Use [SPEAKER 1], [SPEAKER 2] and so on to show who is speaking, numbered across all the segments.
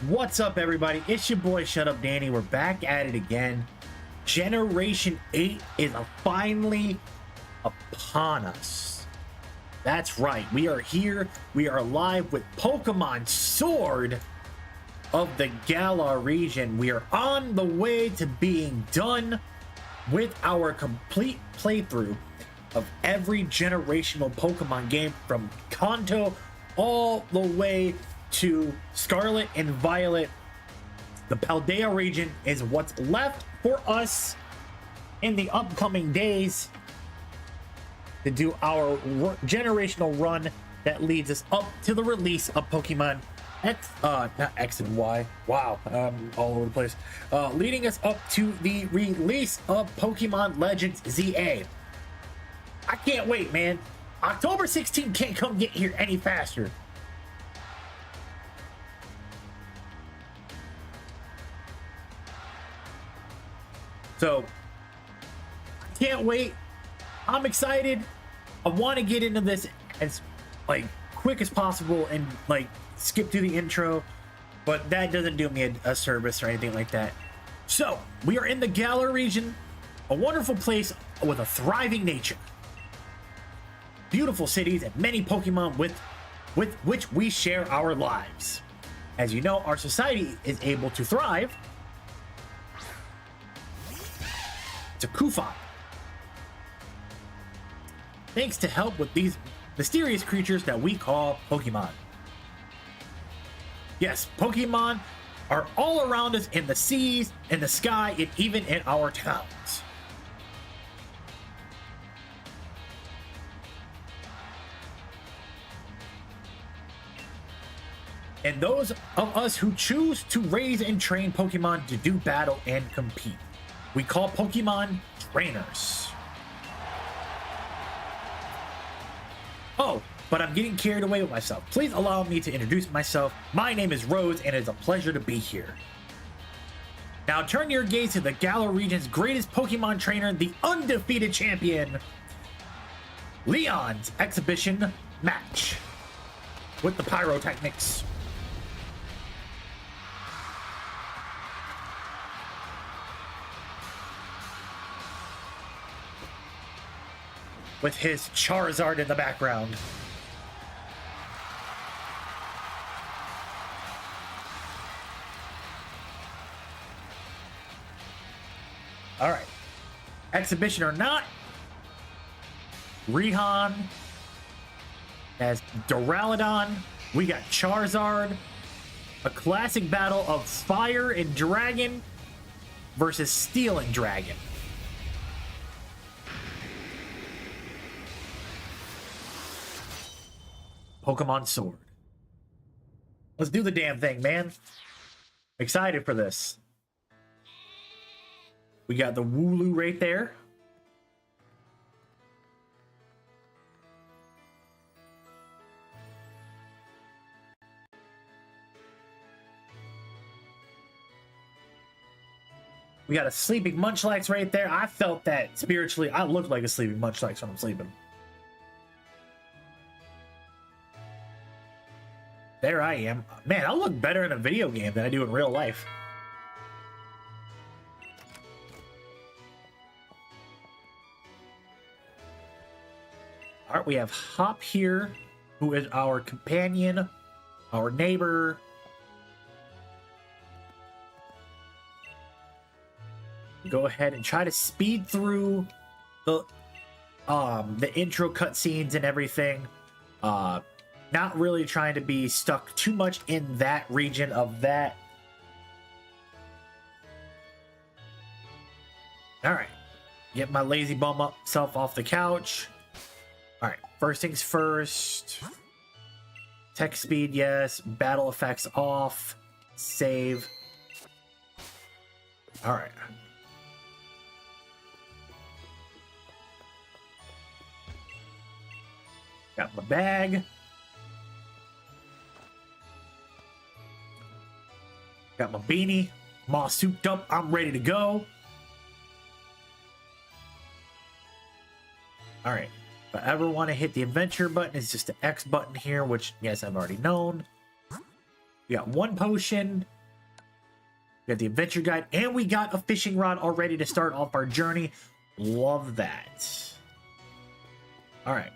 [SPEAKER 1] What's up, everybody? It's your boy Shut Up Danny. We're back at it again. Generation 8 is finally upon us. That's right, we are here. We are live with Pokemon Sword of the Galar region. We are on the way to being done with our complete playthrough of every generational Pokemon game from Kanto all the way to Scarlet and Violet. The Paldea region is what's left for us in the upcoming days to do our generational run that leads us up to the release of Pokemon X, not X and Y. Wow, all over the place. Leading us up to the release of Pokemon Legends ZA. I can't wait, man. October 16th can't come get here any faster. So, I can't wait. I'm excited. I want to get into this as quick as possible and skip through the intro, but that doesn't do me a service or anything like that. So, we are in the Galar region, a wonderful place with a thriving nature, beautiful cities, and many Pokemon with which we share our lives. As you know, our society is able to thrive. It's a Kufan. Thanks to help with these mysterious creatures that we call Pokemon. Yes, Pokemon are all around us in the seas, in the sky, and even in our towns. And those of us who choose to raise and train Pokemon to do battle and compete, we call Pokemon trainers. Oh, but I'm getting carried away with myself. Please allow me to introduce myself. My name is Rose, and it's a pleasure to be here. Now turn your gaze to the Galar region's greatest Pokemon trainer, the undefeated champion, Leon's exhibition match with the pyrotechnics. With his Charizard in the background. All right. Exhibition or not, Rihan has Duraludon. We got Charizard. A classic battle of Fire and Dragon versus Steel and Dragon. Pokemon Sword. Let's do the damn thing, man. Excited for this. We got the Wooloo right there. We got a Sleeping Munchlax right there. I felt that spiritually. I look like a Sleeping Munchlax when I'm sleeping. There I am. Man, I look better in a video game than I do in real life. All right, we have Hop here, who is our companion, our neighbor. Go ahead and try to speed through the intro cutscenes and everything. Not really trying to be stuck too much in that region of that. All right. Get my lazy bum up self off the couch. All right. First things first. Tech speed, yes. Battle effects off. Save. All right. Got my bag. Got my beanie. I'm all souped up. I'm ready to go. All right. If I ever want to hit the adventure button, it's just the X button here, which, yes, I've already known. We got one potion. We got the adventure guide, and we got a fishing rod already to start off our journey. Love that. All right.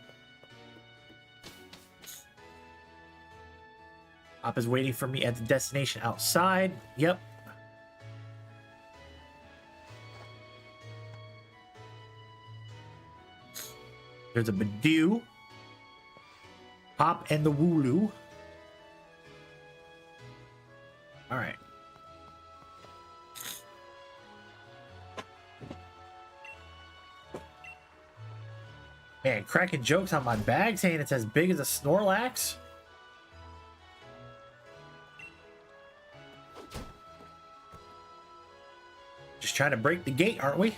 [SPEAKER 1] Hop is waiting for me at the destination outside. Yep. There's a Badoo, Hop, and the Wooloo. All right. Man, cracking jokes on my bag saying it's as big as a Snorlax. Just trying to break the gate, aren't we?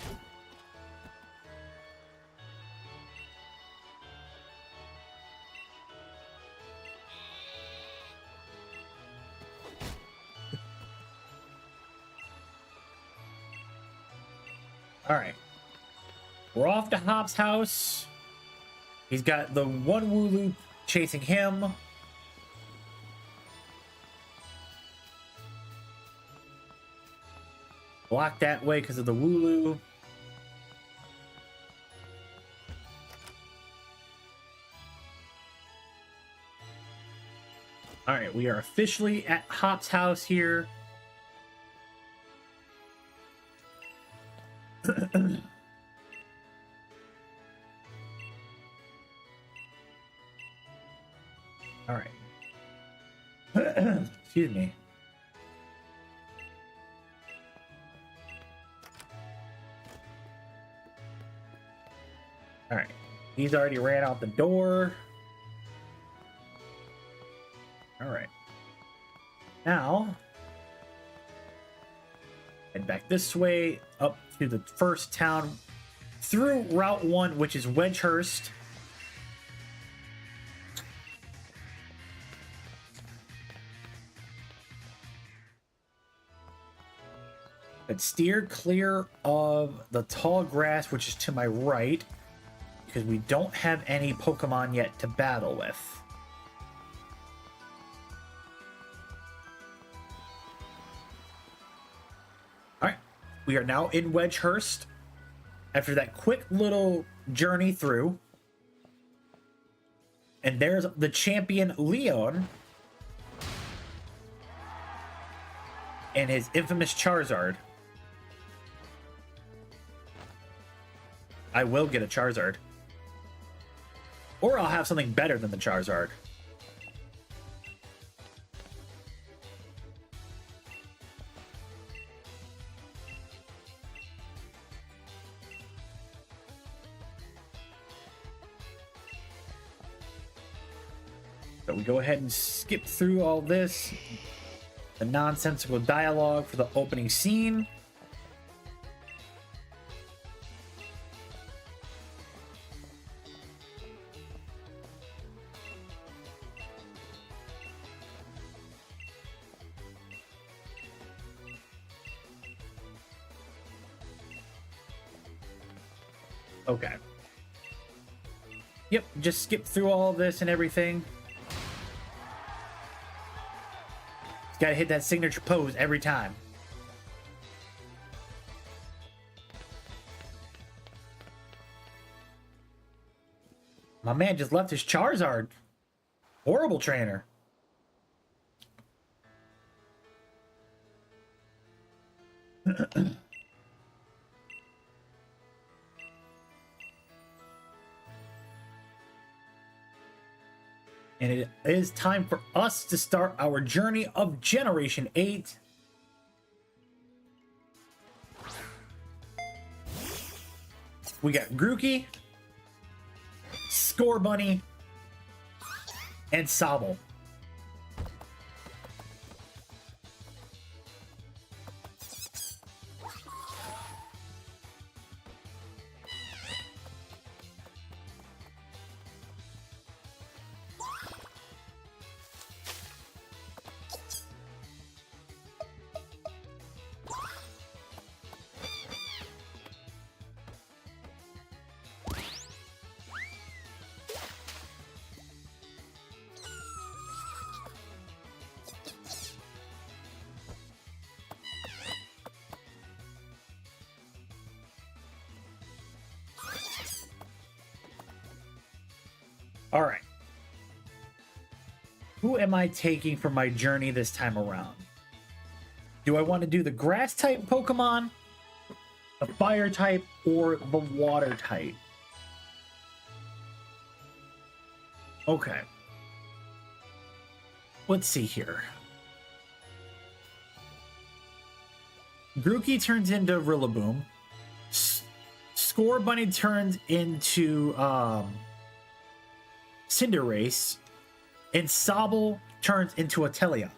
[SPEAKER 1] All right. We're off to Hop's house. He's got the one Wooloo chasing him. Block that way because of the Wooloo. All right, we are officially at Hop's house here. All right. Excuse me. All right. He's already ran out the door. All right. Now, head back this way up to the first town through Route 1, which is Wedgehurst. But steer clear of the tall grass, which is to my right, because we don't have any Pokemon yet to battle with. Alright, we are now in Wedgehurst. After that quick little journey through. And there's the champion Leon. And his infamous Charizard. I will get a Charizard. Or I'll have something better than the Charizard. So we go ahead and skip through all this. The nonsensical dialogue for the opening scene. Okay. Yep, just skip through all this and everything. Just gotta hit that signature pose every time. My man just left his Charizard. Horrible trainer. And it is time for us to start our journey of Generation 8. We got Grookey, Scorbunny, and Sobble. All right. Who am I taking for my journey this time around? Do I want to do the grass type Pokemon, the fire type, or the water type? Okay. Let's see here. Grookey turns into Rillaboom. Scorbunny turns into Cinderace. And Sobble turns into a Teleon.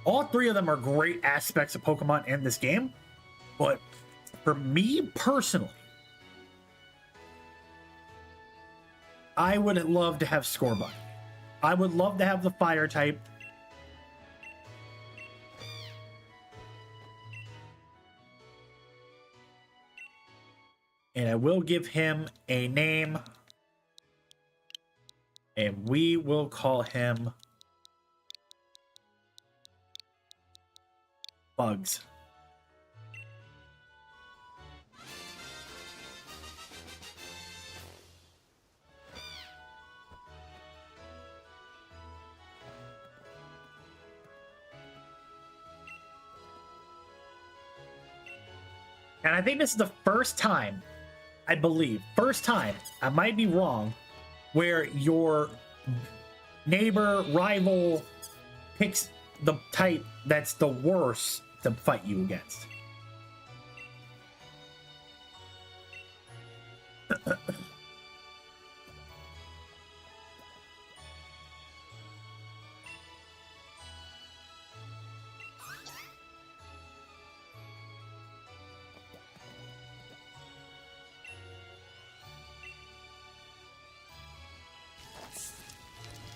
[SPEAKER 1] All three of them are great aspects of Pokemon in this game. But for me personally, I would love to have Scorbunny. I would love to have the fire type. And I will give him a name. And we will call him Bugs. And I think this is the first time, I believe, I might be wrong, where your neighbor, rival picks the type that's the worst to fight you against.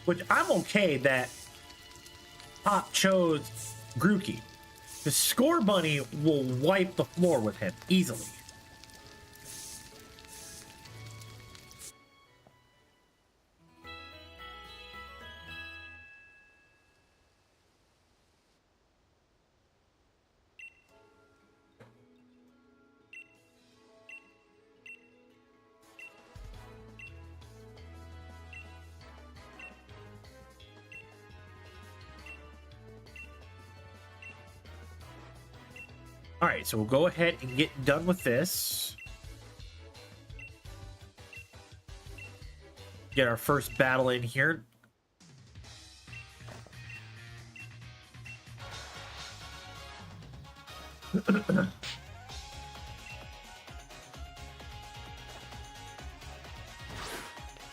[SPEAKER 1] Which I'm okay that Pop chose Grookey. The Scorbunny will wipe the floor with him easily. All right, so we'll go ahead and get done with this. Get our first battle in here.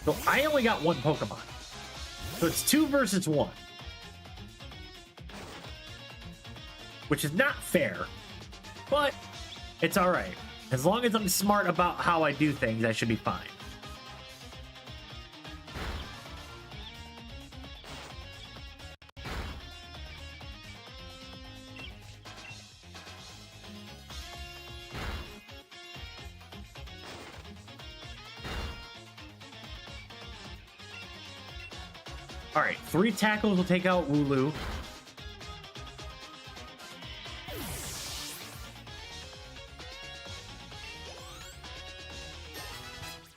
[SPEAKER 1] So I only got one Pokemon. So it's 2 versus 1. Which is not fair. But it's all right. As long as I'm smart about how I do things, I should be fine. All right, 3 tackles will take out Wooloo.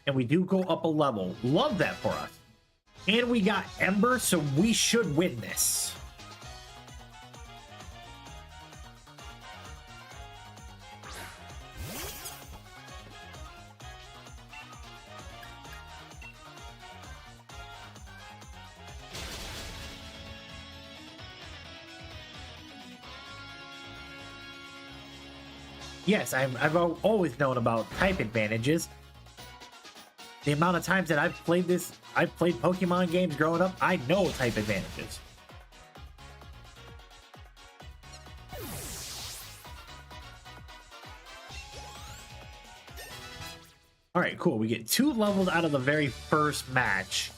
[SPEAKER 1] And we do go up a level. Love that for us. And we got Ember, so we should win this. Yes, I've always known about type advantages. The amount of times that I've played Pokemon games growing up, I know type advantages. All right, cool. We get 2 levels out of the very first match.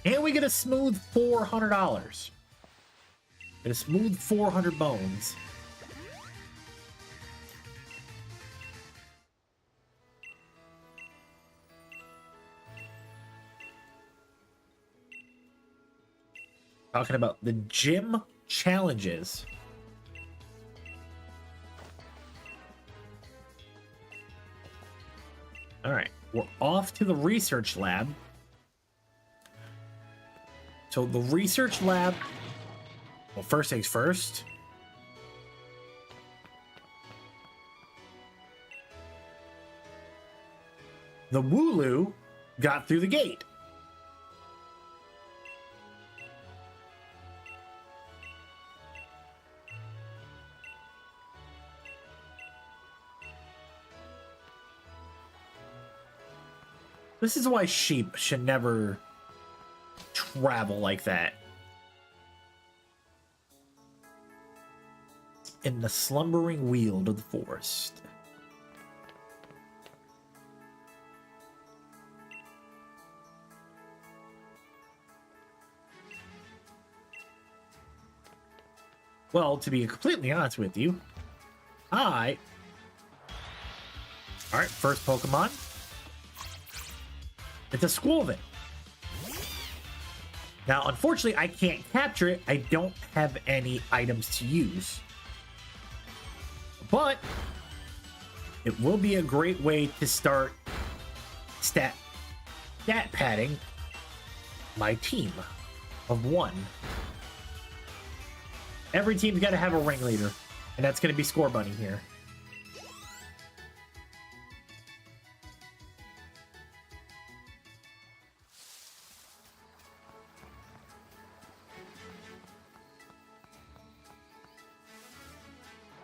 [SPEAKER 1] And we get a smooth $400. Get a smooth 400 bones. Talking about the gym challenges. All right, we're off to the research lab. So the research lab, well, first things first. The Wooloo got through the gate. This is why sheep should never travel like that. In the slumbering weald of the forest. Well, to be completely honest with you, alright, first Pokemon. It's a Squirtle. Now, unfortunately, I can't capture it. I don't have any items to use. But it will be a great way to start stat padding my team of 1. Every team's got to have a ringleader, and that's going to be Score Bunny here.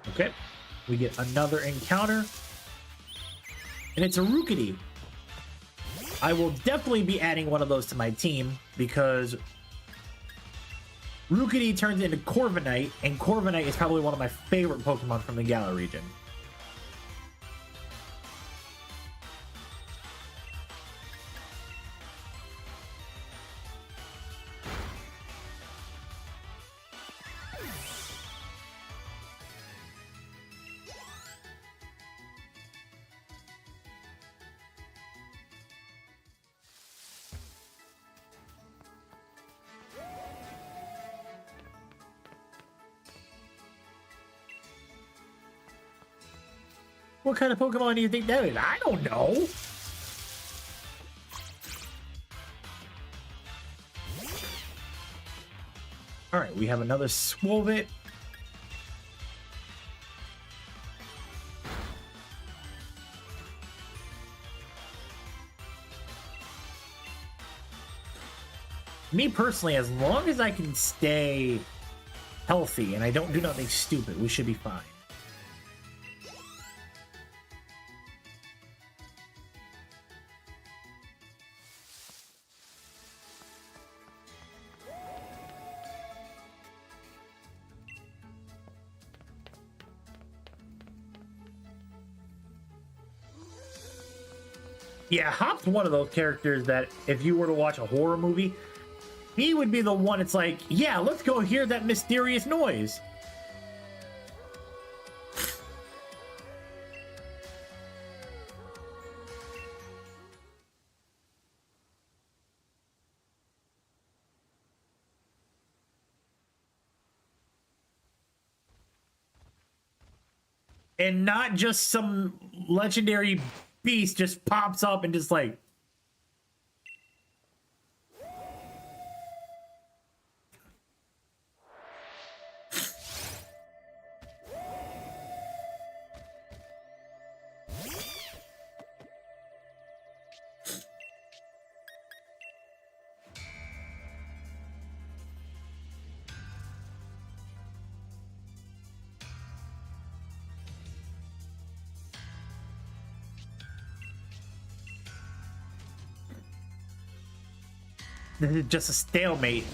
[SPEAKER 1] Okay, we get another encounter, and it's a Rookity. I will definitely be adding one of those to my team because Rookity turns into Corviknight, and Corviknight is probably one of my favorite Pokemon from the Galar region. What kind of Pokemon do you think that is? I don't know. All right, we have another Swolvet. Me personally, as long as I can stay healthy and I don't do nothing stupid, we should be fine. Yeah, Hop's one of those characters that if you were to watch a horror movie, he would be the one. It's like, yeah, let's go hear that mysterious noise. And not just some legendary beast just pops up and just like, this is just a stalemate.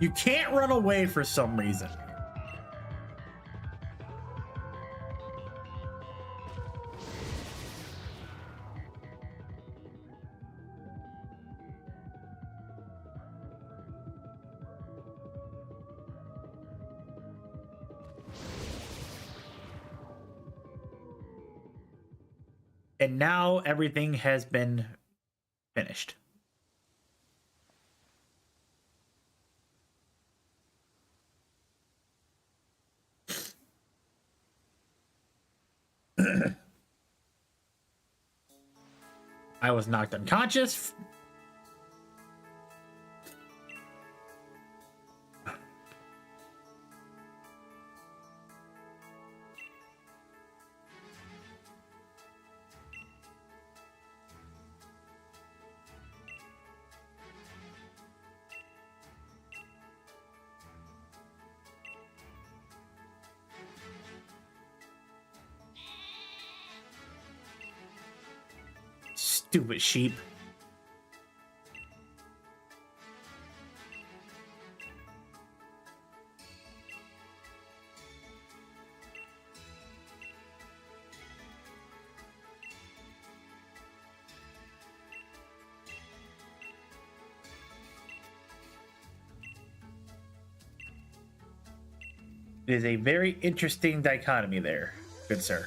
[SPEAKER 1] You can't run away for some reason. And now everything has been Finished. I was knocked unconscious. Stupid sheep. It is a very interesting dichotomy there, good sir.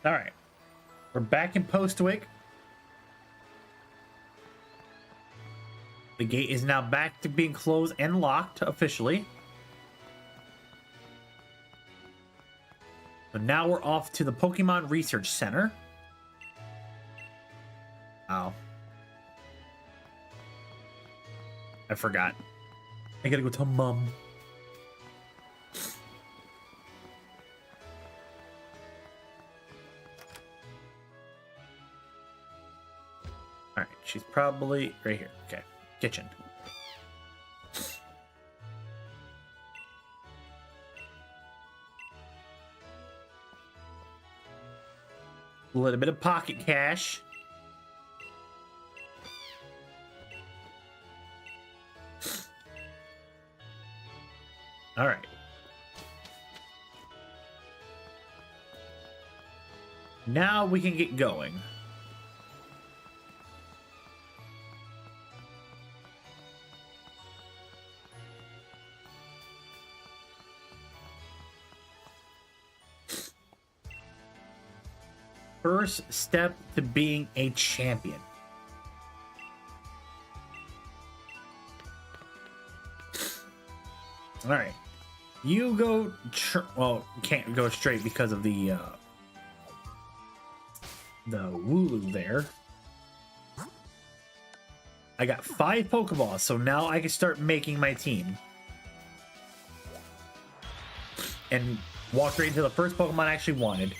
[SPEAKER 1] All right, we're back in Postwick. The gate is now back to being closed and locked officially. So now we're off to the Pokemon Research Center. Oh. I forgot. I gotta go tell Mom. Alright, she's probably right here. Okay. Kitchen. A little bit of pocket cash. All right. Now we can get going. First step to being a champion. All right, you go. Well, can't go straight because of the Wooloo there. I got 5 Pokeballs, so now I can start making my team. And walk right into the first Pokemon I actually wanted.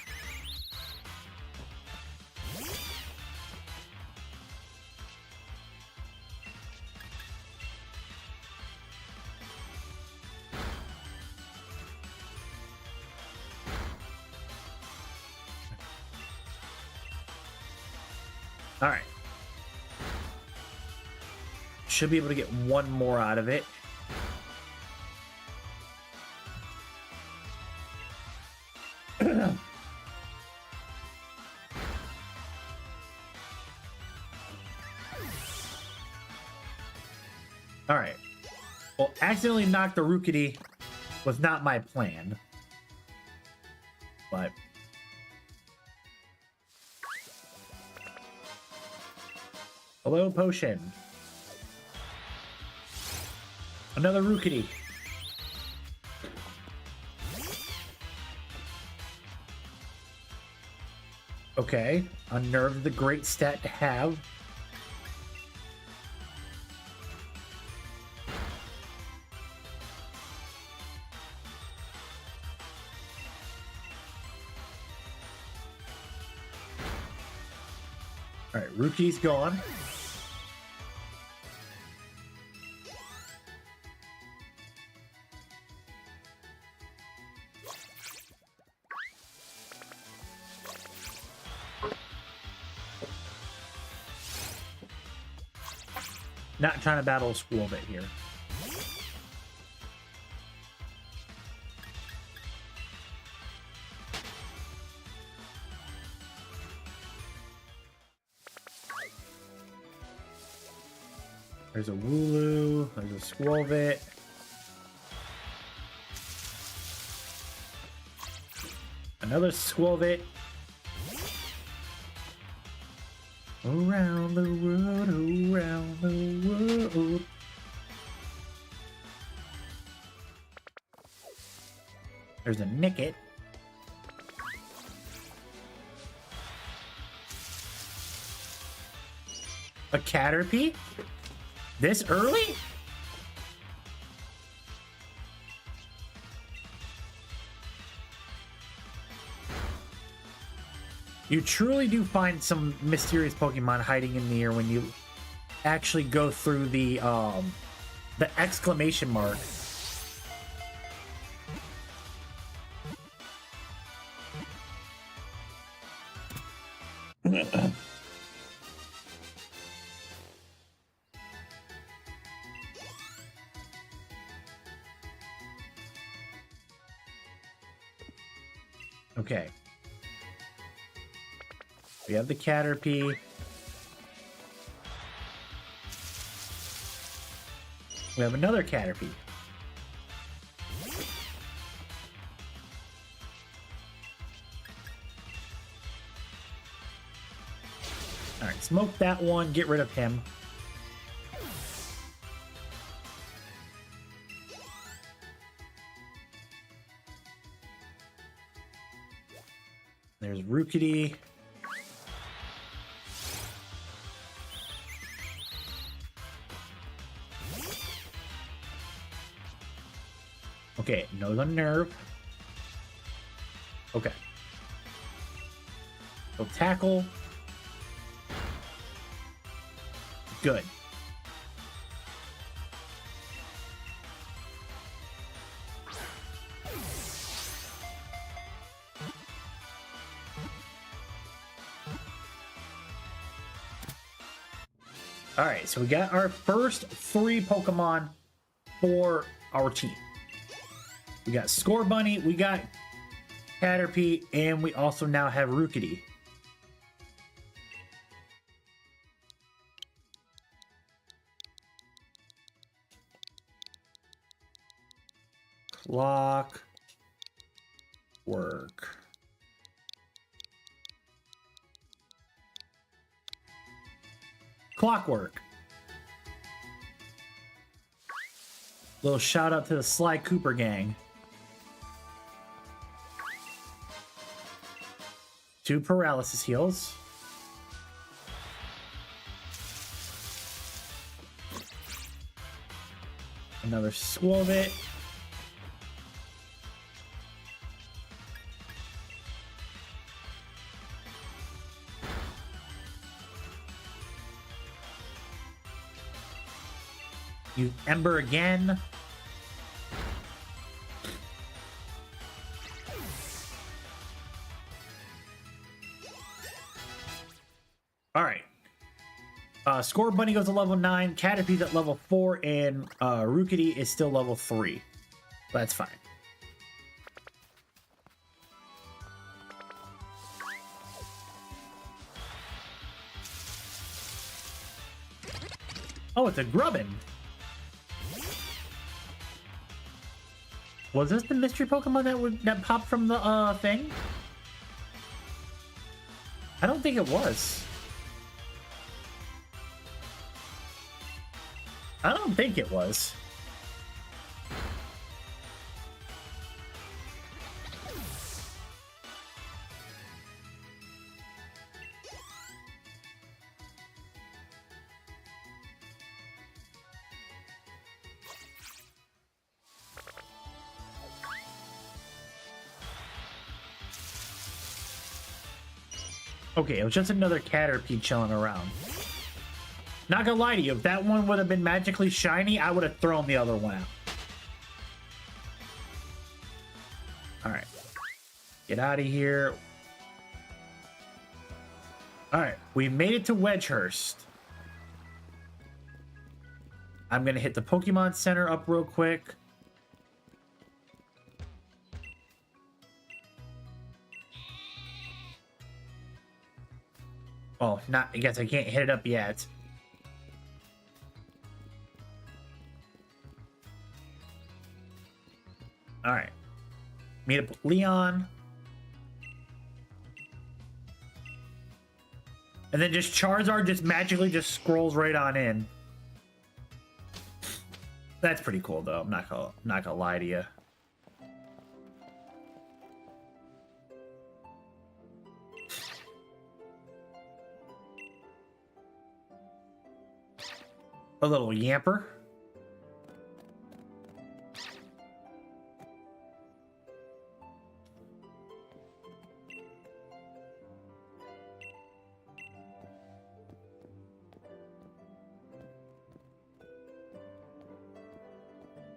[SPEAKER 1] All right. Should be able to get one more out of it. All right. Well, accidentally knocked the Rookity was not my plan. But hello, potion. Another Rookity. Okay, Unnerve, the great stat to have. All right, Rookie's gone. Not trying to battle a Squirrel bit here. There's a Wooloo. There's a Squirvit. Another Squirvit. Around the world, around the world. There's a Nickit. A Caterpie? This early? You truly do find some mysterious Pokemon hiding in the air when you actually go through the exclamation mark. Okay. We have the Caterpie. We have another Caterpie. Alright, smoke that one, get rid of him. There's Rookity. Okay, nose on nerve. Okay. So tackle. Good. All right, so we got our first 3 Pokemon for our team. We got Scorbunny, we got Caterpie, and we also now have Rookity. Clockwork. Clockwork. Little shout out to the Sly Cooper gang. 2 paralysis heals. Another Squirvit. You Ember again. All right. Scorbunny goes to level 9, Caterpie's at level 4, and Rookity is still level 3. That's fine. Oh, it's a Grubbin. Was this the mystery Pokemon that popped from the thing? I don't think it was. I don't think it was. Okay, it was just another Caterpie chilling around. Not gonna lie to you, if that one would have been magically shiny, I would have thrown the other one out. Alright. Get out of here. Alright, we made it to Wedgehurst. I'm gonna hit the Pokemon Center up real quick. Oh, not, I guess I can't hit it up yet. All right. Meet up with Leon. And then just Charizard just magically just scrolls right on in. That's pretty cool though. I'm not gonna lie to you. A little Yamper.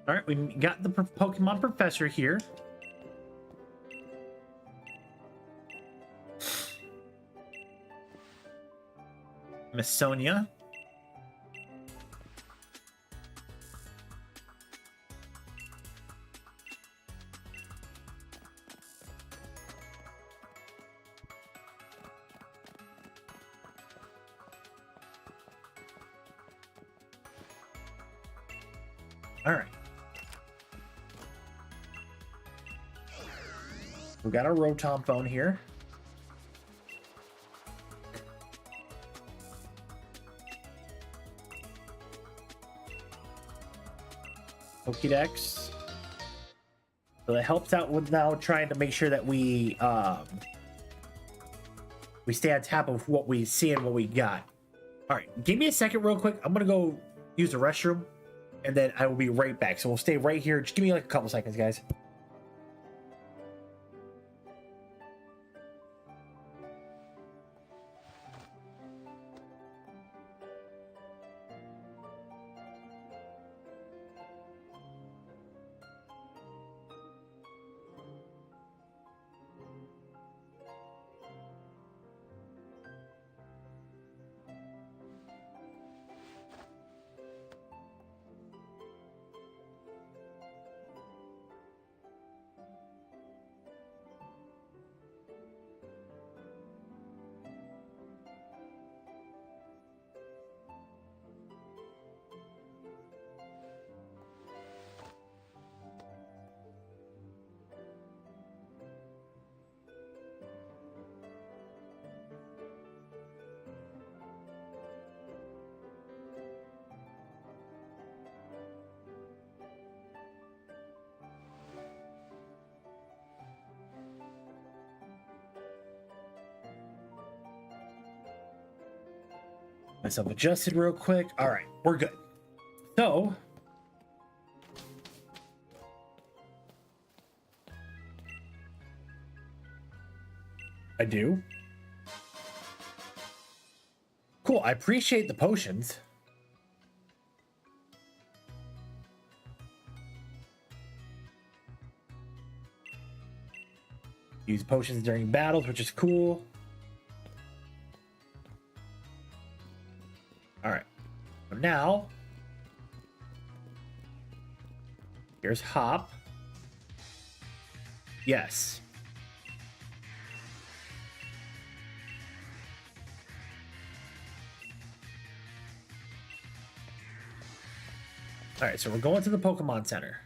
[SPEAKER 1] All right, we got the Pokemon Professor here. Miss Sonia. All right. We got our Rotom phone here. Pokédex. So that helps out with now trying to make sure that we stay on top of what we see and what we got. All right, give me a second real quick. I'm gonna go use the restroom and then I will be right back. So we'll stay right here. Just give me like a couple seconds, guys. Myself adjusted real quick. All right, we're good. So I do. Cool. I appreciate the potions. Use potions during battles, which is cool. All right. So now, here's Hop. Yes. All right, so we're going to the Pokemon Center.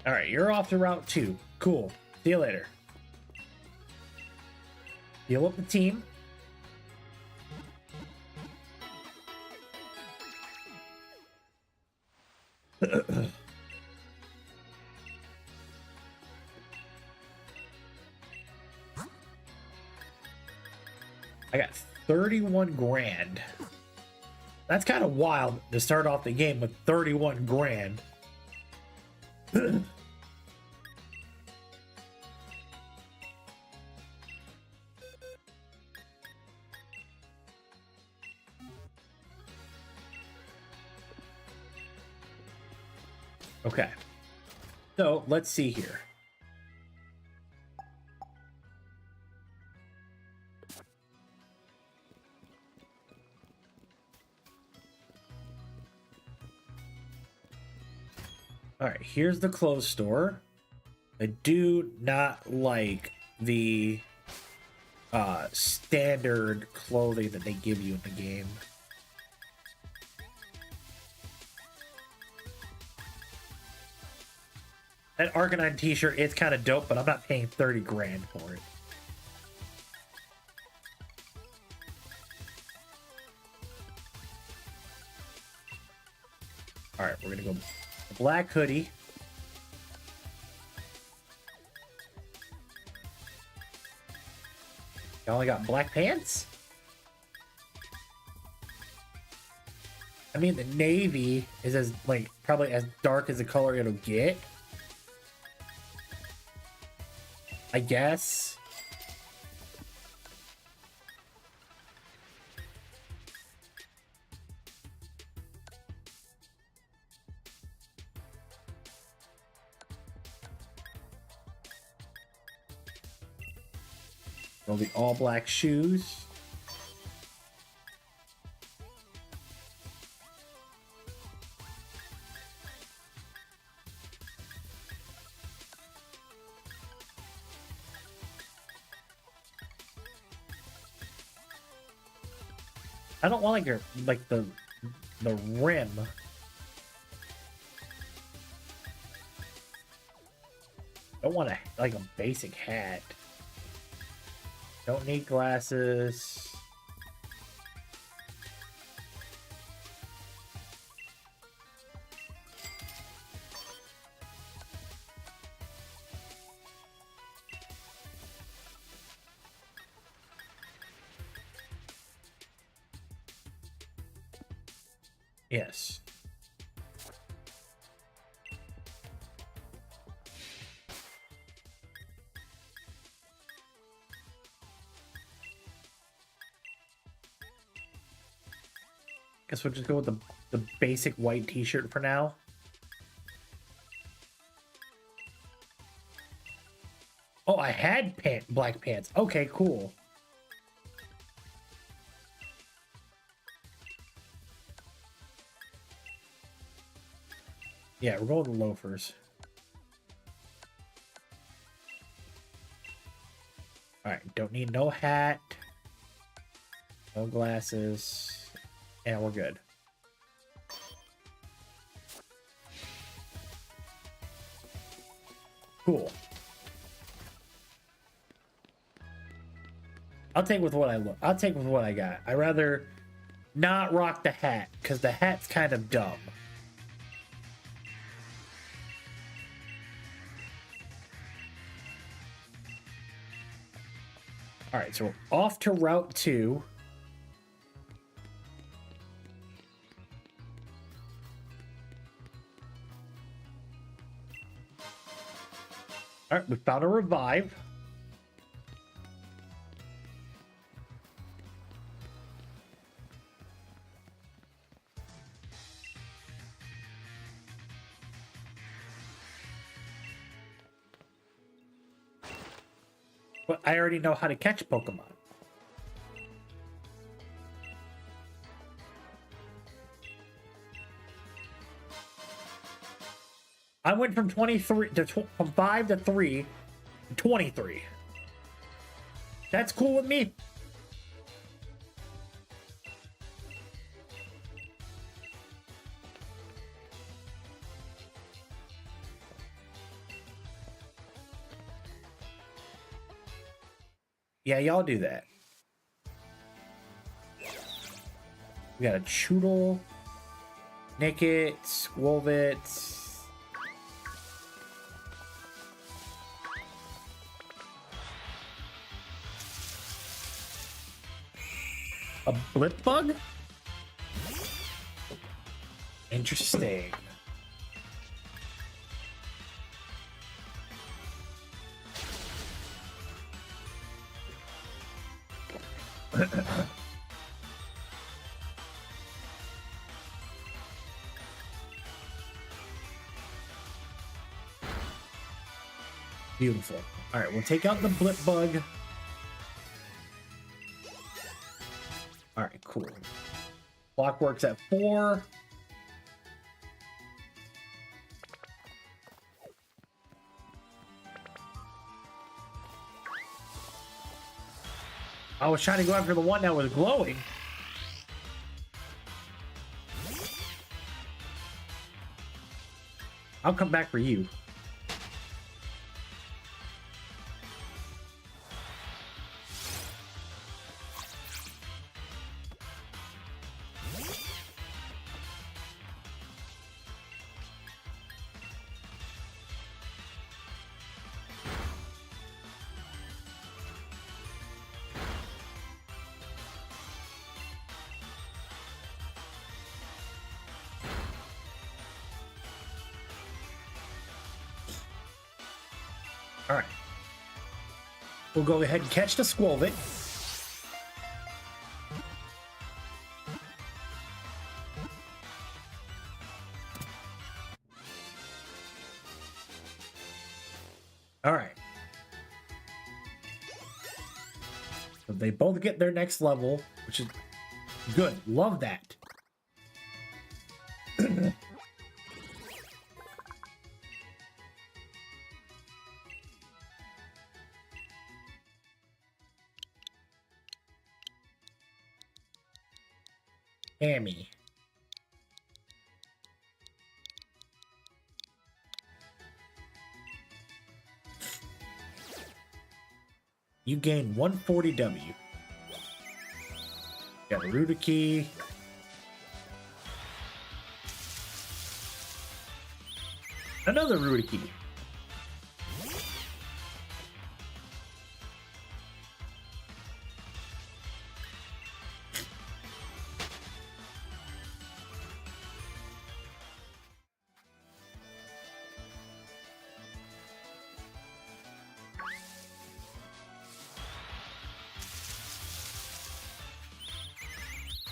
[SPEAKER 1] All right, you're off to Route 2. Cool. See you later. Heal up the team. I got 31 grand. That's kind of wild to start off the game with 31 grand. Okay, so let's see here. All right, here's the clothes store. I do not like the standard clothing that they give you in the game. That Arcanine t-shirt is kind of dope, but I'm not paying 30 grand for it. All right, we're gonna go black hoodie. You only got black pants? I mean, the navy is as, like, probably as dark as the color it'll get. I guess. There'll be all black shoes. I don't want like the rim. I don't want like a basic hat. Don't need glasses. Yes. Guess we'll just go with the basic white t-shirt for now. Oh, I had black pants. Okay, cool. Yeah, we're going with loafers. Alright, don't need no hat. No glasses. And we're good. Cool. I'll take with what I'll take with what I got. I'd rather not rock the hat, because the hat's kind of dumb. Alright, so we're off to Route 2. Alright, we found a revive. But I already know how to catch Pokemon. I went from 23 to from 5 to 3 to 23. That's cool with me. Yeah, y'all do that. We got a Choodle, Nickit, Wolvit. A blip bug? Interesting. Beautiful. All right, we'll take out the blip bug. All right, cool. Clockwork's at 4. I was trying to go after the one that was glowing. I'll come back for you. All right. We'll go ahead and catch the Squolvit. All right. So they both get their next level, which is good. Love that. Amy. You gain 140W. Got a Rudiki. Another Rudiki.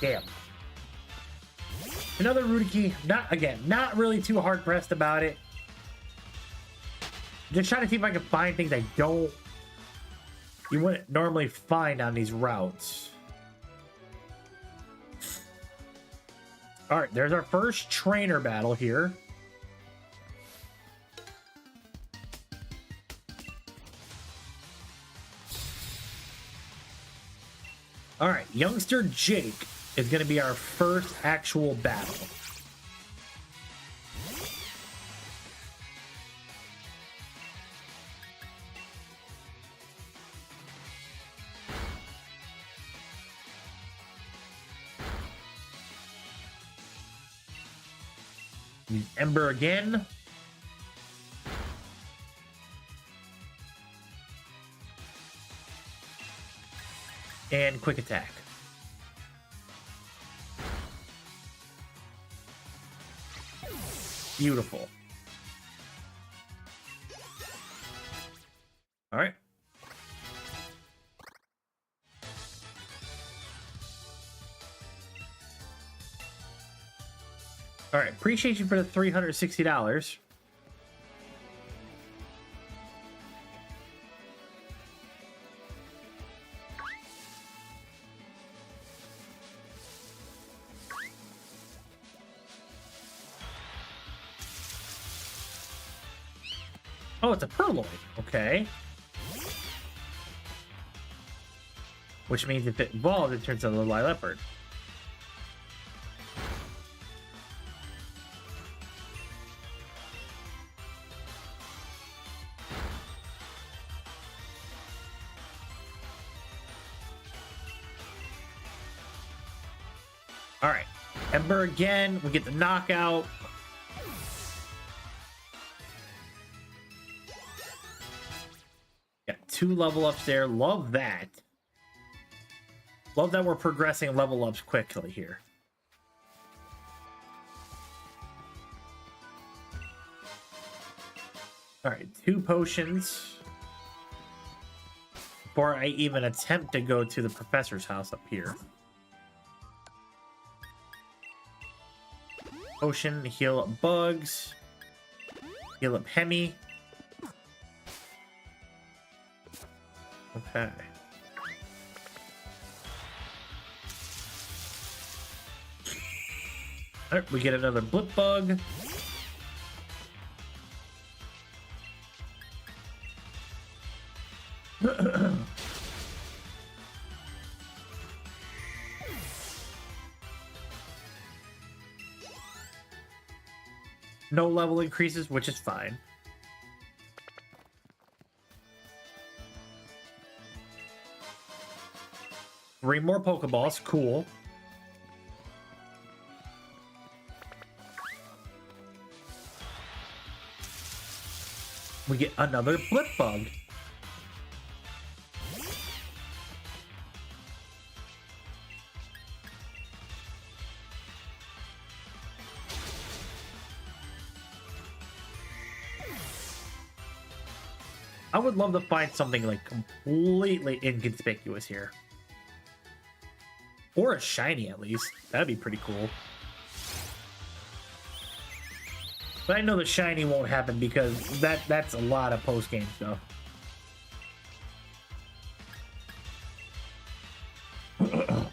[SPEAKER 1] Damn. Another Rudiki. Not really too hard pressed about it. Just trying to see if I can find things you wouldn't normally find on these routes. All right, there's our first trainer battle here. All right, youngster Jake is going to be our first actual battle. Use Ember again. And quick attack. Beautiful. All right. All right. Appreciate you for the $360. Oh, it's a Purloin. Okay. Which means if it evolves, it turns into a Leopard. All right. Ember again. We get the knockout. Got 2 level ups there. Love that. Love that we're progressing level ups quickly here. All right, 2 potions before I even attempt to go to the professor's house up here. Potion to heal up bugs. Heal up Hemi. Okay. All right, we get another Blip Bug. No level increases, which is fine. Three more Pokeballs, cool. We get another Blip Bug. I would love to find something like completely inconspicuous here. Or a shiny at least. That'd be pretty cool. But I know the shiny won't happen because that's a lot of post-game stuff. I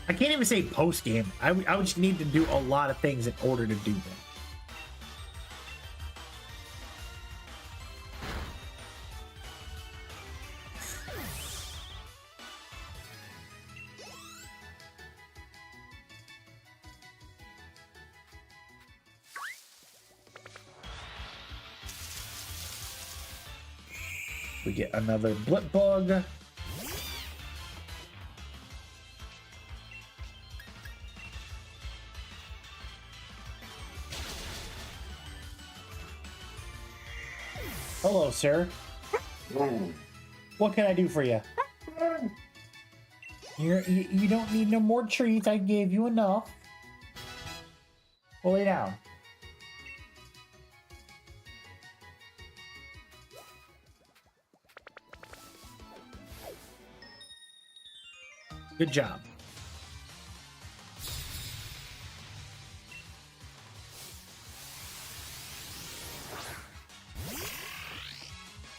[SPEAKER 1] can't even say post-game. I would just need to do a lot of things in order to do that. We get another Blip Bug. Hello, sir. What can I do for you? You don't need no more treats. I gave you enough. Well, lay down. Good job.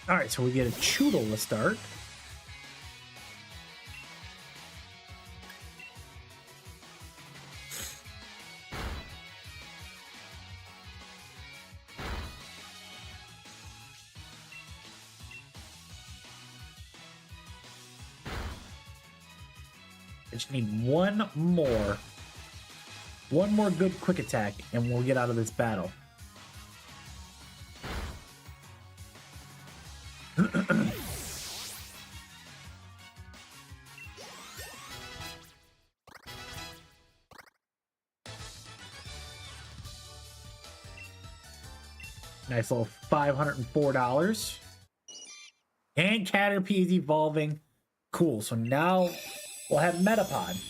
[SPEAKER 1] All right, so we get a Choodle to start. I just need one more good quick attack, and we'll get out of this battle. Nice little $504. And Caterpie is evolving. Cool, so now we'll have Metapod.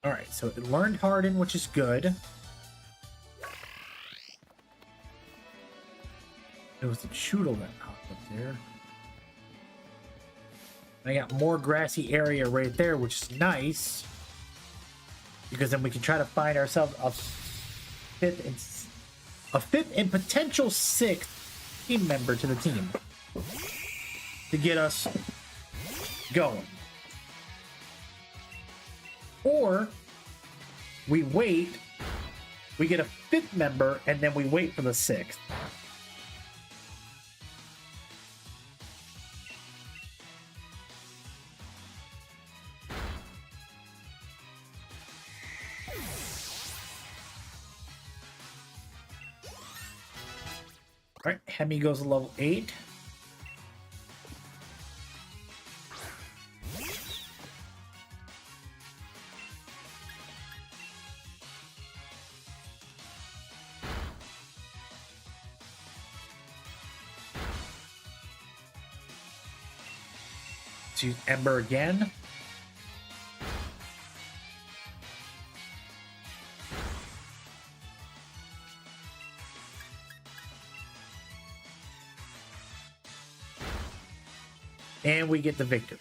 [SPEAKER 1] Alright, so it learned Harden, which is good. It was the Choodle that popped up there. I got more grassy area right there, which is nice. Because then we can try to find ourselves a fifth and potential sixth team member to the team. To get us going. Or we wait, we get a fifth member, and then we wait for the sixth. All right, Hemi goes to level 8. Let's use Ember again. And we get the victory.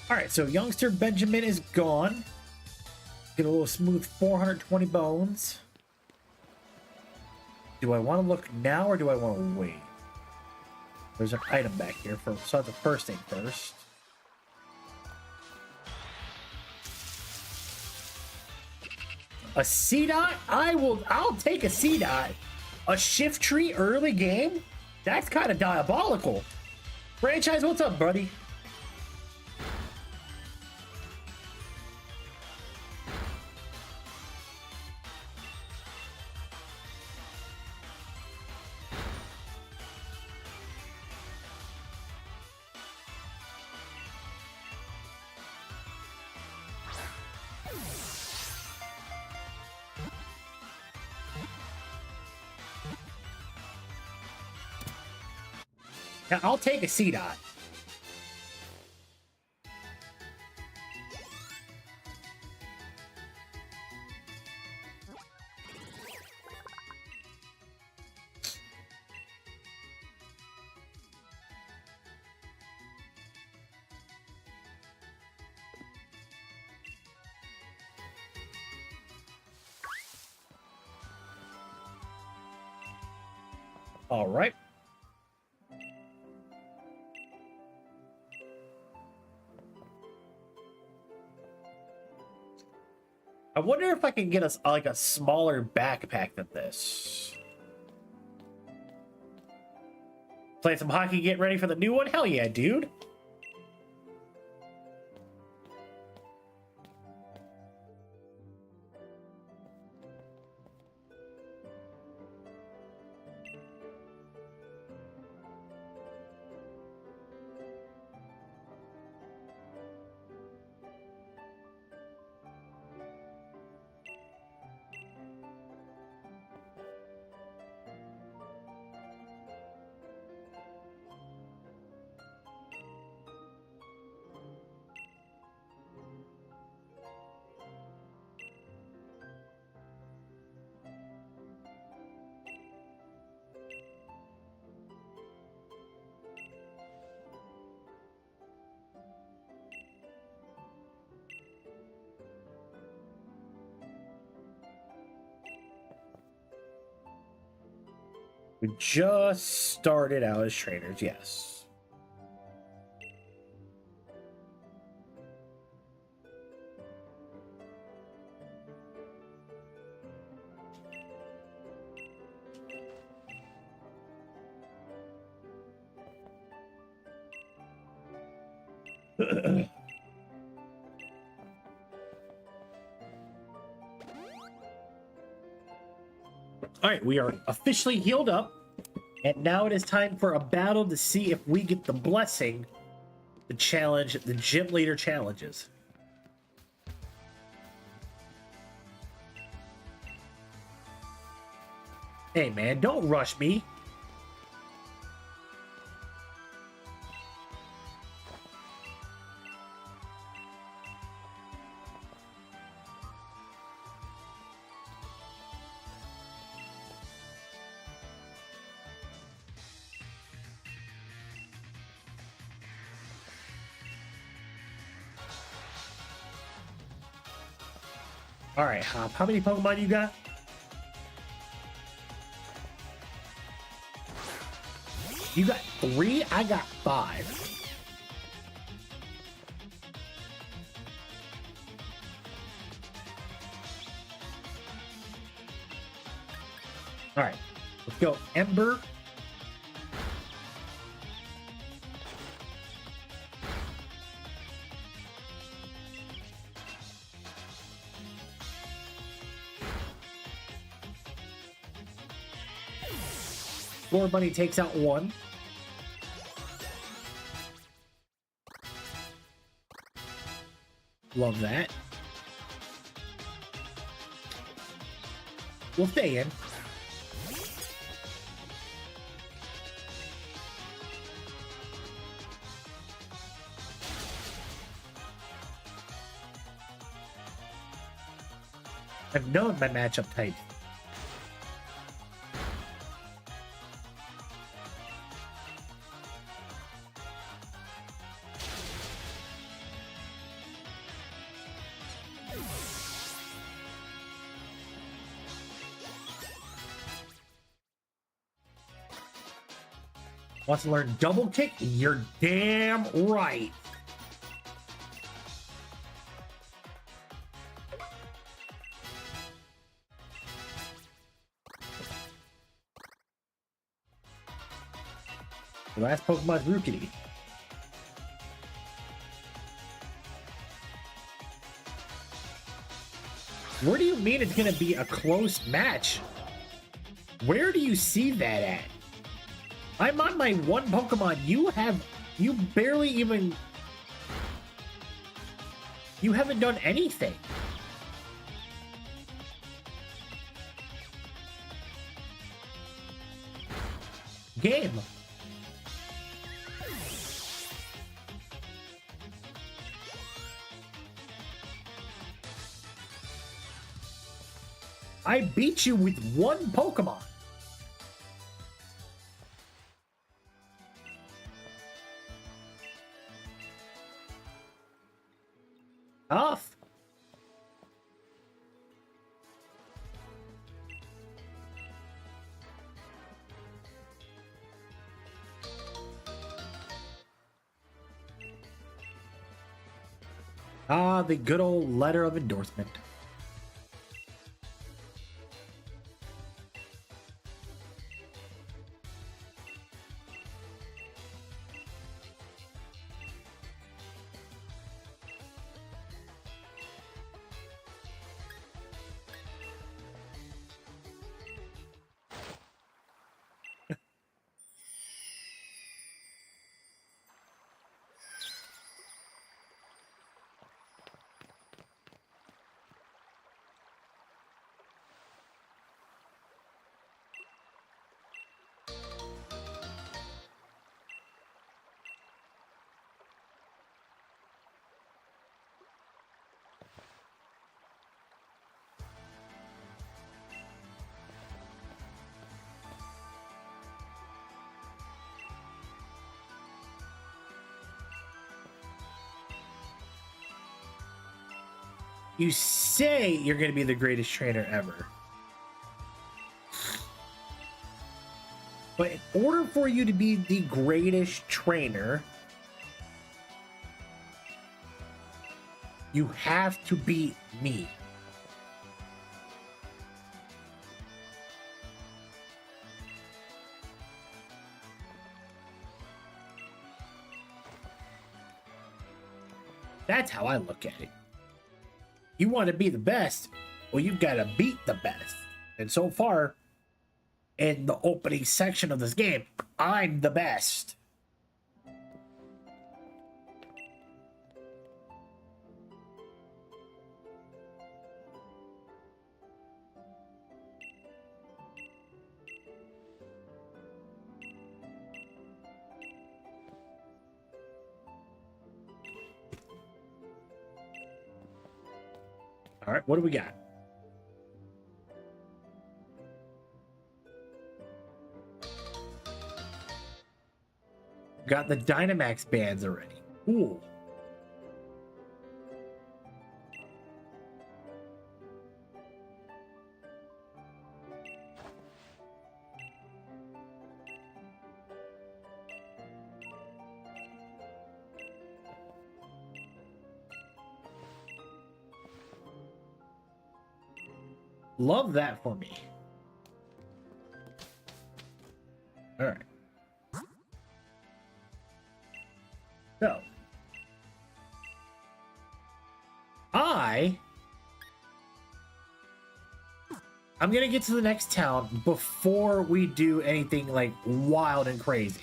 [SPEAKER 1] All right, so youngster Benjamin is gone. Get a little smooth 420 bones. Do I want to look now or do I want to wait? There's an item back here for so the first thing first. A C-Dot? I'll take a C-Dot. A shift tree early game? That's kind of diabolical. Franchise, what's up, buddy? Now, I'll take a C-Dot. All right. I wonder if I can get us like a smaller backpack than this. Play some hockey, get ready for the new one? Hell yeah, dude. We just started out as trainers, yes. All right, we are officially healed up, and now it is time for a battle to see if we get the blessing to challenge the gym leader challenges. Hey man, don't rush me. All right, Hop, how many Pokemon you got? You got 3? I got 5. All right, let's go Ember. Floor Bunny takes out 1. Love that. We'll stay in. I've known my matchup type. Wants to learn double kick? You're damn right. The last Pokemon is Rookity. Where do you mean it's gonna be a close match? Where do you see that at? I'm on my one Pokemon. You barely even... You haven't done anything. Game. I beat you with one Pokemon. Tough. Ah, the good old letter of endorsement. You say you're going to be the greatest trainer ever. But in order for you to be the greatest trainer, you have to beat me. That's how I look at it. You want to be the best, well, you've got to beat the best. And so far, in the opening section of this game, I'm the best. All right, what do we got? Got the Dynamax bands already. Cool. Love that for me. All right. So, I'm gonna get to the next town before we do anything like wild and crazy.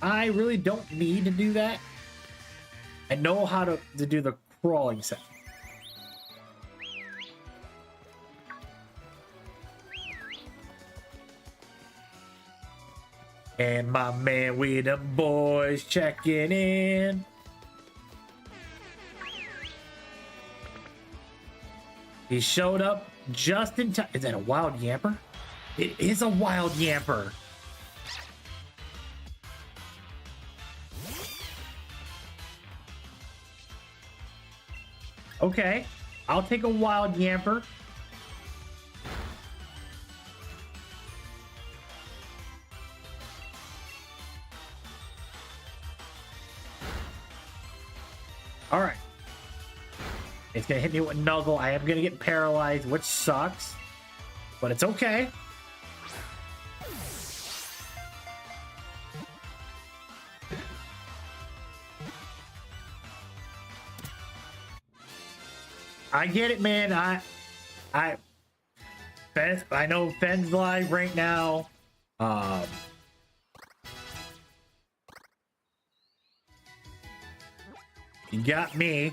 [SPEAKER 1] I really don't need to do that. I know how to do the crawling set. And my man with the boys checking in. He showed up just in time. Is that a wild yamper? It is a wild Yamper. Okay, I'll take a wild Yamper. All right. It's gonna hit me with Nuggle. I am gonna get paralyzed, which sucks, but it's okay. I get it, man. I know Fenn's live right now. You got me.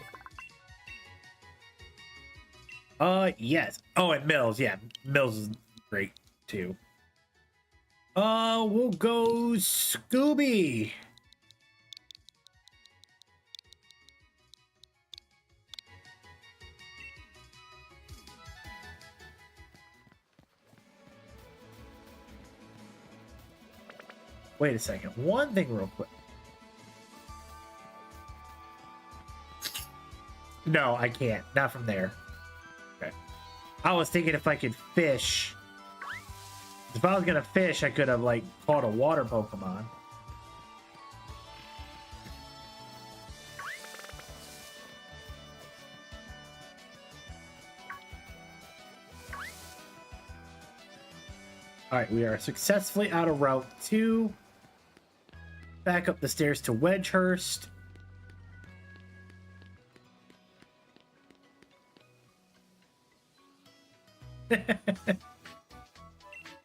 [SPEAKER 1] Yes. Oh, and Mills. Yeah, Mills is great too. We'll go Scooby. Wait a second. One thing real quick. No, I can't. Not from there. Okay. I was thinking if I could fish. If I was gonna fish, I could have like caught a water Pokemon. All right, we are successfully out of Route 2. Back up the stairs to Wedgehurst.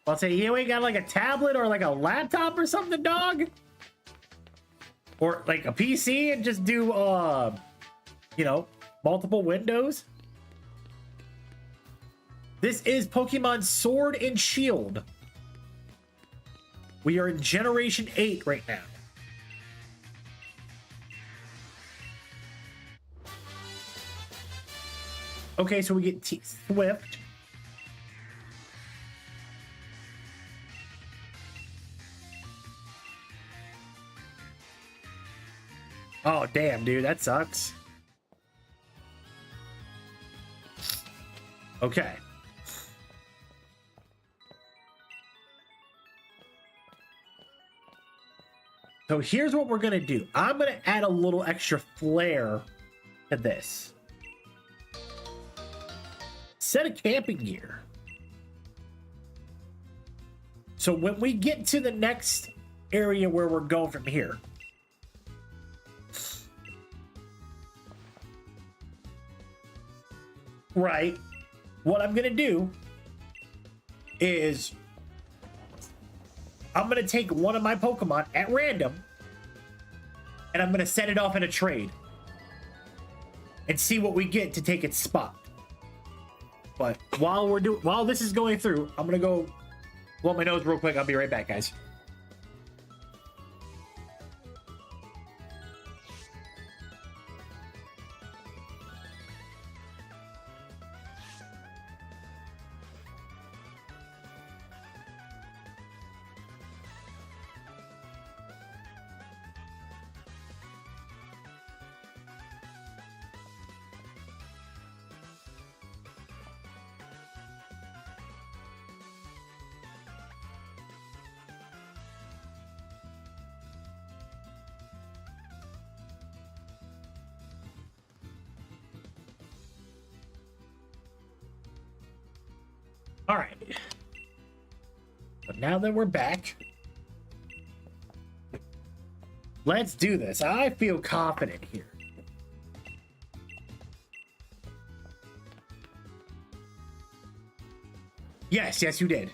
[SPEAKER 1] I'll say, you ain't got like a tablet or like a laptop or something, dog? Or like a PC and just do, you know, multiple windows? This is Pokemon Sword and Shield. We are in Generation 8 right now. Okay, so we get Swift. Oh, damn, dude, that sucks. Okay. So here's what we're gonna do. I'm gonna add a little extra flair to this. Set of camping gear. So when we get to the next area where we're going from here, right, what I'm gonna do is I'm gonna take one of my Pokemon at random and I'm gonna set it off in a trade and see what we get to take its spot. But while this is going through, I'm gonna go blow my nose real quick. I'll be right back, guys. All right. But now that we're back, let's do this. I feel confident here. Yes, yes, you did.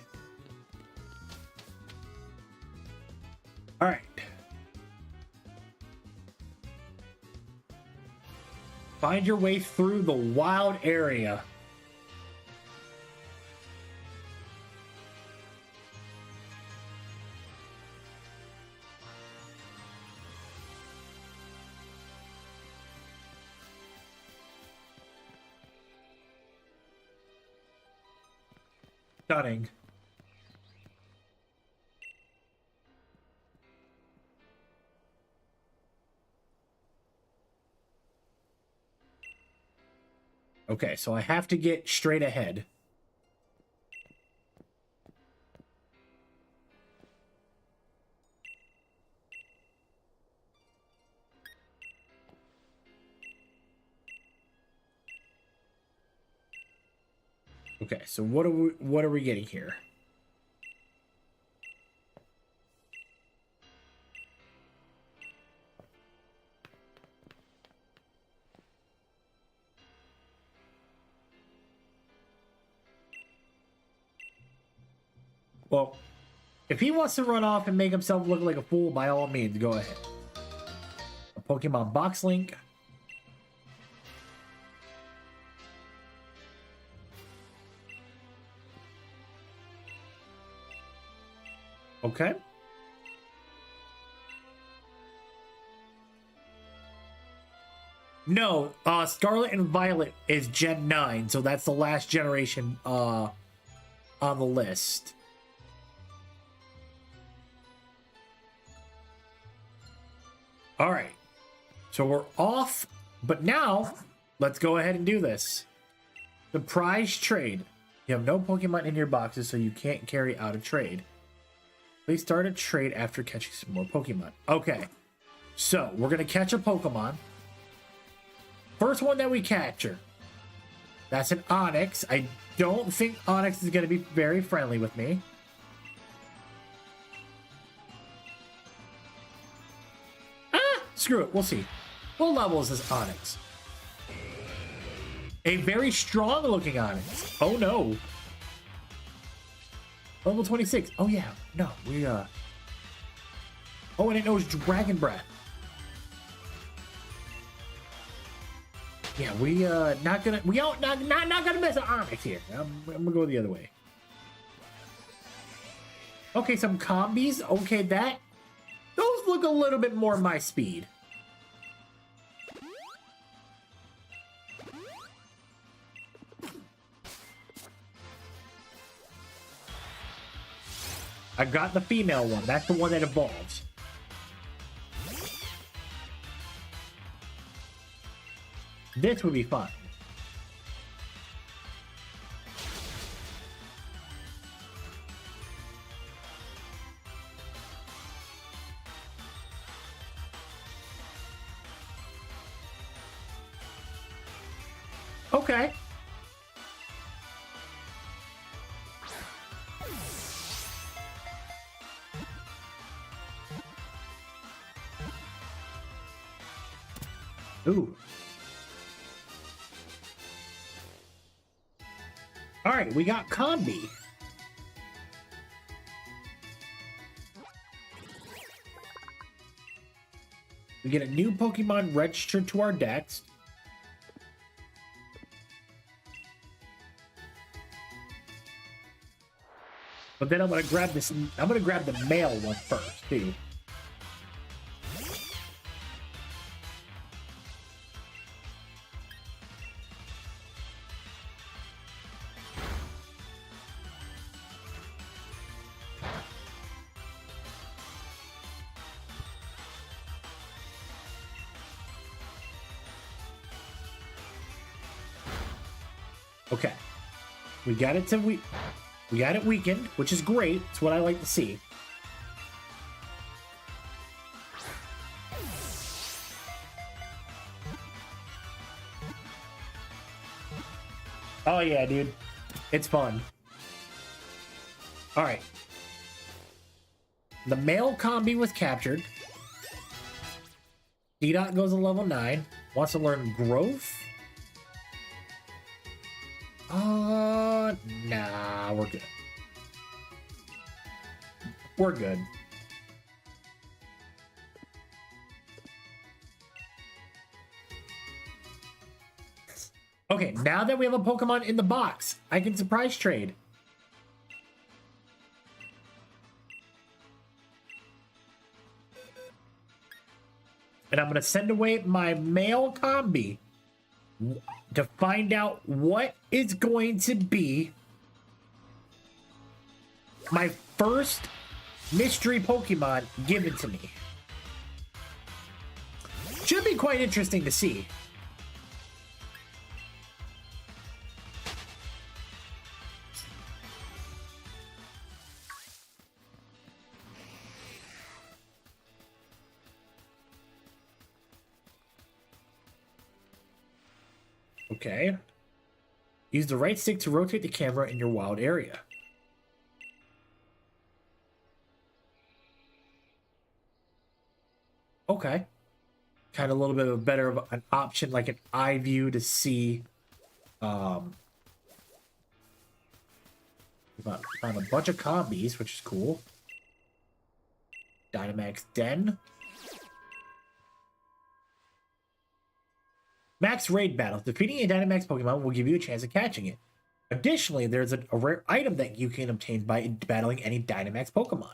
[SPEAKER 1] All right. Find your way through the wild area. Stunning. Okay, so I have to get straight ahead. Okay, so what are we getting here? Well, if he wants to run off and make himself look like a fool, by all means, go ahead. A Pokemon Box Link. Okay. No, Scarlet and Violet is Gen 9, so that's the last generation on the list. All right. So we're off, but now let's go ahead and do this. Surprise trade. You have no Pokemon in your boxes, so you can't carry out a trade. Please start a trade after catching some more Pokemon. Okay. So we're going to catch a Pokemon. First one that we capture. That's an Onix. I don't think Onix is going to be very friendly with me. Screw it, we'll see. What level is this Onix? A very strong looking Onix. Oh no. Level 26. Oh yeah. No, we Oh, and it knows Dragon Breath. Yeah, we not gonna mess with Onix here. I'm gonna go the other way. Okay, some combis. Okay, those look a little bit more my speed. I got the female one. That's the one that evolves. This would be fun. Okay. Ooh. All right, we got Combi. We get a new Pokemon registered to our decks. But then I'm gonna grab the male one first, too. Okay. We got it weakened, which is great. It's what I like to see. Oh yeah, dude. It's fun. All right. The male combi was captured. D-Dot goes to level 9. Wants to learn growth. Nah, we're good. We're good. Okay, now that we have a Pokemon in the box, I can surprise trade. And I'm going to send away my male combi to find out what is going to be my first mystery Pokemon given to me. Should be quite interesting to see. Okay. Use the right stick to rotate the camera in your wild area. Okay. Kind of a little bit of a better of an option, like an eye view to see. Found a bunch of combis, which is cool. Dynamax Den. Max Raid Battle. Defeating a Dynamax Pokemon will give you a chance of catching it. Additionally, there's a rare item that you can obtain by battling any Dynamax Pokemon.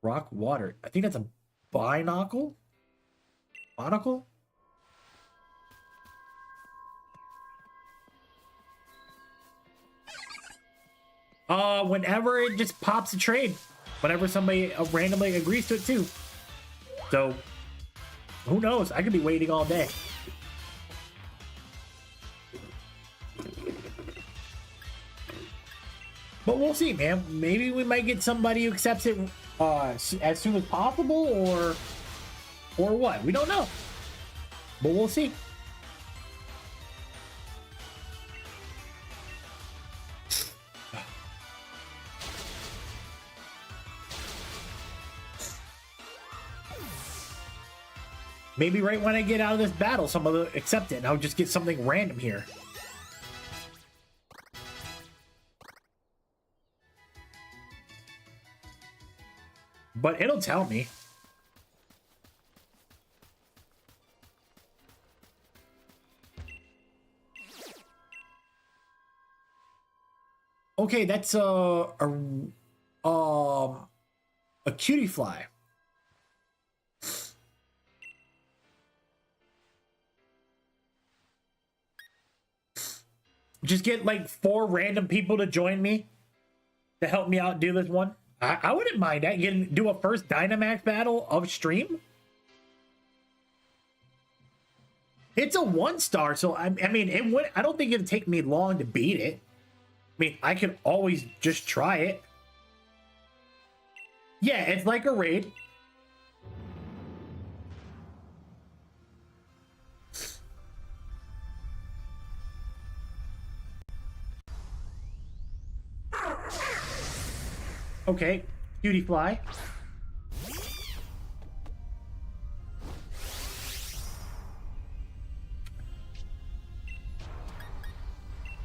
[SPEAKER 1] Rock Water. I think that's a binocle? Monocle? Whenever it just pops a trade. Whenever somebody randomly agrees to it too. So, who knows? I could be waiting all day. But we'll see, man. Maybe we might get somebody who accepts it as soon as possible, or what? We don't know. But we'll see. Maybe right when I get out of this battle, some other accept it, and I'll just get something random here. But it'll tell me. Okay, that's a cutie fly. Just get like 4 random people to join me to help me out do this one. I wouldn't mind that. Do a first Dynamax battle of stream. It's a 1-star, so I mean, it would. I don't think it'd take me long to beat it. I mean, I could always just try it. Yeah, it's like a raid. Okay, cutie fly.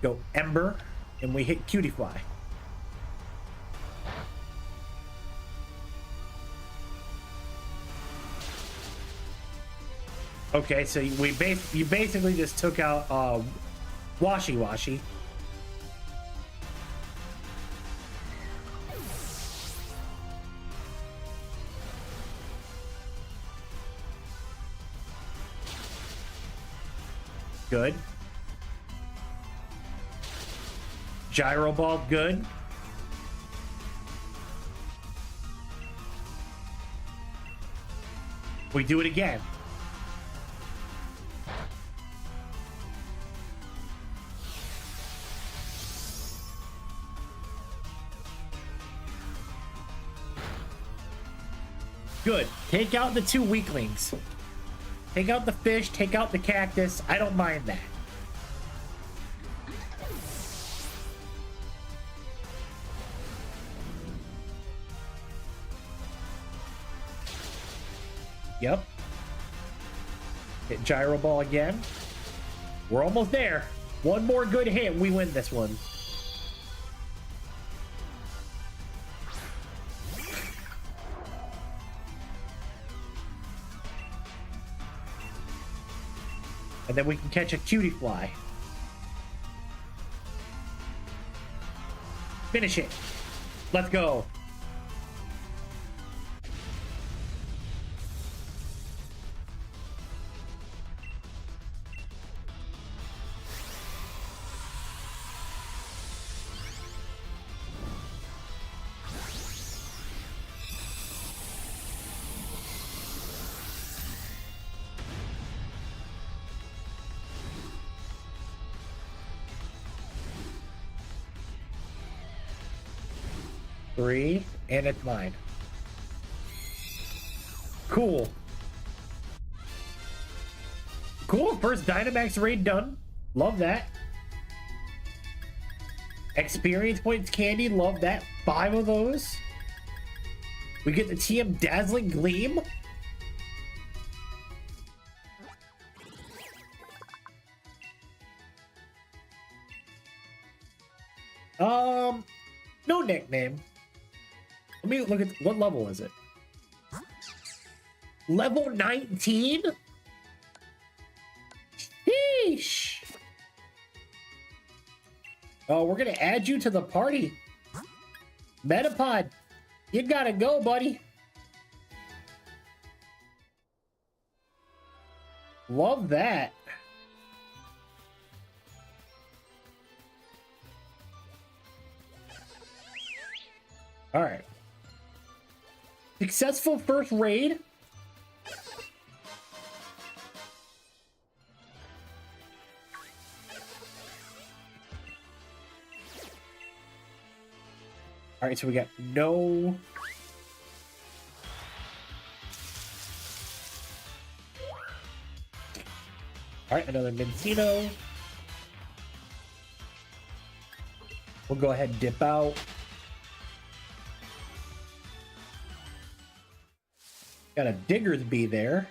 [SPEAKER 1] Go Ember, and we hit cutie fly. Okay, so you basically just took out Washy Washy. Good. Gyro Ball, good. We do it again. Good. Take out the 2 weaklings. Take out the fish, take out the cactus. I don't mind that. Yep. Hit Gyro Ball again. We're almost there. One more good hit, we win this one. And then we can catch a cutie fly. Finish it. Let's go. Three, and it's mine. Cool. Cool. First Dynamax raid done. Love that. Experience points candy. Love that. 5 of those. We get the TM Dazzling Gleam. No nickname. Let me look at what level is it? Level 19? Sheesh. Oh, we're gonna add you to the party. Metapod, you gotta go, buddy. Love that. All right. Successful first raid. All right, so we got no... All right, another Mincino. We'll go ahead and dip out. Got a Digger's Bee there.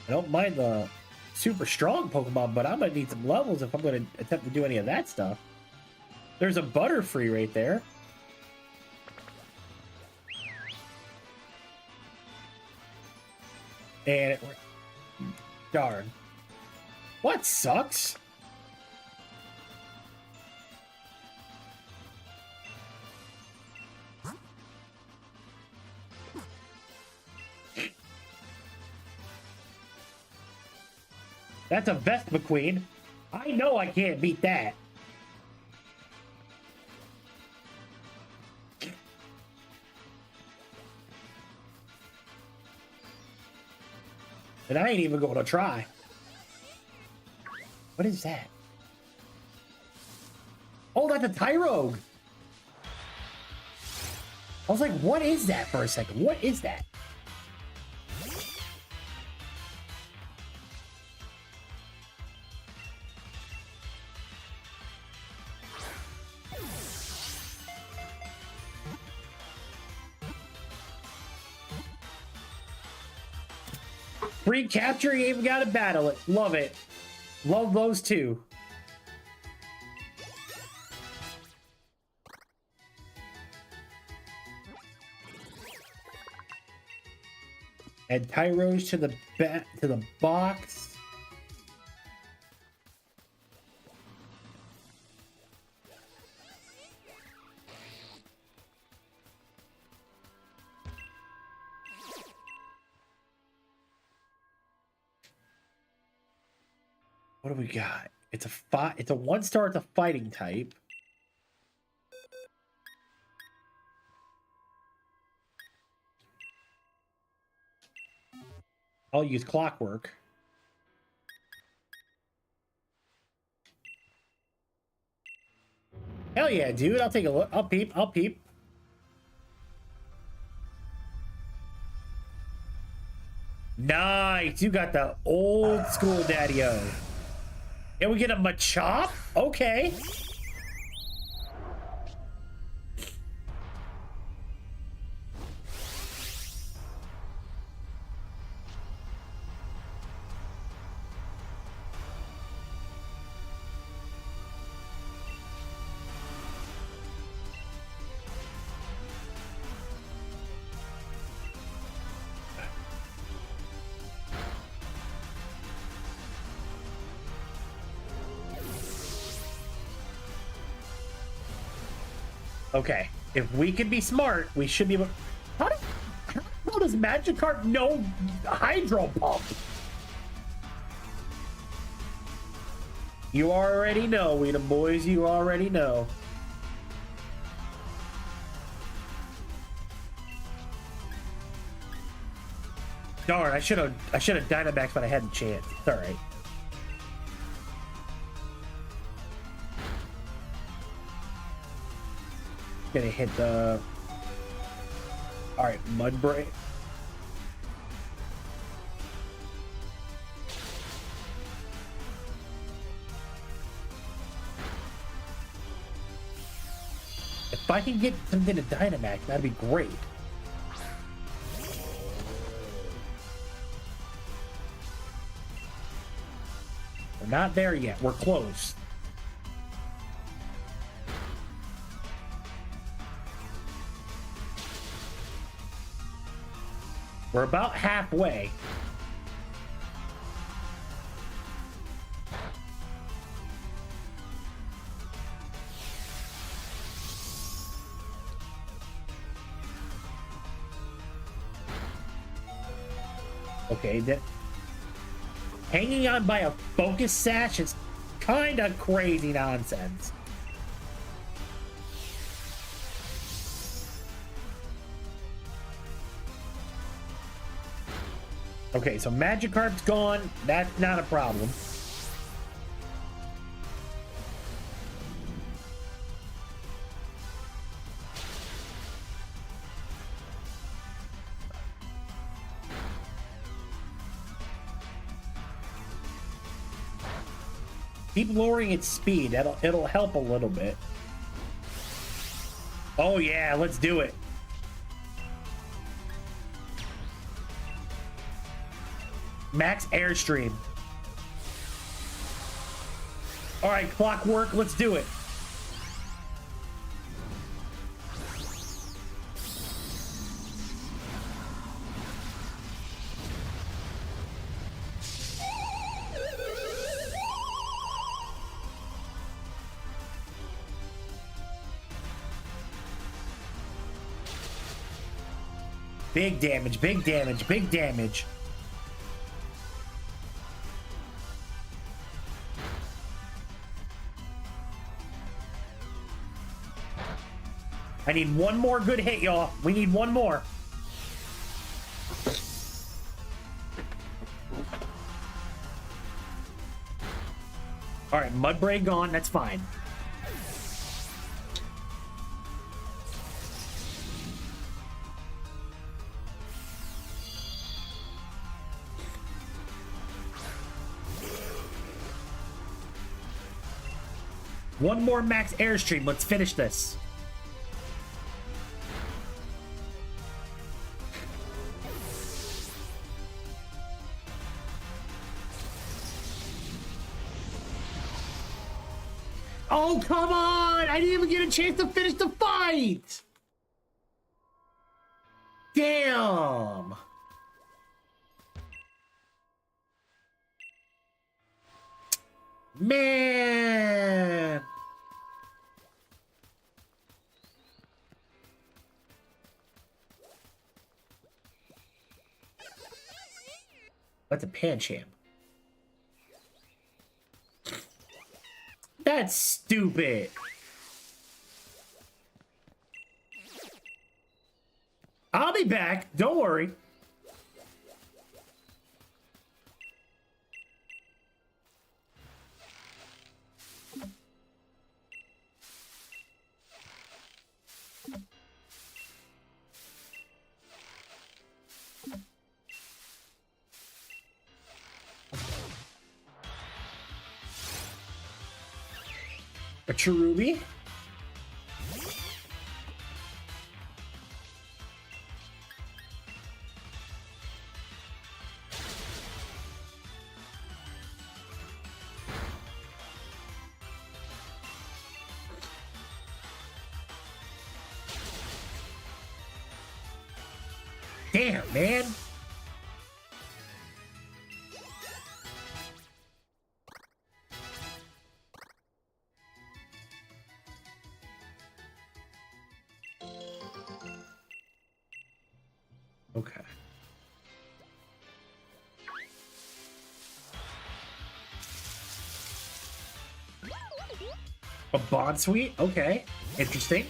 [SPEAKER 1] I don't mind the super strong Pokemon, but I'm gonna need some levels if I'm gonna attempt to do any of that stuff. There's a Butterfree right there. And darn. What sucks? That's a Vespa Queen. I know I can't beat that. And I ain't even going to try. What is that? Oh, that's a Tyrogue. I was like, what is that for a second? What is that? Free capture, you even gotta battle it. Love it. Love those two. Add Tyros to the box. What do we got? It's a 1-star, it's a fighting type. I'll use Clockwork. Hell yeah, dude. I'll take a look. I'll peep. Nice. You got the old school daddy-o. And we get a Machop? Okay. Okay, if we can be smart, we should be able... How does Magikarp know Hydro Pump? You already know, we the boys, you already know. Darn, I should have Dynamaxed, but I hadn't chance. It's alright. Gonna hit the... Alright, Mudbray. If I can get something to Dynamax, that'd be great. We're not there yet. We're close. We're about halfway. Okay, that hanging on by a focus sash is kind of crazy nonsense. Okay, so Magikarp's gone. That's not a problem. Keep lowering its speed. It'll help a little bit. Oh yeah, let's do it. Max Airstream. All right, Clockwork, let's do it. Big damage, big damage, big damage. I need one more good hit, y'all. We need one more. All right, Mudbray gone. That's fine. One more max airstream. Let's finish this. Oh, come on! I didn't even get a chance to finish the fight! Damn! Man! That's a Pancham. That's stupid. I'll be back. Don't worry. A Cherubi. Damn, man. Okay. A bond suite? Okay. Interesting.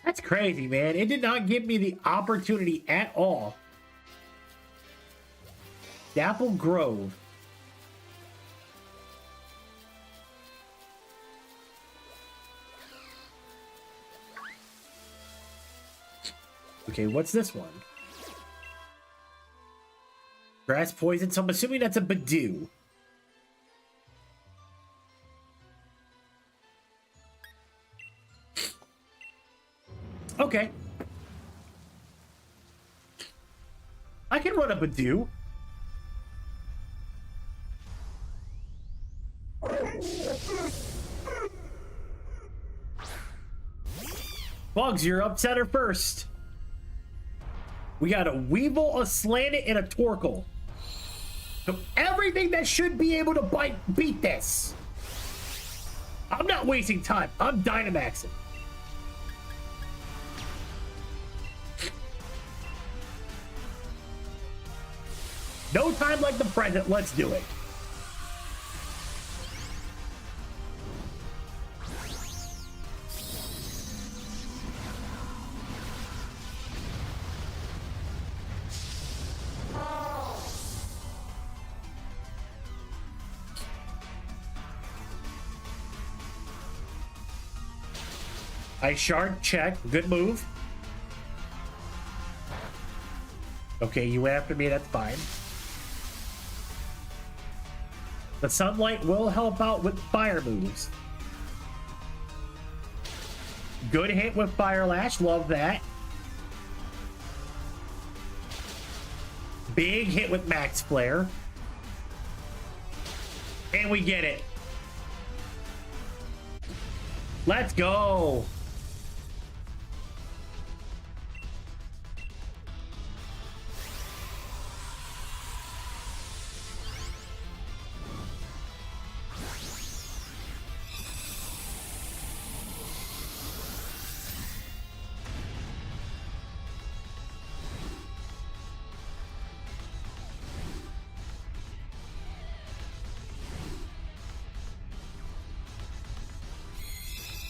[SPEAKER 1] That's crazy, man. It did not give me the opportunity at all. Dapple Grove. Okay, what's this one? Grass poison, so I'm assuming that's a Badoo. Okay. I can run a Badoo. Bugs, you're up center first. We got a Weevil, a Slanted, and a Torkoal. So everything that should be able to beat this. I'm not wasting time. I'm Dynamaxing. No time like the present. Let's do it. Ice Shard, check. Good move. Okay, you went after me, that's fine. The Sunlight will help out with fire moves. Good hit with Fire Lash, love that. Big hit with Max Flare. And we get it. Let's go.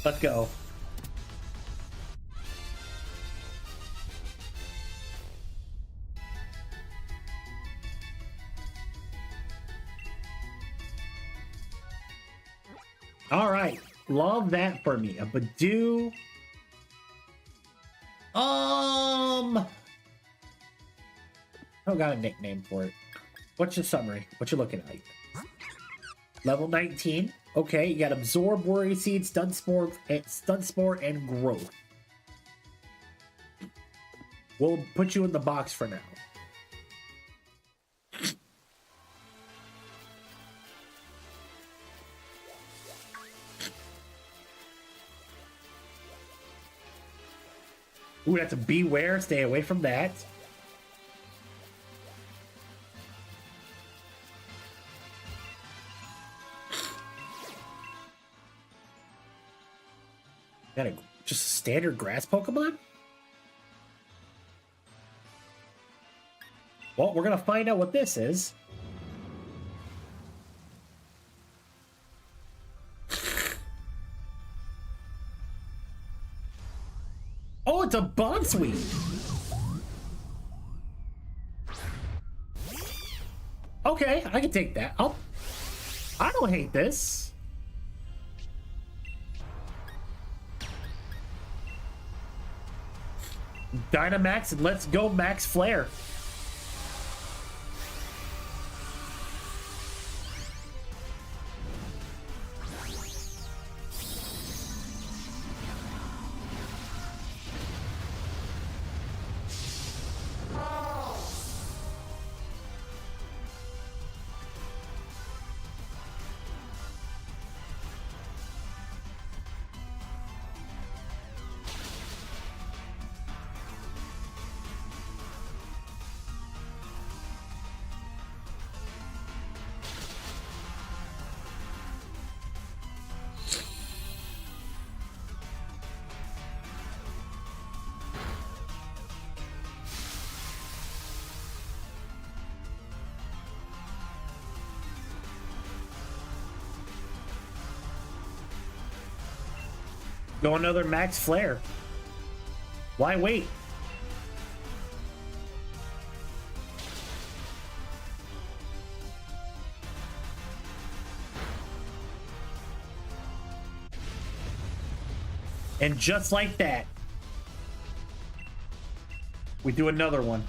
[SPEAKER 1] Let's go. All right. Love that for me. A Badoo. I don't got a nickname for it. What's your summary? What you looking at? Level 19. Okay, you got Absorb, Worry Seed, Stun Spore, and Growth. We'll put you in the box for now. Ooh, that's a Beware. Stay away from that. Got a just a standard grass Pokemon? Well, we're gonna find out what this is. Oh, it's a Bonsweet. Okay, I can take that. I don't hate this. Dynamax, and let's go Max Flare. Go another Max Flare. Why wait? And just like that, We do another one.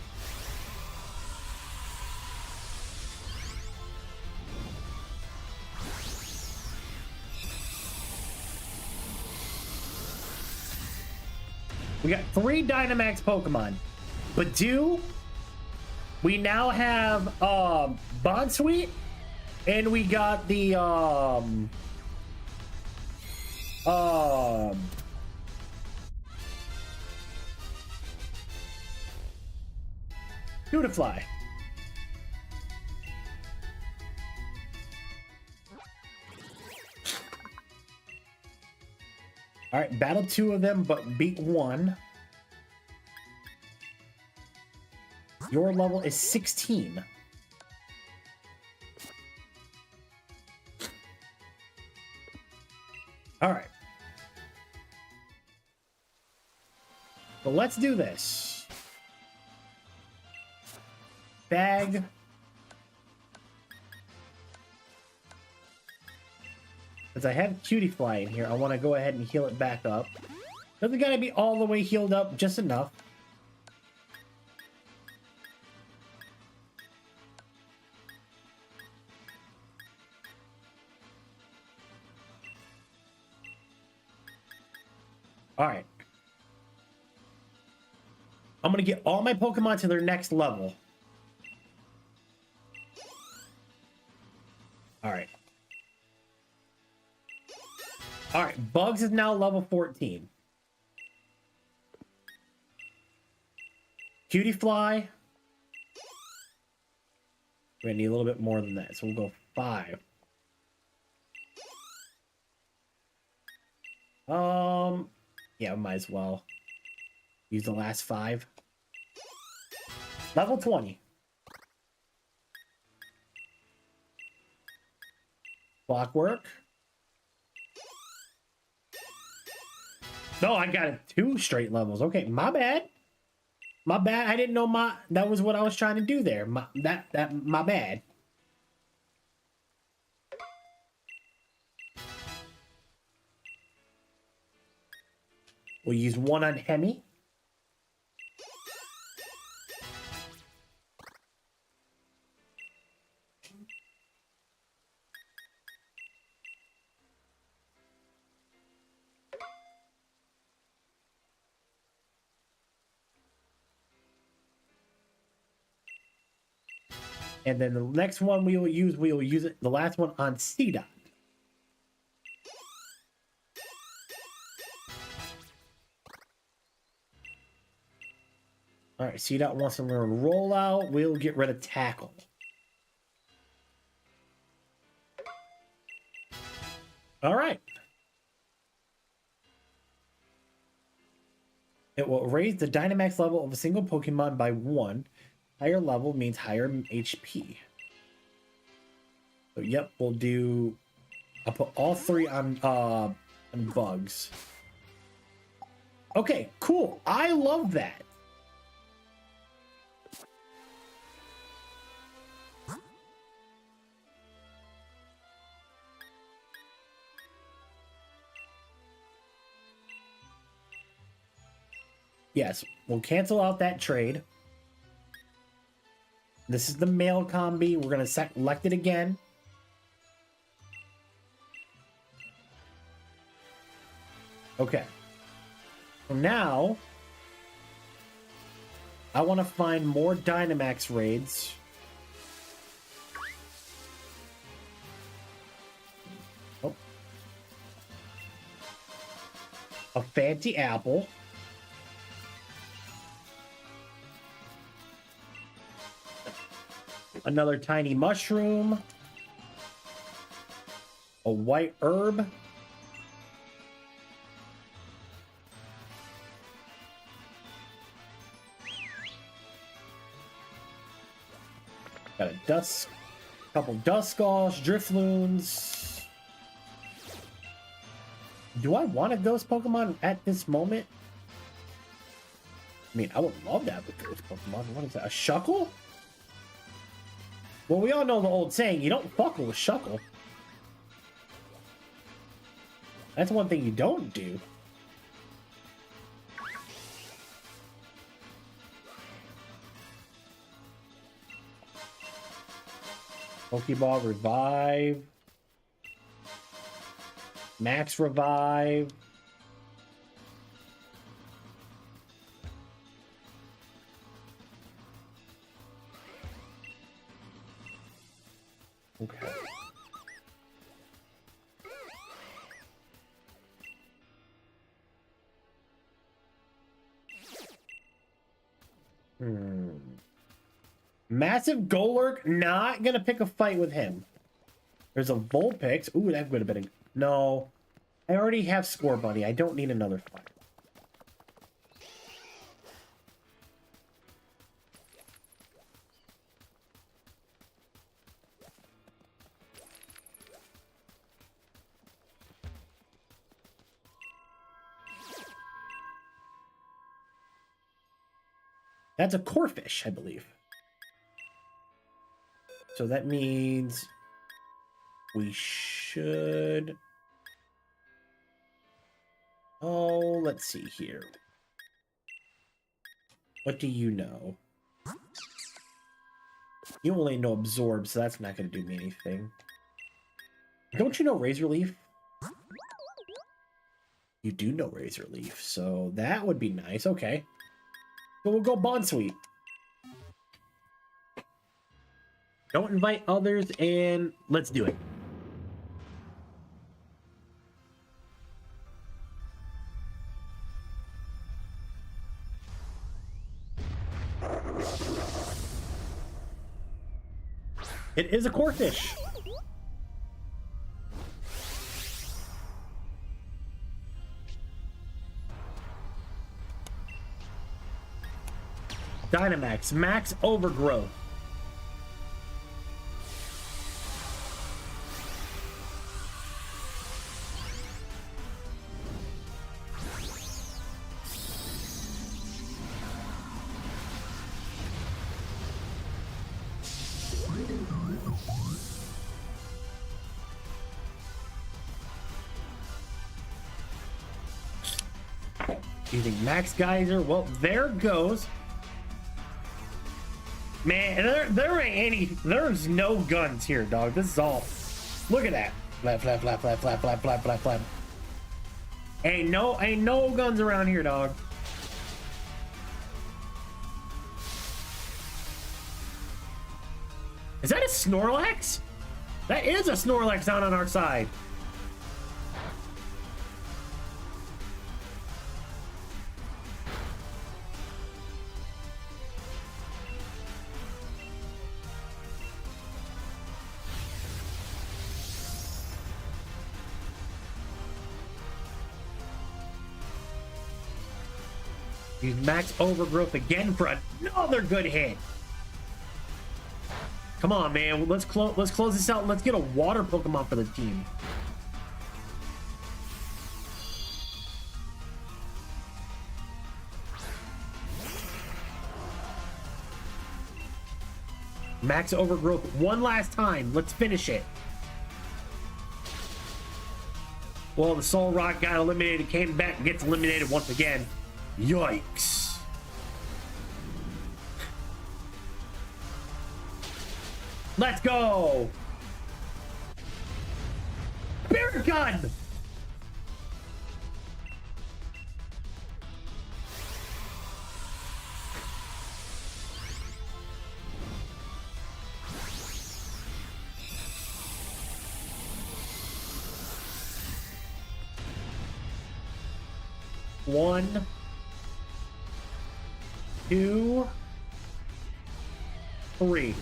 [SPEAKER 1] We got 3 Dynamax Pokemon. But we now have Bonsweet, and we got the Beautifly. All right, battle 2 of them, but beat 1. Your level is 16. All right. So let's do this. Bag. Because I have Cutie Fly in here, I want to go ahead and heal it back up. Doesn't gotta be all the way healed up, just enough. Alright. I'm gonna get all my Pokemon to their next level. Alright. Alright, Bugs is now level 14. Cutie Fly. We're gonna need a little bit more than that, so we'll go 5. Yeah, might as well use the last 5. Level 20. Clockwork. No, I got 2 straight levels. Okay, my bad. My bad. I didn't know that was what I was trying to do there. My bad. We'll use 1 on Hemi. And then the next one we will use it, the last one on C-Dot. All right, C-Dot wants to learn Rollout. We'll get rid of Tackle. All right. It will raise the Dynamax level of a single Pokemon by 1. Higher level means higher HP. So yep, we'll do. I'll put all 3 on Bugs. Okay, cool. I love that. Yes, we'll cancel out that trade. This is the male combi. We're going to select it again. Okay. So now, I want to find more Dynamax raids. Oh. A Fancy Apple. Another Tiny Mushroom. A White Herb. Got a couple Duskulls, Drifloons. Do I want a Ghost Pokemon at this moment? I mean, I would love to have a Ghost Pokemon. What is that? A Shuckle? Well, we all know the old saying, you don't fuck with Shuckle. That's one thing you don't do. Pokeball revive. Max revive. Okay. Massive Golurk, not gonna pick a fight with him. There's a Vulpix. Ooh, that would have been a... No. I already have Score Bunny. I don't need another fight. That's a Corphish, I believe. So that means we should... Oh, let's see here. What do you know? You only know Absorb, so that's not going to do me anything. Don't you know Razor Leaf? You do know Razor Leaf, so that would be nice. Okay. So we'll go Bonsweet. Don't invite others, and let's do it. It is a Corphish. Dynamax, Max Overgrowth. Using Max Geyser. Well, there goes. Man, there ain't any. There's no guns here, dog. This is all. Look at that. Flap, flap, flap, flap, flap, flap, flap, flap, flap. Ain't no guns around here, dog. Is that a Snorlax? That is a Snorlax down on our side. Use Max Overgrowth again for another good hit. Come on, man. Let's close this out. Let's get a water Pokemon for the team. Max Overgrowth one last time. Let's finish it. Well, the Soul Rock got eliminated, came back, and gets eliminated once again. Yikes. Let's go. Spirit Gun. One, two, three.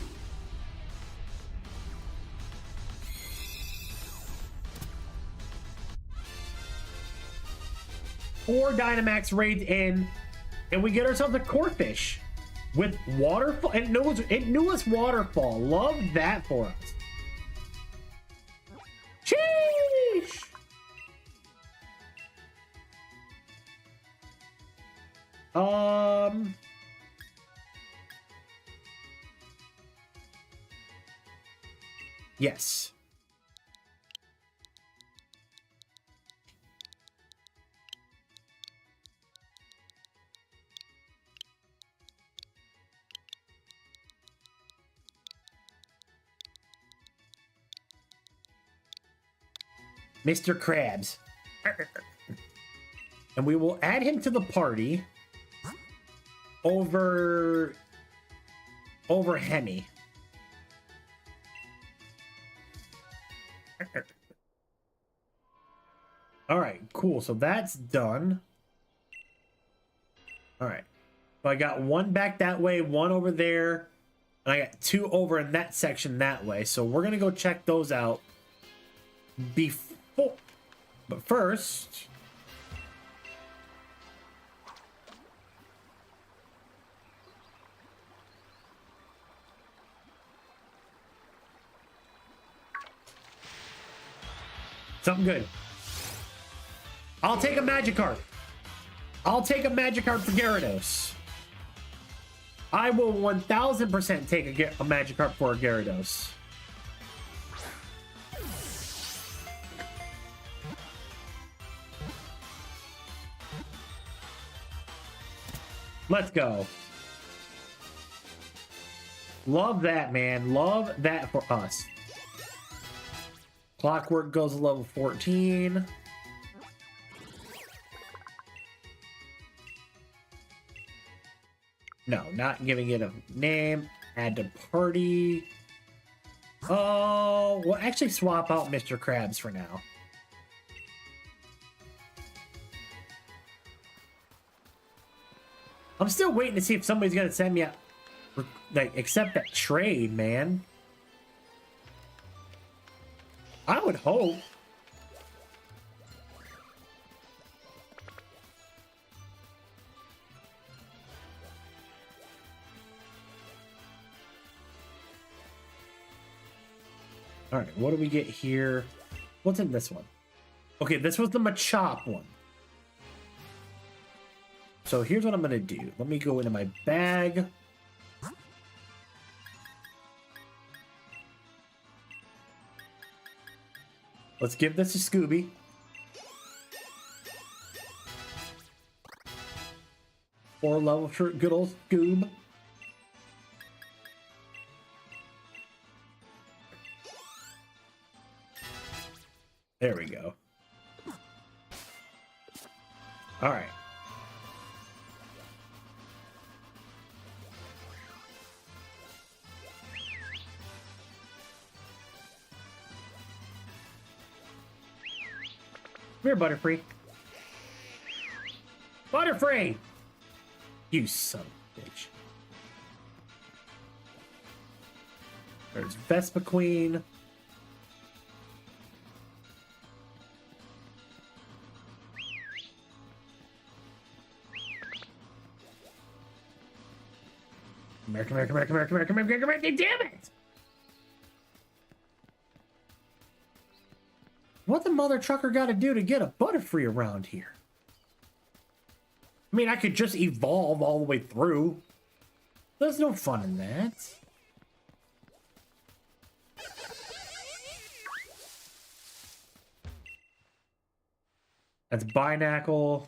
[SPEAKER 1] Four Dynamax raids in, and we get ourselves a Corphish with Waterfall. And it knew us Waterfall. Love that for us. Sheesh! Yes. Mr. Krabs. And we will add him to the party over Hemi. All right, cool. So that's done. All right. So I got one back that way, one over there, and I got two over in that section that way. So we're going to go check those out before. But first, something good. I'll take a Magikarp. I'll take a Magikarp for Gyarados. I will 1000% take a Magikarp for a Gyarados. Let's go. Love that, man. Love that for us. Clockwork goes to level 14. No, not giving it a name. Add to party. Oh, we'll actually swap out Mr. Krabs for now. I'm still waiting to see if somebody's gonna send me a, like, accept that trade, man. I would hope. All right, what do we get here? What's in this one? Okay, this was the Machop one. So here's what I'm gonna do. Let me go into my bag. Let's give this to Scooby. Or level for good old Scoob. There we go. All right. Come here, Butterfree. Butterfree! You son of a bitch. There's Vespa Queen. Come here, damn it! What the mother trucker got to do to get a Butterfree around here? I mean, I could just evolve all the way through. There's no fun in that. That's Binacle.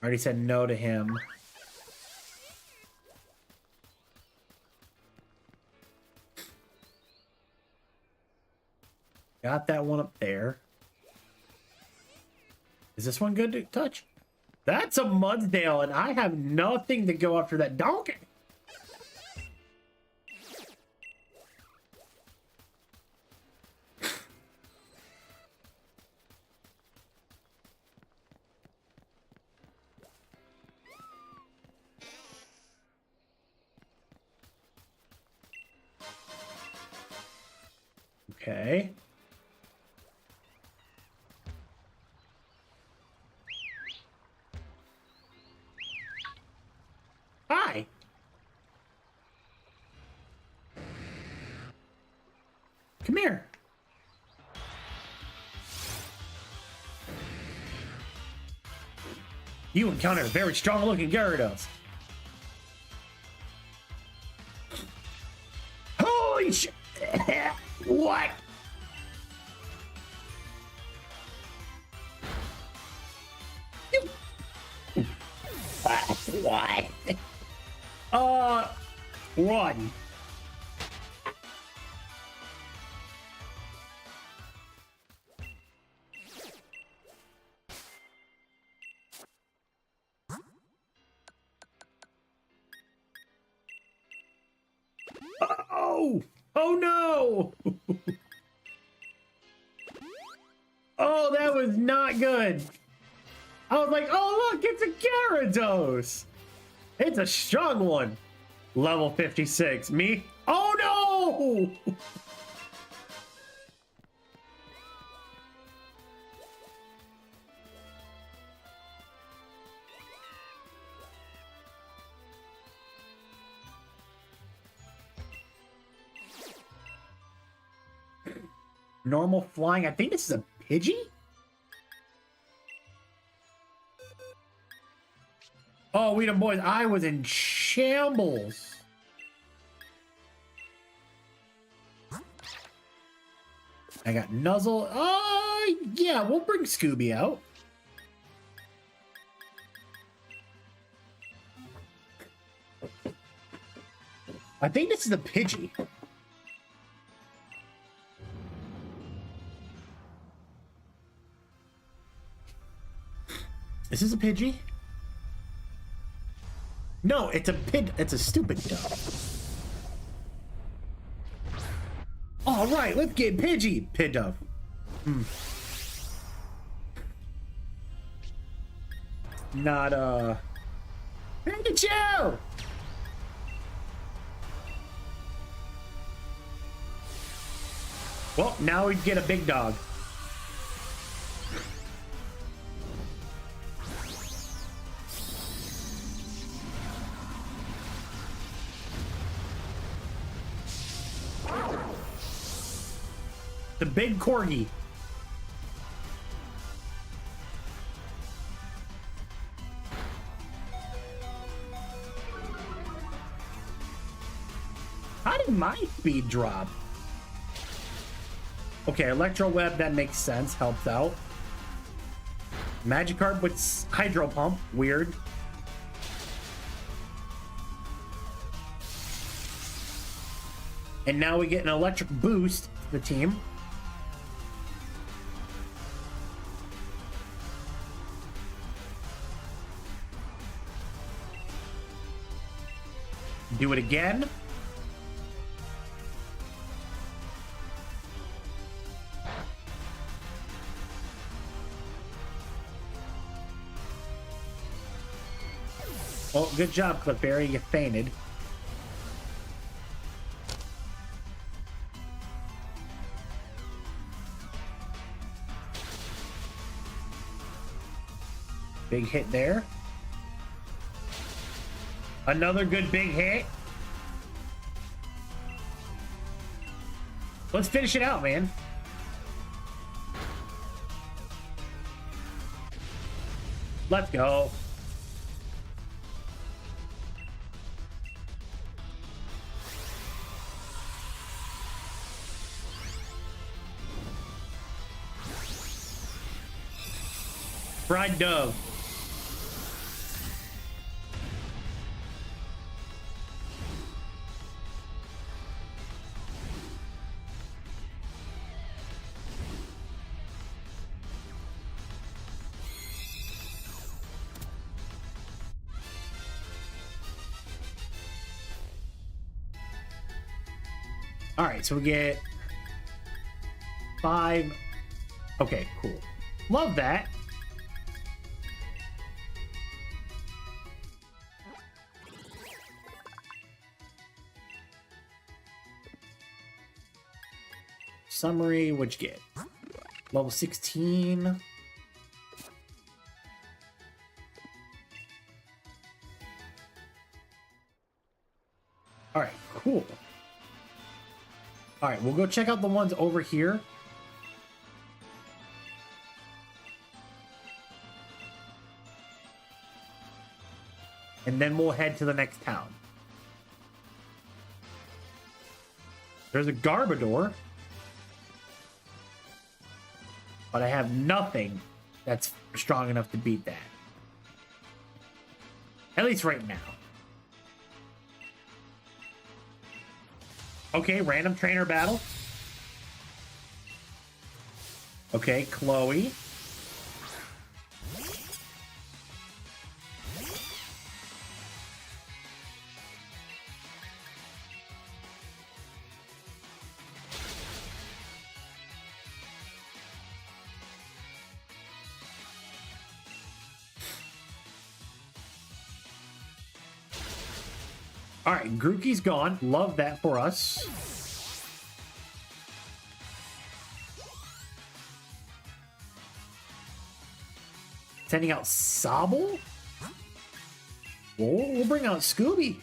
[SPEAKER 1] I already said no to him. Got that one up there. Is this one good to touch? That's a Mudsdale, and I have nothing to go after that donkey. Okay. Hi. Come here. You encountered a very strong-looking Gyarados. Holy shit! What? What? Run. no! Oh no! Oh, that was not good. I was like, oh look, it's a Gyarados. It's a strong one. Level 56. Me? Oh no! Normal flying. I think this is a Pidgey? Oh, we done boys. I was in shambles. I got Nuzzle. Yeah, we'll bring Scooby out. I think this is a Pidgey. Is this a Pidgey? No, it's a It's a stupid dove. All right, let's get Pidgey. Pidove. Not Pikachu. Well, now we get a big dog. The big corgi. How did my speed drop? Okay, Electro Web, that makes sense. Helps out. Magikarp with Hydro Pump. Weird. And now we get an electric boost to the team. Do it again. Oh, good job, Clefairy. You fainted. Big hit there. Another good big hit. Let's finish it out, man. Let's go. Fried dove. All right, so we get 5. Okay, cool. Love that. Summary, what'd you get? Level 16. All right, cool. All right, we'll go check out the ones over here. And then we'll head to the next town. There's a Garbodor. But I have nothing that's strong enough to beat that. At least right now. Okay, random trainer battle. Okay, Chloe. All right, Grookey's gone. Love that for us. Sending out Sobble? We'll bring out Scooby.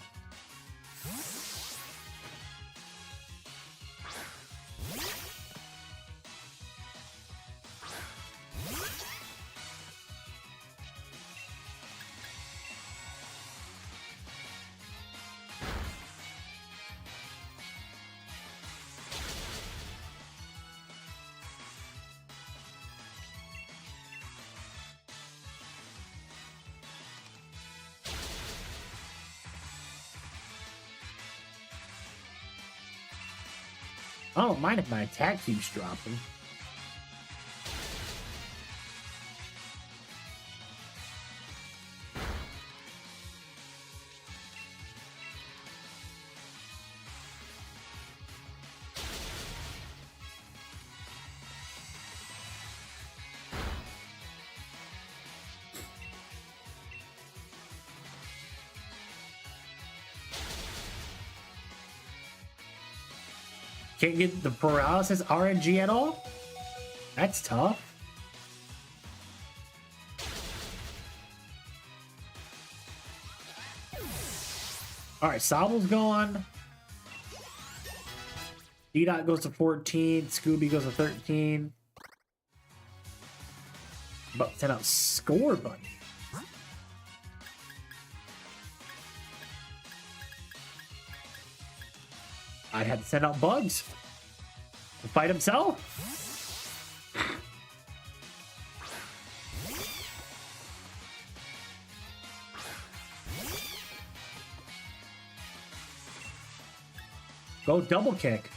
[SPEAKER 1] I don't mind if my attack keeps dropping. Can't get the paralysis RNG at all? That's tough. Alright, Sobble's gone. D-Dot goes to 14. Scooby goes to 13. About to send out Score Bunny. I'd have to send out Bugs to fight himself. Go double kick.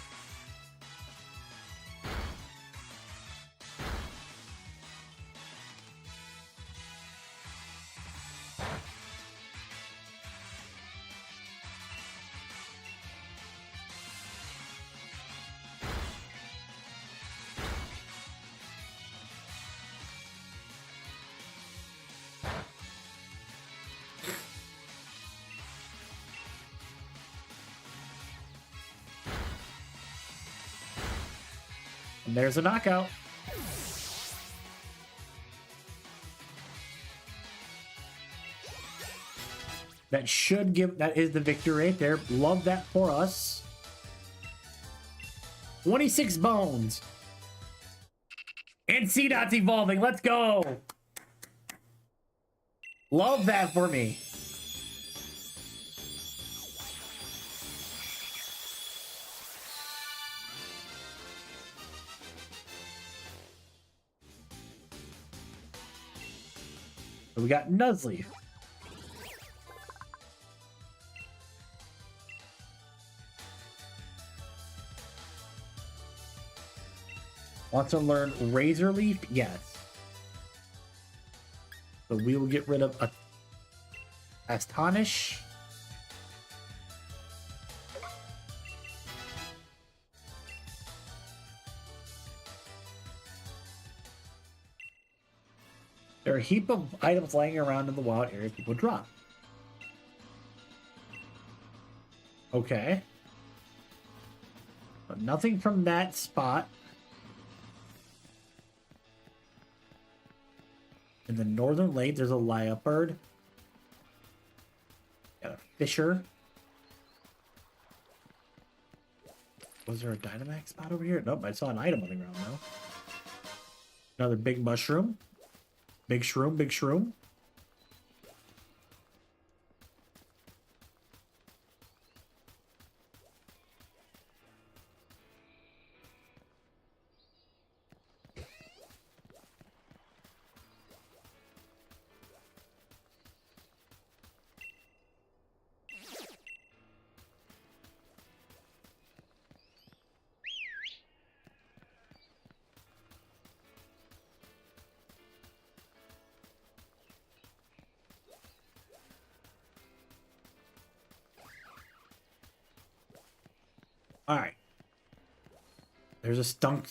[SPEAKER 1] And there's a knockout. That should give, that is the victory right there. Love that for us. 26 bones. And C-Dot's evolving. Let's go. Love that for me. So we got Nuzleaf. Want to learn Razor Leaf? Yes. So we will get rid of a Astonish. There are a heap of items lying around in the wild area people drop. Okay. But nothing from that spot. In the northern lake, there's a Liepard. Got a Fisher. Was there a Dynamax spot over here? Nope, I saw an item on the ground though. Another big mushroom. Big shroom, big shroom. All right. There's a skunk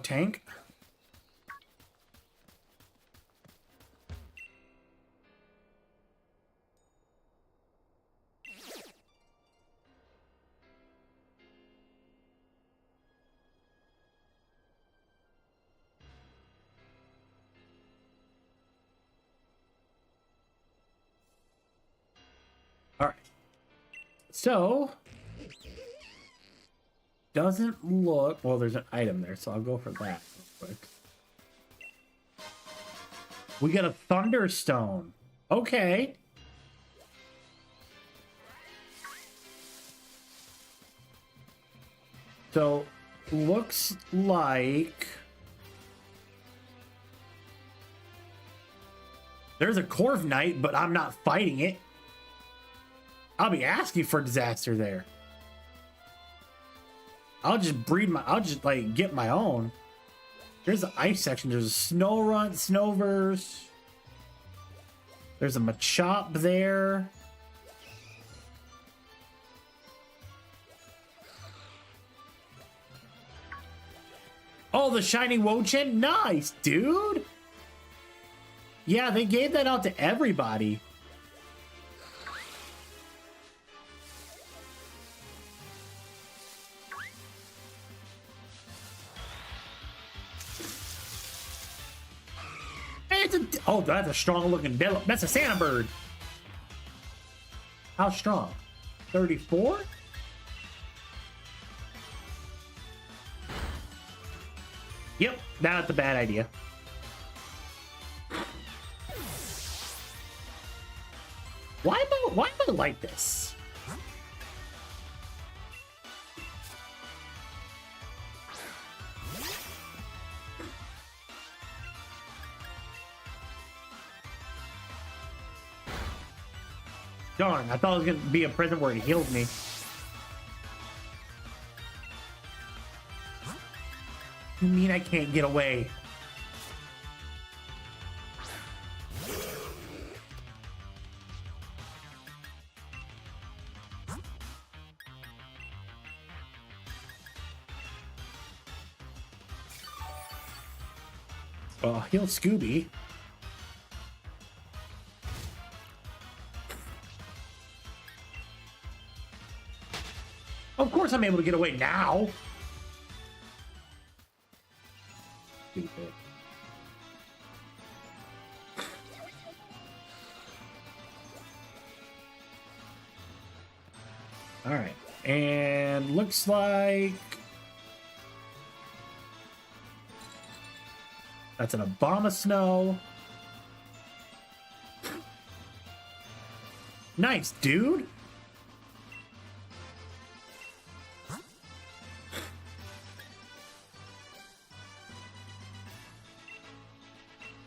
[SPEAKER 1] tank. So, doesn't look... Well, there's an item there, so I'll go for that real quick. We got a Thunderstone. Okay. So, looks like... There's a Corv Knight, but I'm not fighting it. I'll be asking for disaster there. I'll just breed my... I'll just, like, get my own. There's the ice section. There's a Snorunt, Snoverse. There's a Machop there. Oh, the Shining Wochen? Nice, dude. Yeah, they gave that out to everybody. Oh, that's a strong looking devil. That's a Santa bird. How strong? 34? Yep, that's a bad idea. Why am I like this? Darn, I thought it was gonna be a present where it healed me. You mean I can't get away? Oh, heal Scooby. Of course I'm able to get away now. Stupid. All right. And looks like that's an Abomasnow. Nice, dude.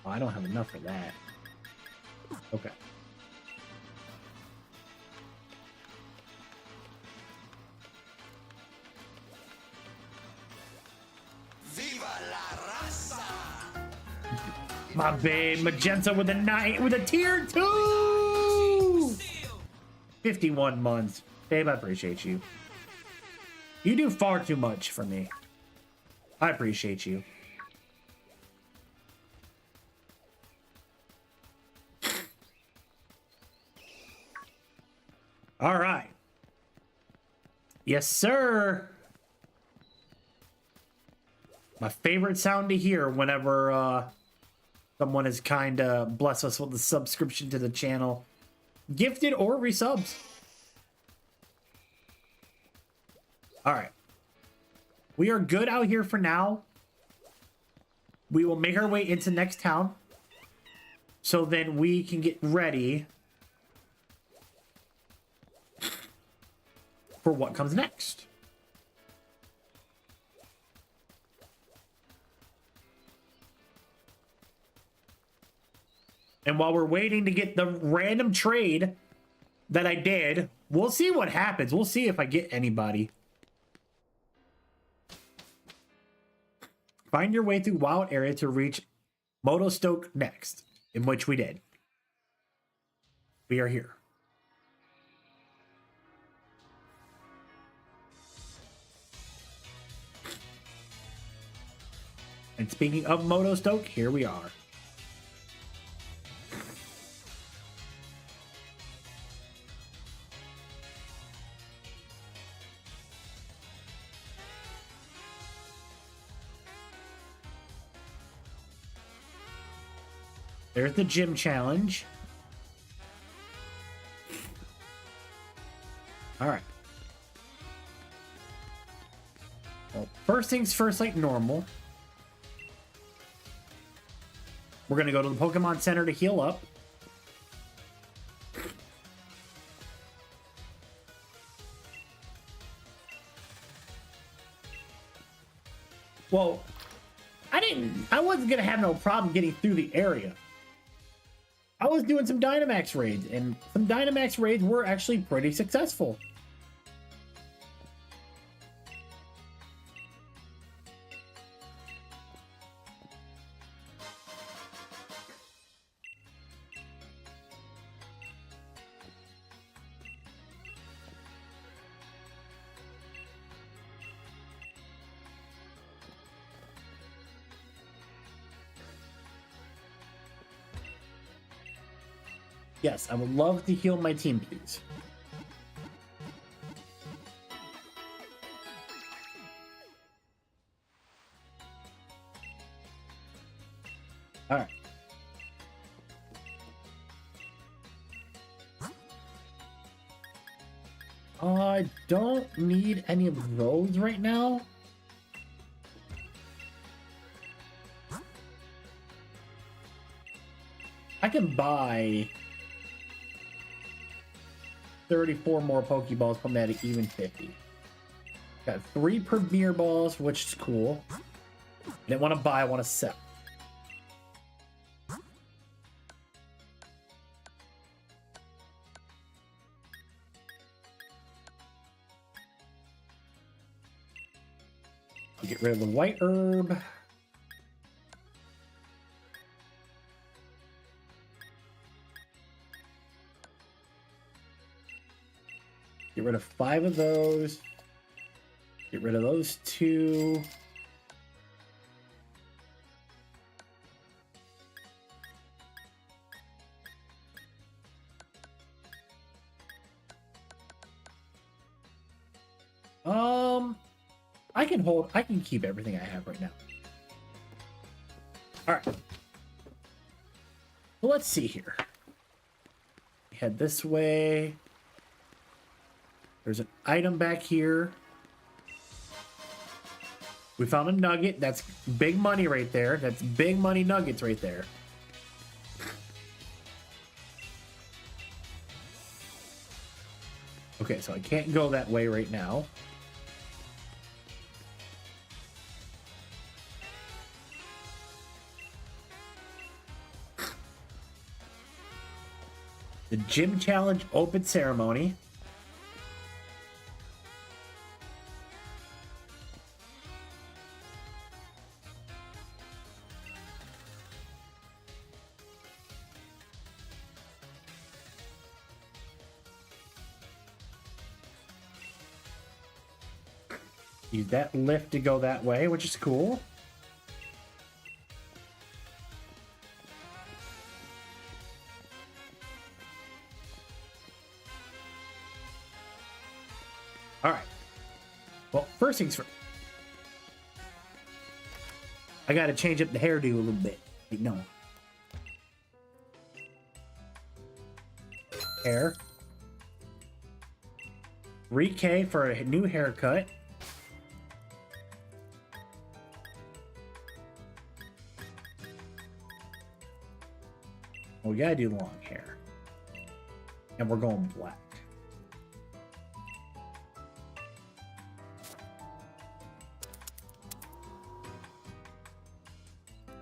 [SPEAKER 1] Oh, I don't have enough for that. Okay. My babe, Magenta with a tier 2! 51 months. Babe, I appreciate you. You do far too much for me. I appreciate you. All right. Yes, sir. My favorite sound to hear whenever someone has kind of blessed us with a subscription to the channel, gifted or resubs. All right. We are good out here for now. We will make our way into next town. So then we can get ready for what comes next. And while we're waiting to get the random trade that I did, we'll see what happens. We'll see if I get anybody. Find your way through Wild Area to reach Motostoke next, in which we did. We are here. And speaking of Motostoke, here we are. There's the gym challenge. All right. Well, first things first, like normal. We're going to go to the Pokemon Center to heal up. Well, I wasn't going to have no problem getting through the area. I was doing some Dynamax raids, and some Dynamax raids were actually pretty successful. Yes, I would love to heal my team, please. All right. I don't need any of those right now. I can buy 34 more Pokeballs, put me at an even 50. Got 3 Premier Balls, which is cool. Didn't want to buy, I want to sell. Get rid of the White Herb. Get rid of 5 of those. Get rid of those 2. I can keep everything I have right now. All right. Well, let's see here. Head this way. There's an item back here. We found a nugget. That's big money right there. That's big money nuggets right there. Okay, so I can't go that way right now. The Gym Challenge Open Ceremony. Use that lift to go that way, which is cool. All right. Well, first things first. I got to change up the hairdo a little bit. No. Hair. 3K for a new haircut. We gotta do long hair. And we're going black.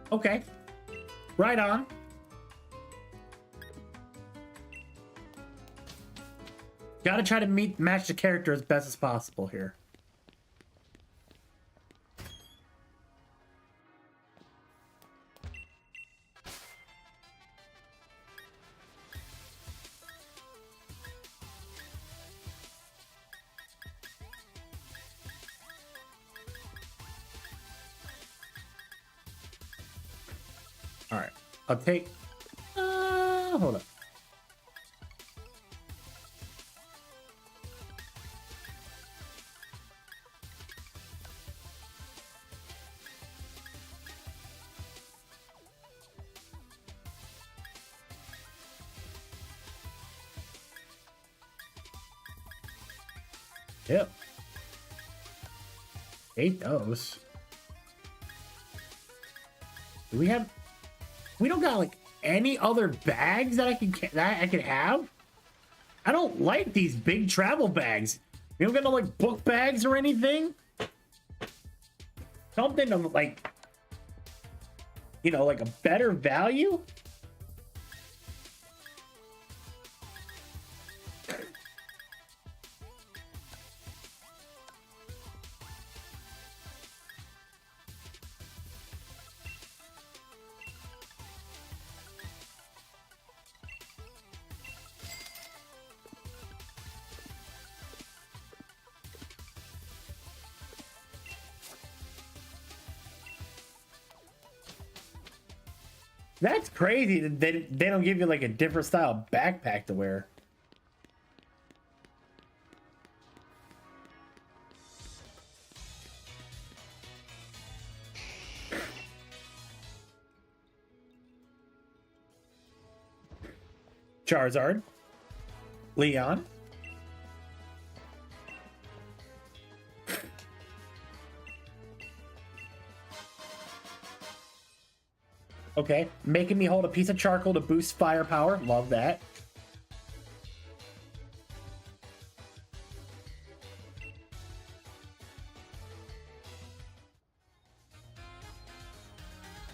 [SPEAKER 1] Okay. Right on. Gotta try to match the character as best as possible here. All right, I'll take, hold up. Yep. Hate those. Do we have... We don't got, like, any other bags that I can have? I don't like these big travel bags. You don't got no, like, book bags or anything? Something of, like... You know, like a better value? That's crazy that they don't give you like a different style backpack to wear. Charizard. Leon. Okay, making me hold a piece of charcoal to boost firepower. Love that.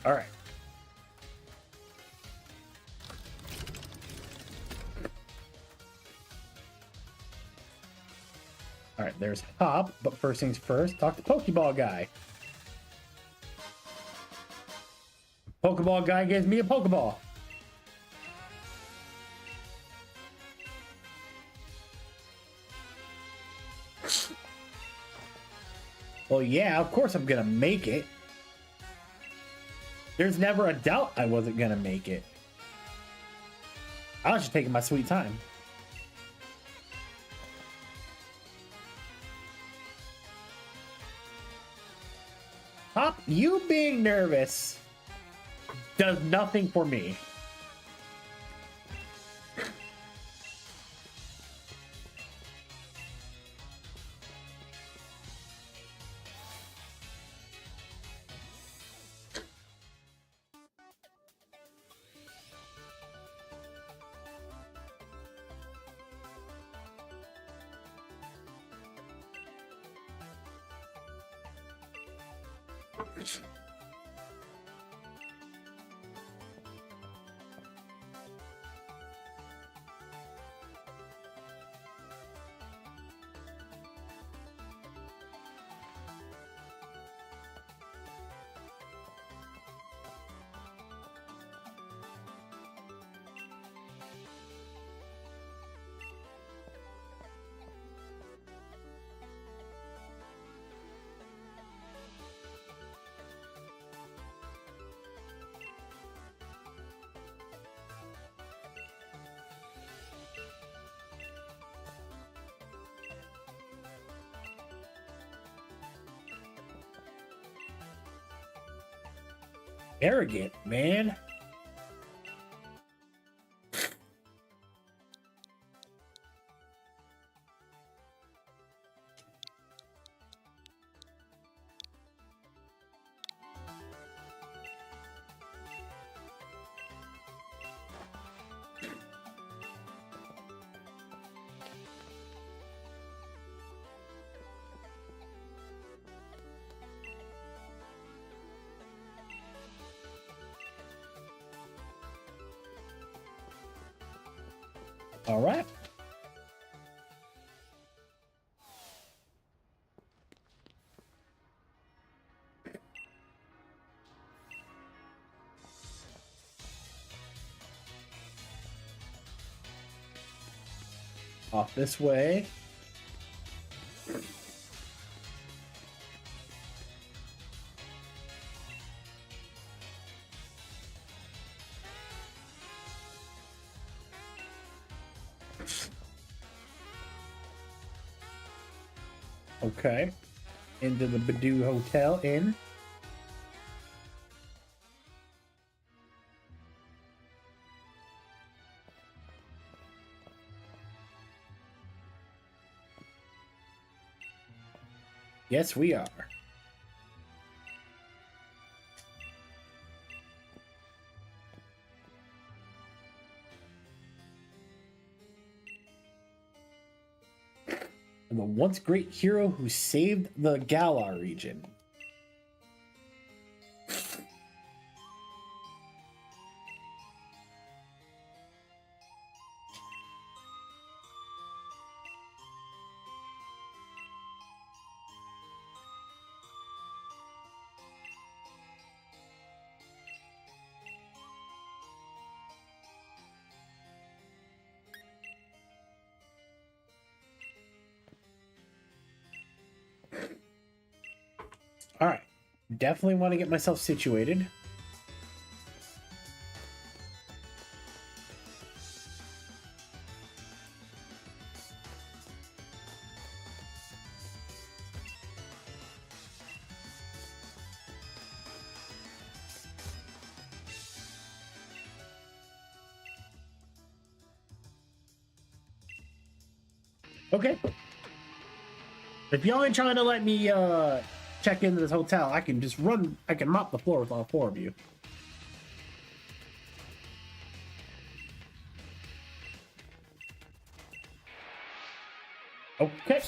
[SPEAKER 1] All right. All right, there's Hop, but first things first, talk to Pokeball guy. Pokeball guy gives me a Pokeball. Well, yeah, of course I'm gonna make it. There's never a doubt I wasn't gonna make it. I was just taking my sweet time. Hop, you being nervous does nothing for me. Arrogant, man. All right. Off this way. Okay. Into the Badoo Hotel Inn. Yes, we are. And the once great hero who saved the Galar region. All right, definitely want to get myself situated. Okay. If y'all ain't trying to let me check into this hotel, I can just run. I can mop the floor with all four of you. Okay.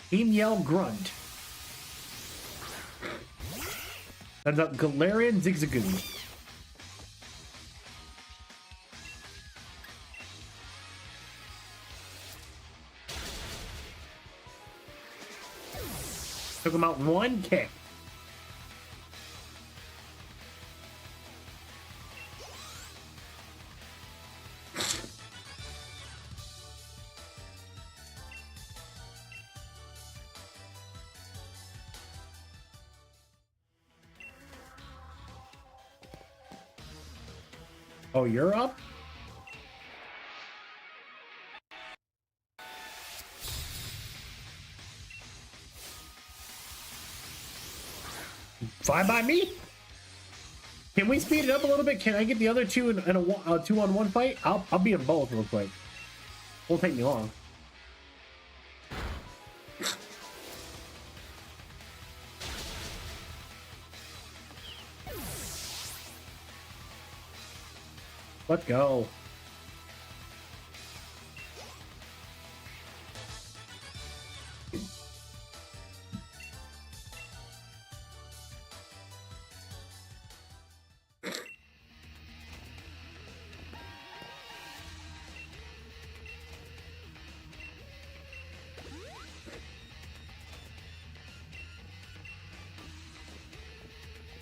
[SPEAKER 1] Team Yell Grunt. That's up Galarian Zigzagoon. Took him out one kick. Oh, you're up? Fine by me. Can we speed it up a little bit? Can I get the other two in a 2-on-1 fight? I'll be in both real quick. Won't take me long. Let's go.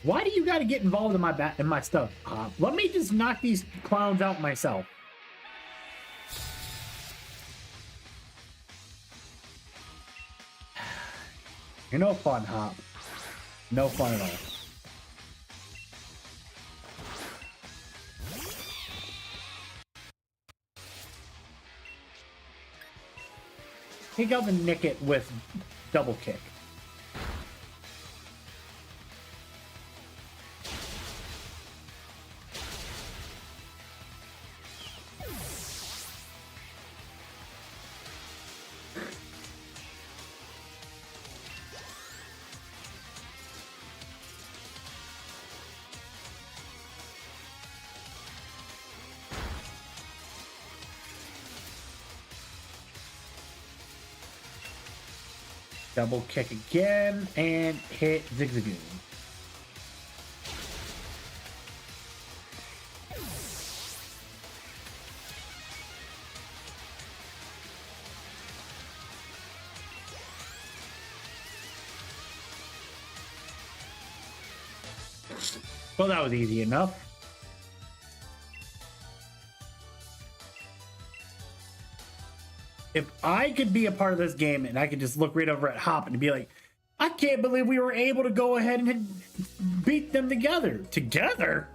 [SPEAKER 1] Why do you got to get involved in my stuff? Let me just knock these clowns out myself. You're no fun, Hop. No fun at all. Take out the nick it with double kick. Double kick again and hit Zigzagoon. Well, that was easy enough. If I could be a part of this game and I could just look right over at Hop and be like, I can't believe we were able to go ahead and beat them together. Together?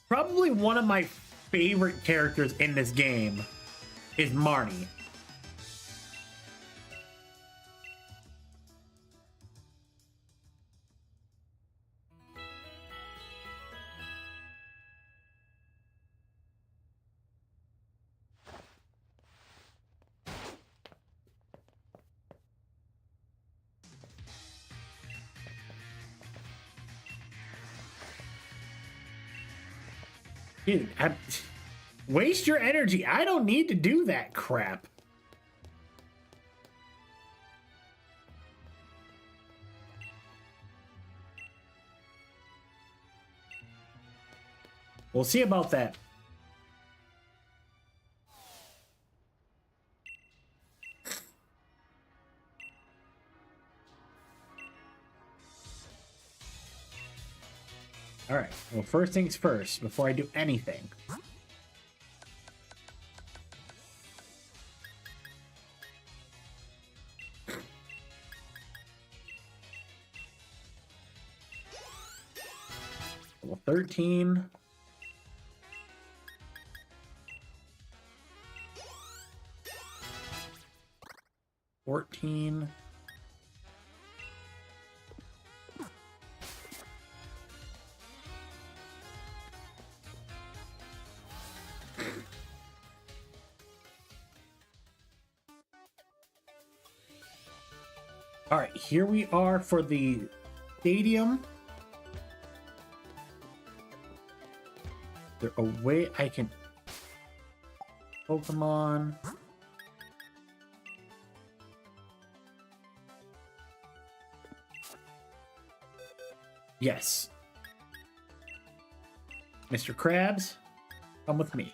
[SPEAKER 1] Probably one of my favorite characters in this game is Marnie. Dude, waste your energy. I don't need to do that crap. We'll see about that. All right. Well, first things first, before I do anything. Level 13. $14. All right, here we are for the stadium. Is there a way I can Pokemon? Yes. Mr. Krabs, come with me.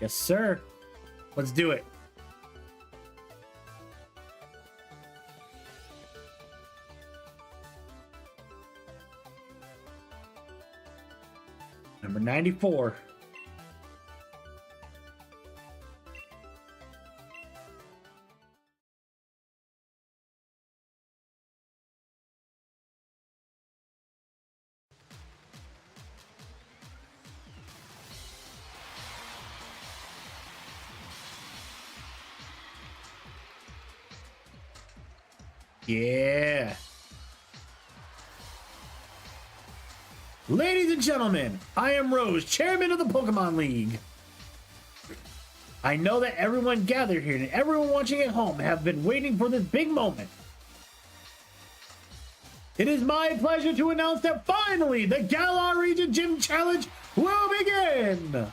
[SPEAKER 1] Yes, sir. Let's do it. Number 94. Yeah. Ladies and gentlemen, I am Rose, chairman of the Pokemon League. I know that everyone gathered here and everyone watching at home have been waiting for this big moment. It is my pleasure to announce that finally the Galar Region Gym Challenge will begin.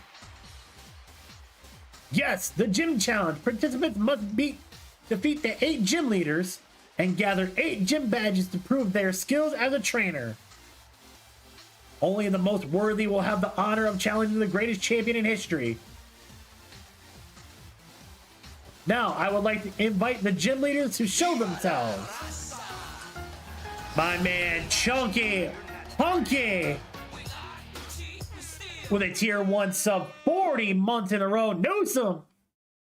[SPEAKER 1] Yes, the Gym Challenge. Participants must defeat the 8 gym leaders and gather 8 gym badges to prove their skills as a trainer. Only the most worthy will have the honor of challenging the greatest champion in history. Now, I would like to invite the gym leaders to show themselves. My man, Chunky Punky, with a tier 1 sub 40 months in a row. Newsome,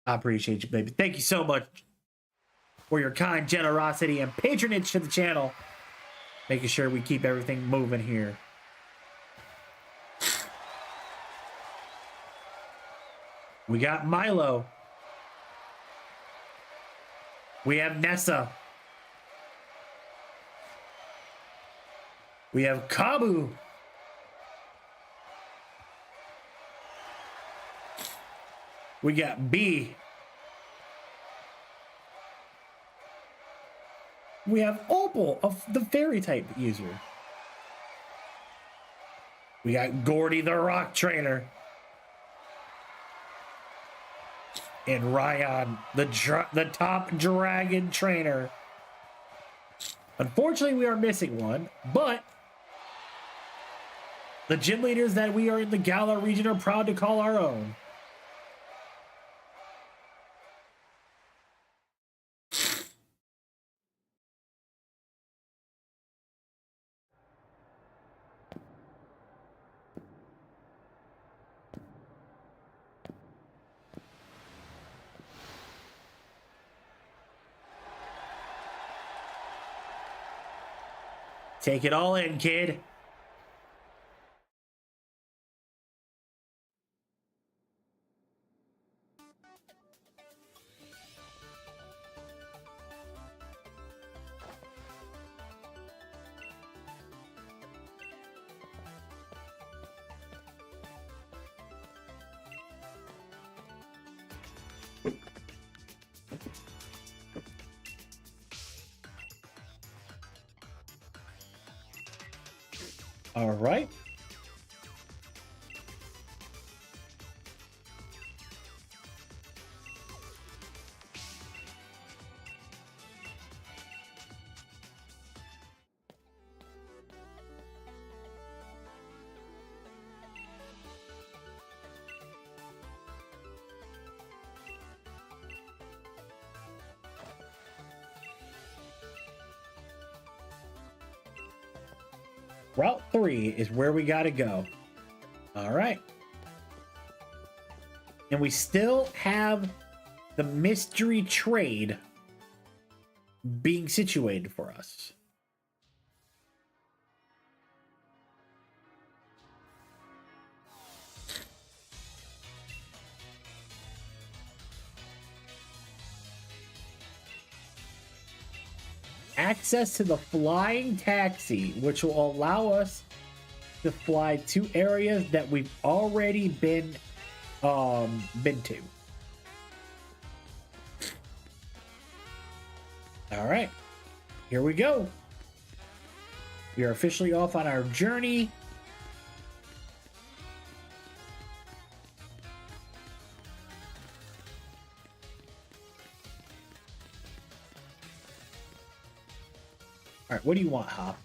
[SPEAKER 1] I appreciate you, baby. Thank you so much for your kind generosity and patronage to the channel. Making sure we keep everything moving here. We got Milo. We have Nessa. We have Kabu. We got B. We have Opal, of the fairy type user. We got Gordy the rock trainer. And Ryan, the top dragon trainer. Unfortunately, we are missing one, but the gym leaders that we are in the Galar region are proud to call our own. Take it all in, kid. All right. Route 3 is where we got to go. All right. And we still have the mystery trade being situated for us. Access to the flying taxi, which will allow us to fly to areas that we've already been to. All right, here we go. We are officially off on our journey. All right, what do you want, Hop?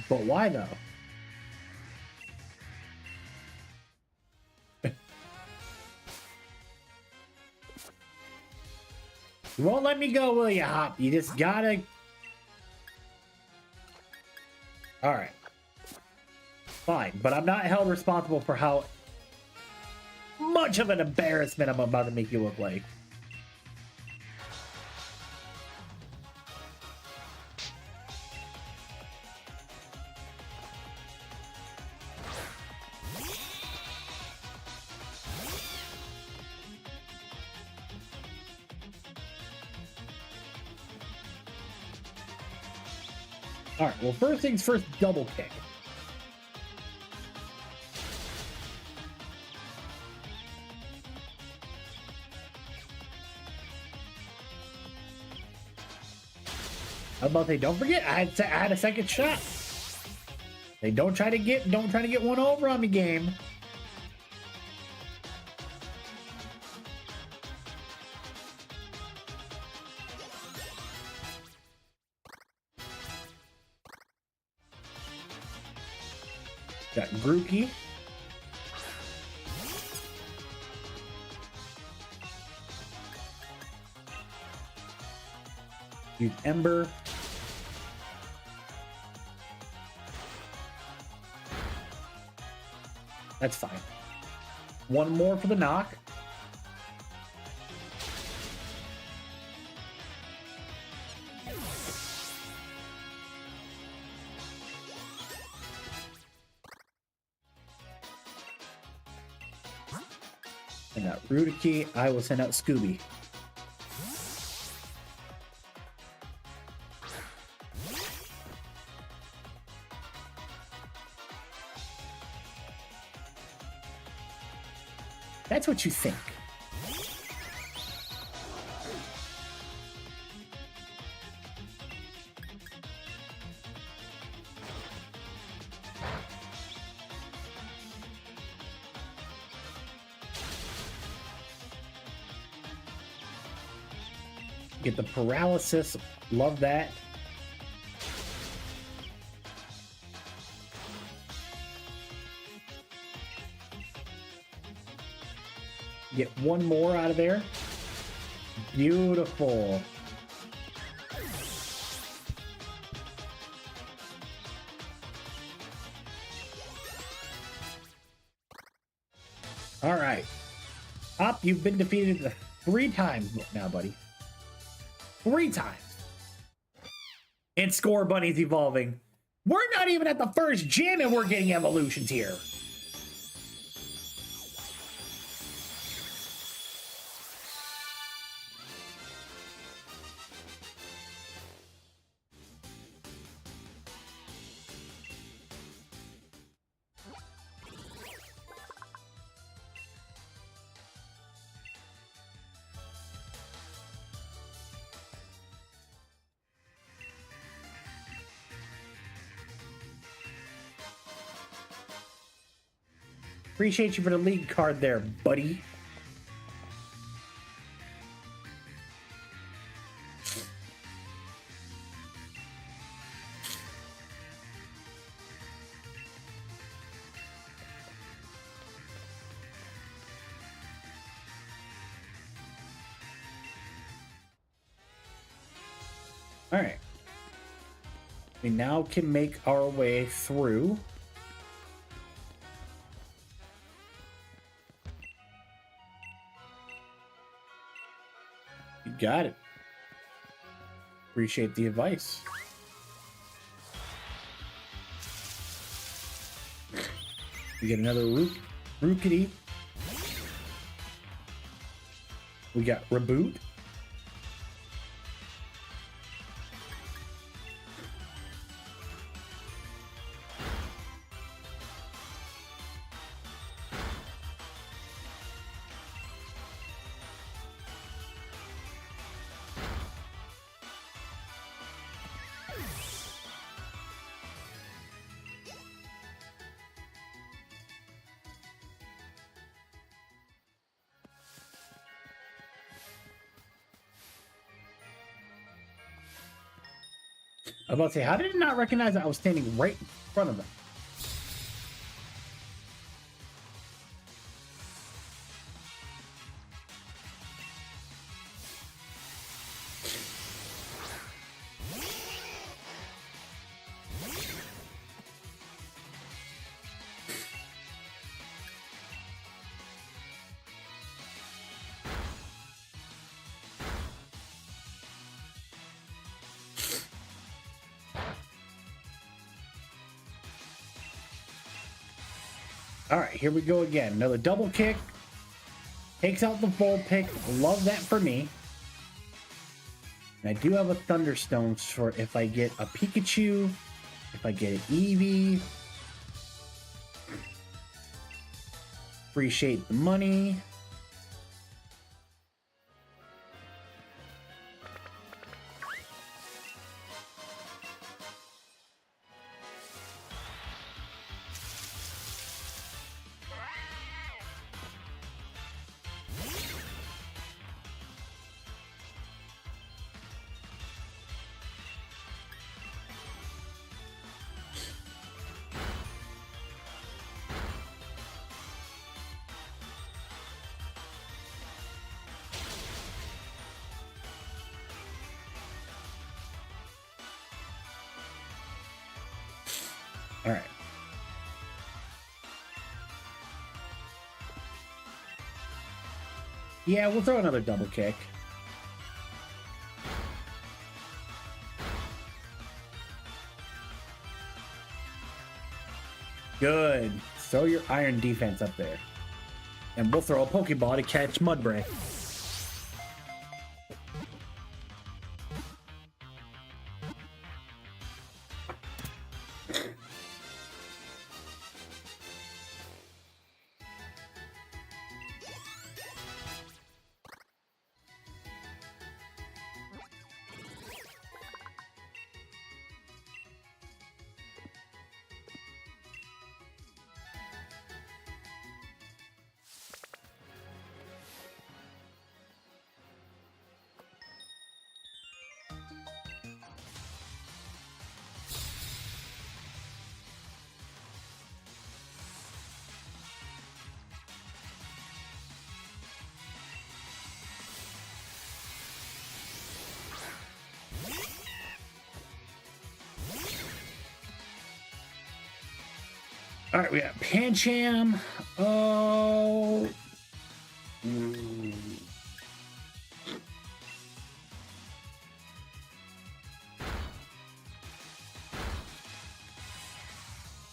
[SPEAKER 1] But why though? You won't let me go, will you, Hop? You just gotta... Alright. Fine, but I'm not held responsible for how much of an embarrassment I'm about to make you look like. All right, well, first things first, double kick. I was about to say, don't forget, I had a second shot. They don't try to get one over on me, game. Got Grookey. Use Ember. That's fine. One more for the knock. Send out Rudiki. I will send out Scooby. That's what you think. Get the paralysis. Love that. Get one more out of there. Beautiful. All right. Up, you've been defeated 3 times now, buddy. 3 times. And Score Bunny's evolving. We're not even at the first gym and we're getting evolutions here. Appreciate you for the lead card there, buddy. All right. We now can make our way through. You got it. Appreciate the advice. We get another Rookity. We got Reboot. I was about to say, how did it not recognize that I was standing right in front of them? All right, here we go again. Another double kick. Takes out the Vulpix. Love that for me. And I do have a Thunderstone for if I get a Pikachu, if I get an Eevee. Appreciate the money. All right. Yeah, we'll throw another double kick. Good. Throw your iron defense up there. And we'll throw a Pokeball to catch Mudbray. All right, we got Pancham. Oh.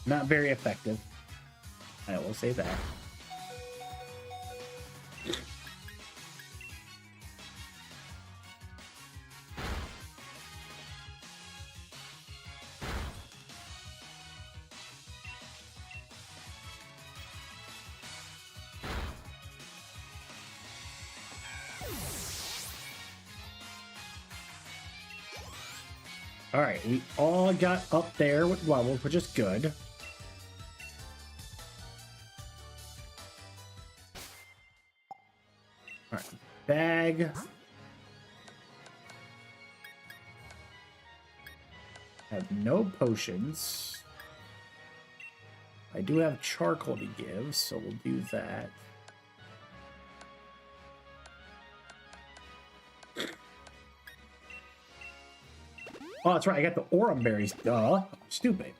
[SPEAKER 1] Not very effective. I will say that. All right, we all got up there with levels, which is good. All right, bag. Have no potions. I do have charcoal to give, so we'll do that. Oh, that's right. I got the Aurum berries. Duh. Stupid.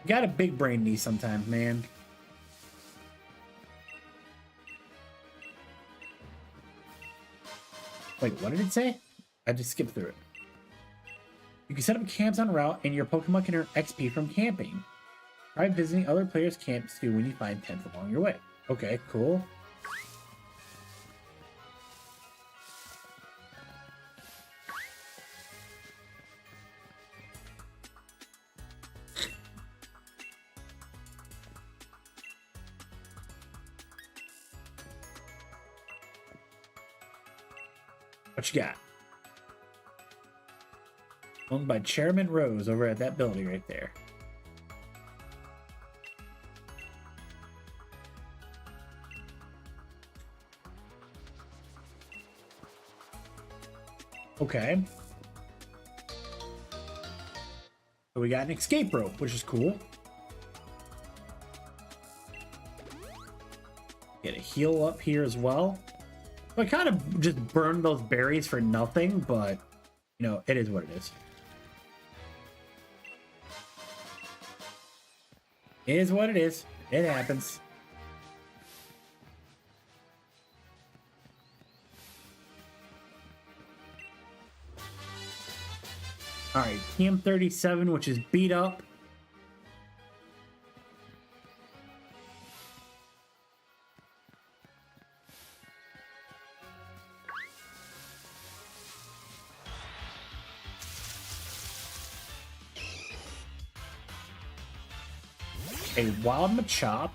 [SPEAKER 1] Got a big brain knee sometimes, man. Wait, what did it say? I just skipped through it. You can set up camps on route, and your Pokemon can earn XP from camping. Try visiting other players' camps too when you find tents along your way. Okay, cool. What you got? Owned by Chairman Rose over at that building right there. Okay. So we got an escape rope, which is cool. Get a heal up here as well. I kind of just burned those berries for nothing, but, you know, it is what it is. It is what it is. It happens. All right, TM37, which is beat up. A wild Machop.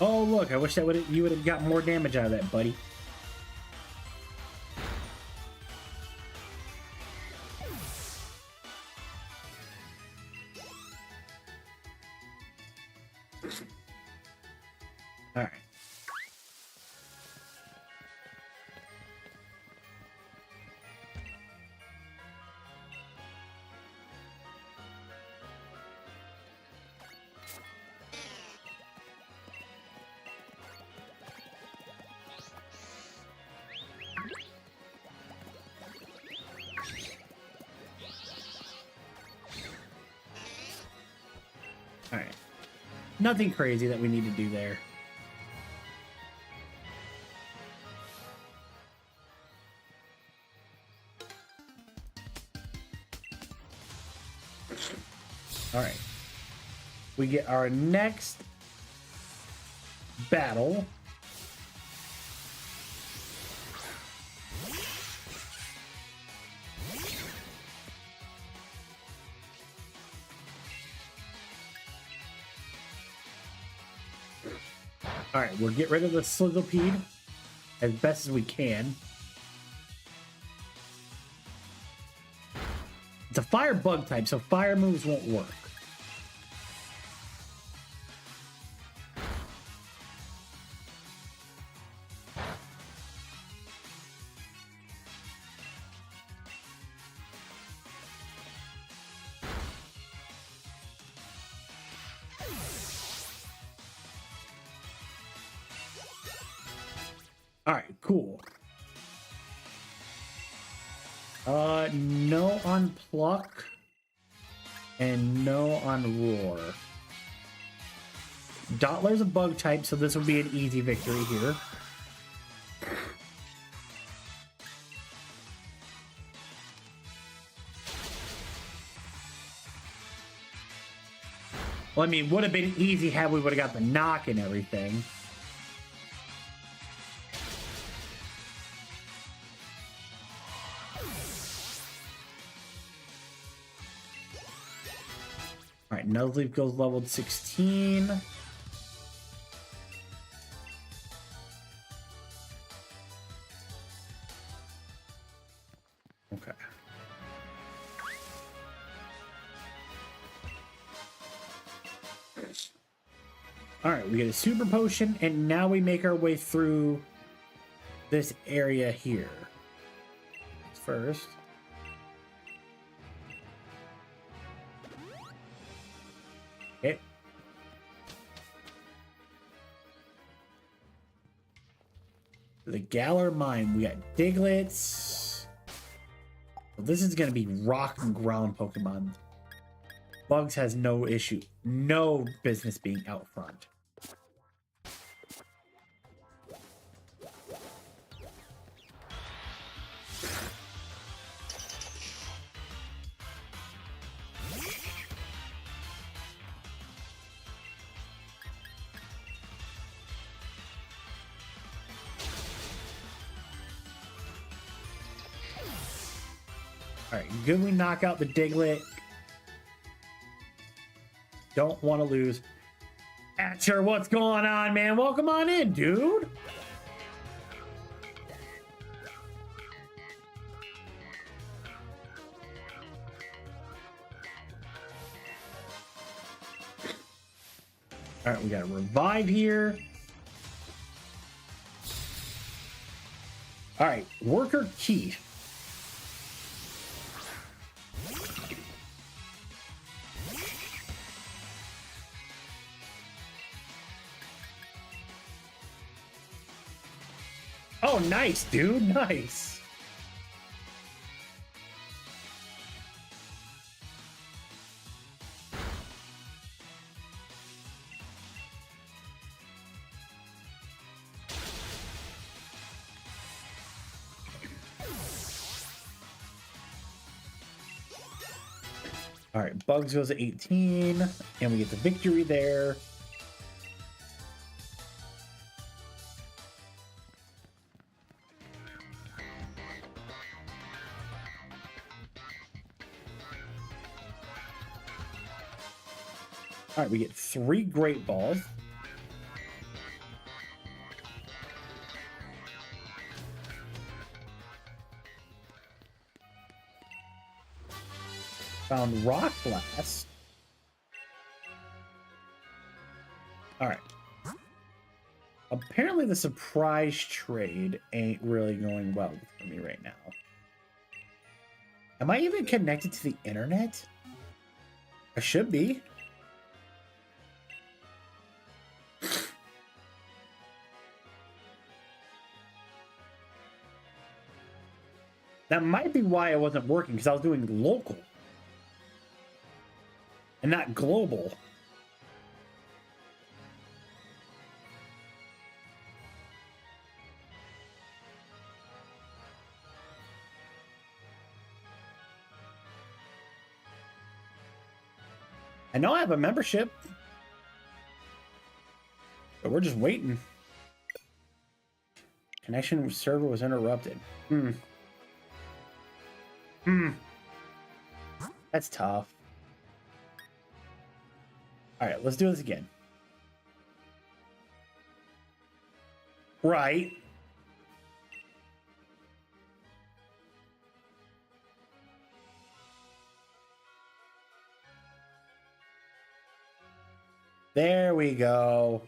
[SPEAKER 1] Oh look! I wish that you would have got more damage out of that, buddy. All right. All right. Nothing crazy that we need to do there. All right. We get our next battle. All right, we'll get rid of the Slithopede as best as we can. It's a fire bug type, so fire moves won't work. All right, cool. No on pluck. And no on Roar. Dottler's a bug type, so this will be an easy victory here. Well, I mean, would have been easy had we would have got the knock and everything. All right, Nuzleaf goes leveled 16. Okay. All right, we get a super potion, and now we make our way through this area here. First. Okay. The Galar mine, we got Diglets. Well, this is going to be rock and ground Pokemon. Bugs has no issue, no business being out front. All right, good. We knock out the Diglett. Don't want to lose. Atcher, what's going on, man? Welcome on in, dude. All right, we got a revive here. All right, Worker Key. Oh, nice, dude. Nice. All right, Bugs goes to 18, and we get the victory there. All right, we get 3 Great Balls. Found Rock Blast. All right. Apparently the surprise trade ain't really going well for me right now. Am I even connected to the internet? I should be. That might be why it wasn't working, because I was doing local and not global. I know I have a membership, but we're just waiting. Connection with server was interrupted. That's tough. All right, let's do this again. Right. There we go.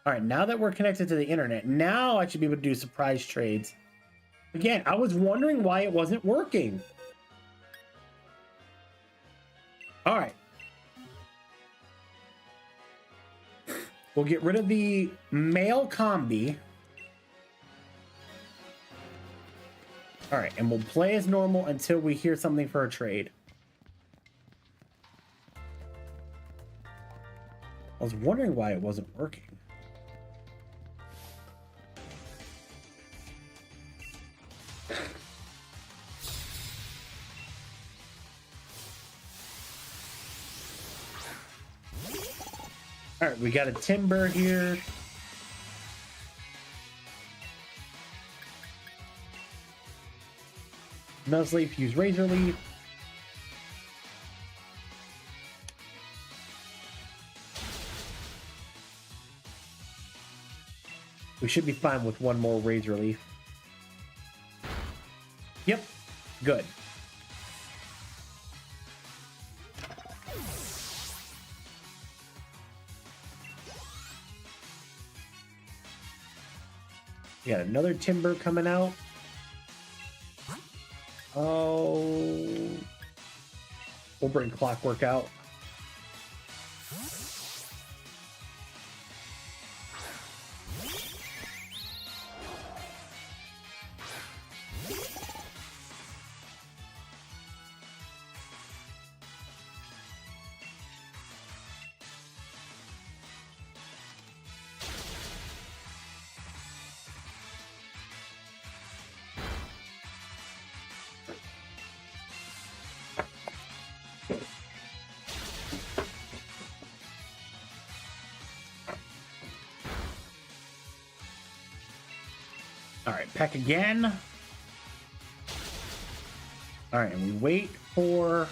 [SPEAKER 1] All right, now that we're connected to the internet, now I should be able to do surprise trades. Again, I was wondering why it wasn't working. All right. We'll get rid of the male combi. All right, and we'll play as normal until we hear something for a trade. I was wondering why it wasn't working. All right, we got a timber here. Nuzleaf, use Razor Leaf. We should be fine with one more Razor Leaf. Yep, good. We got another timber coming out. Oh, we'll bring Clockwork out. All right, peck again. All right, and we wait for...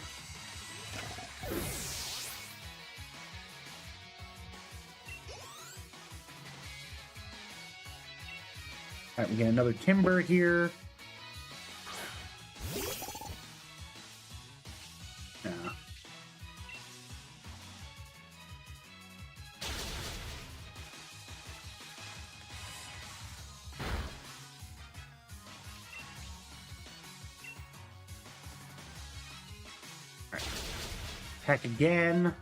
[SPEAKER 1] All right, we get another timber here. Yeah. Attack again.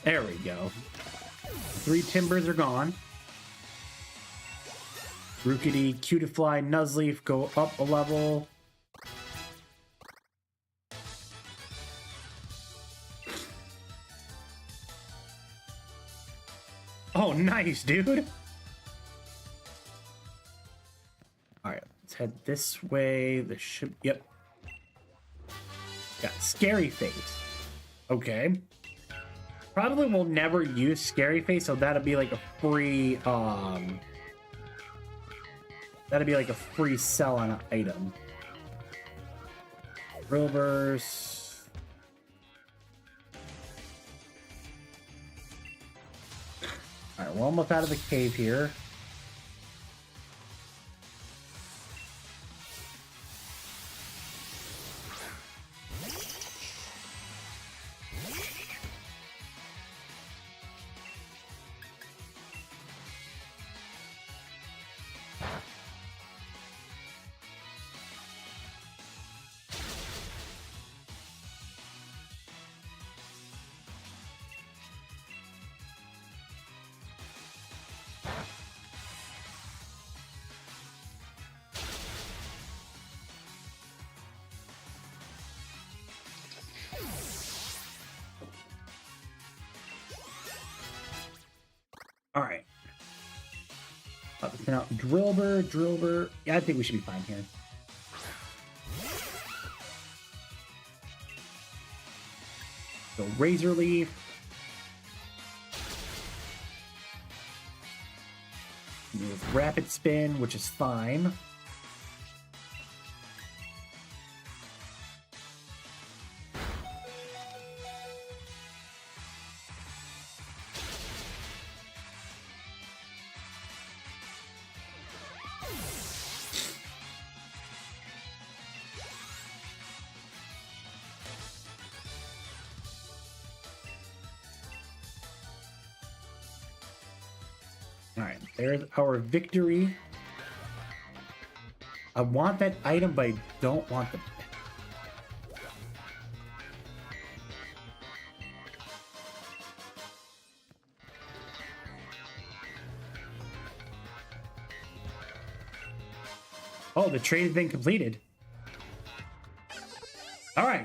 [SPEAKER 1] There we go. 3 timbers are gone. Rookity, Cutifly, Nuzleaf go up a level. Oh, nice, dude. Alright, let's head this way. This should... Yep. Got Scary Face. Okay. Probably will never use Scary Face, so that'll be like a free, that'll be like a free sell on an item. Drillburst. Alright, we're almost out of the cave here. Alright. Now, Drillbur. Yeah, I think we should be fine here. So, Razor Leaf. Use Rapid Spin, which is fine. Alright, there's our victory. I want that item, but I don't want the... Oh, the trade has been completed. All right.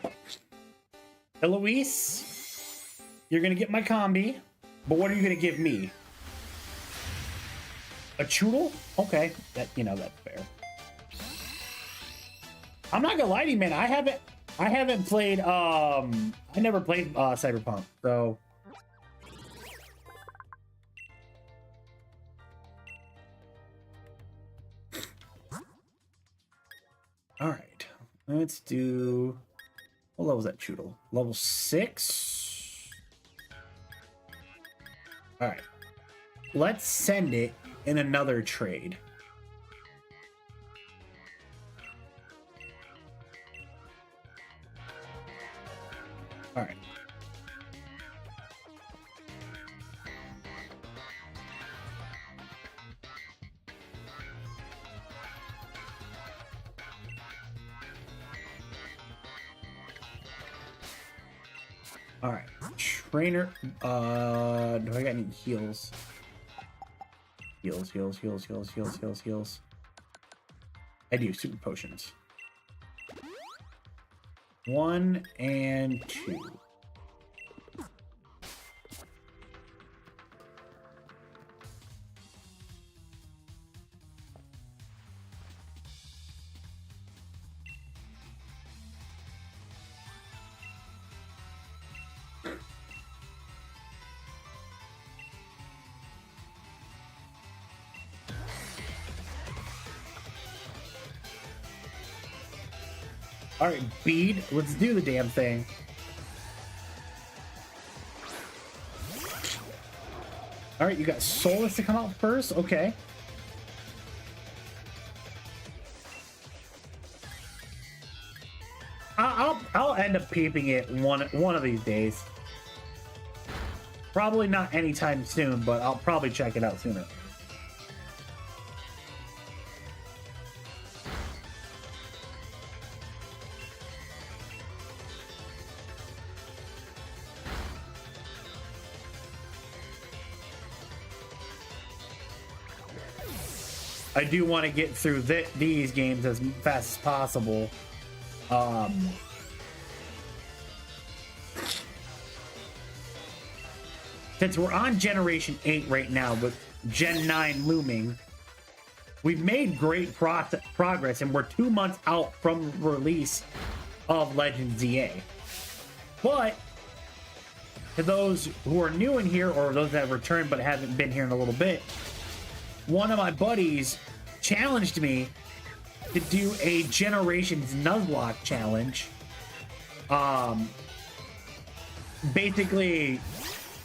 [SPEAKER 1] Eloise, you're going to get my combi, but what are you going to give me? A Choodle? Okay, that, you know, that's fair. I'm not gonna lie to you, man. I haven't played. I never played Cyberpunk, so. All right, let's do. What level is that Choodle? Level 6. All right, let's send it in another trade. All right. All right. Trainer. Do I got any heals? Heals. I do. Super potions. 1 and 2. All right, Bead, let's do the damn thing. All right, you got Solus to come out first. Okay. I'll end up peeping it one of these days. Probably not anytime soon, but I'll probably check it out sooner. I do want to get through these games as fast as possible. Since we're on Generation 8 right now, with Gen 9 looming, we've made great progress, and we're 2 months out from release of Legends ZA. But to those who are new in here, or those that have returned but haven't been here in a little bit, one of my buddies challenged me to do a Generations Nuzlocke challenge. Basically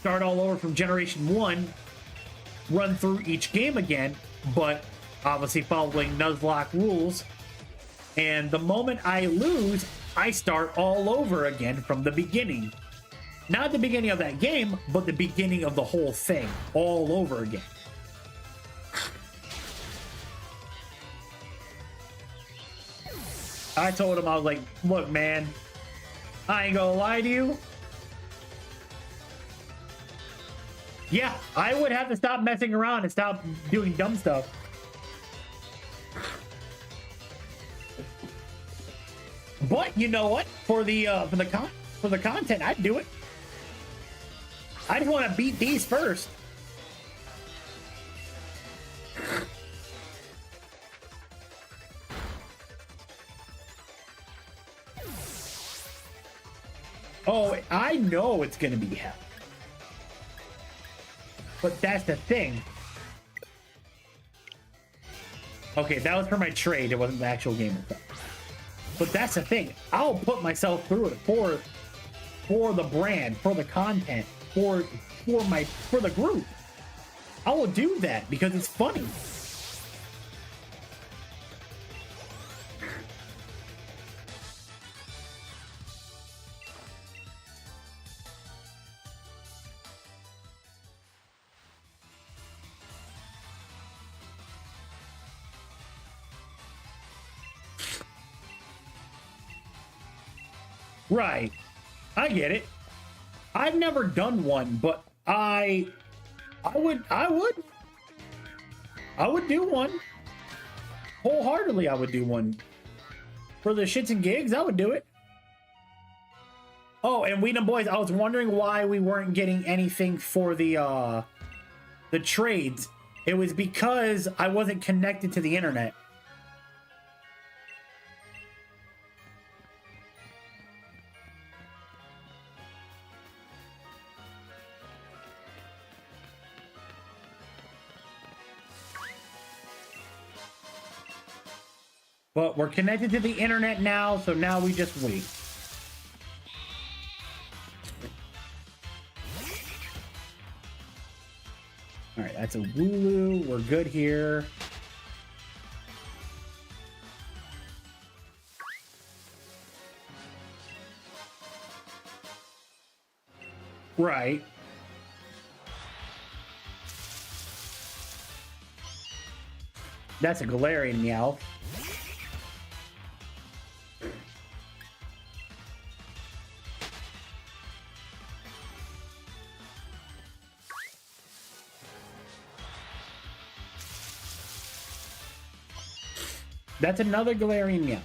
[SPEAKER 1] start all over from Generation 1, run through each game again, but obviously following Nuzlocke rules. And the moment I lose, I start all over again from the beginning. Not the beginning of that game, but the beginning of the whole thing, all over again. I told him, I was like, look, man, I ain't gonna lie to you. Yeah, I would have to stop messing around and stop doing dumb stuff. But you know what? For the content, I'd do it. I just want to beat these first. Oh, I know it's gonna be hell. But that's the thing. Okay, that was for my trade. It wasn't the actual game itself. But that's the thing. I'll put myself through it for the brand, for the content, for the group. I will do that because it's funny. Right. I get it. I've never done one, but I would do one. Wholeheartedly, I would do one. For the shits and gigs, I would do it. Oh, and Weedham Boys, I was wondering why we weren't getting anything for the trades. It was because I wasn't connected to the internet. But we're connected to the internet now, so now we just wait. All right, that's a Wooloo. We're good here. Right. That's a Galarian Meow. That's another Galarian Meow.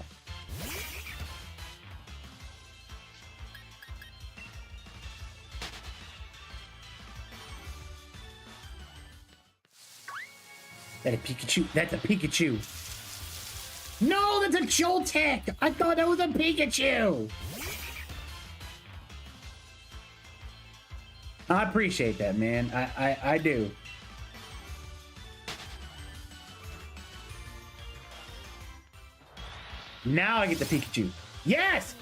[SPEAKER 1] That's a Pikachu. That's a Pikachu. No, that's a Joltik! I thought that was a Pikachu! I appreciate that, man. I do. Now I get the Pikachu. Yes!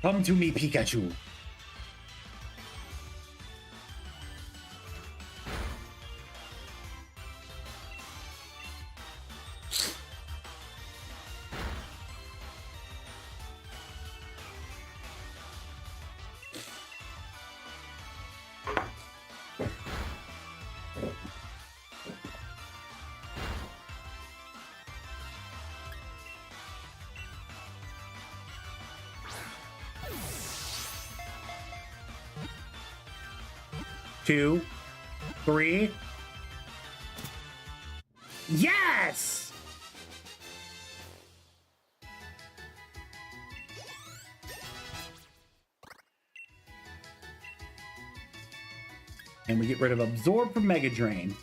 [SPEAKER 1] Come to me, Pikachu. Two, three. Yes! And we get rid of Absorb from Mega Drain.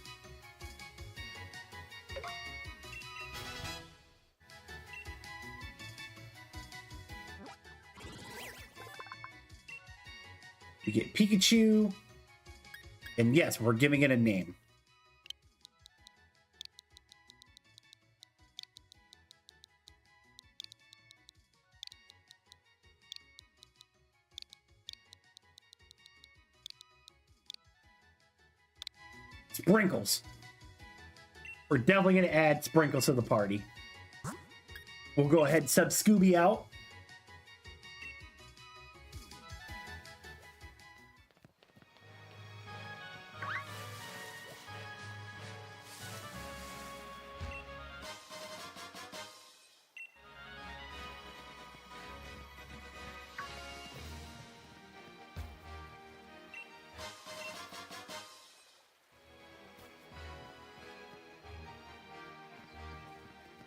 [SPEAKER 1] We get Pikachu. And yes, we're giving it a name. Sprinkles. We're definitely going to add Sprinkles to the party. We'll go ahead and sub Scooby out.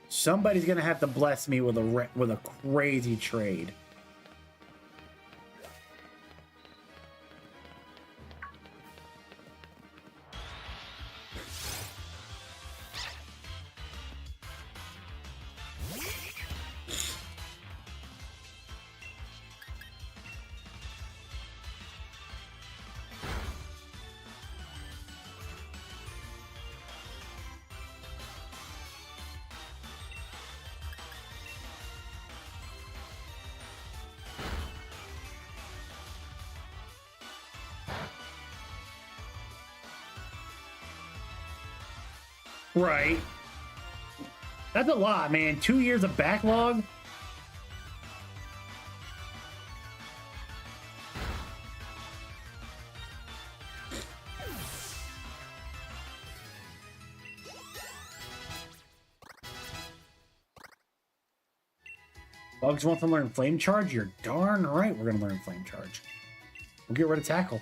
[SPEAKER 1] Somebody's gonna have to bless me with a crazy trade. Right. That's a lot, man. 2 years of backlog. Bugs wants to learn Flame Charge? You're darn right we're going to learn Flame Charge. We'll get rid of Tackle.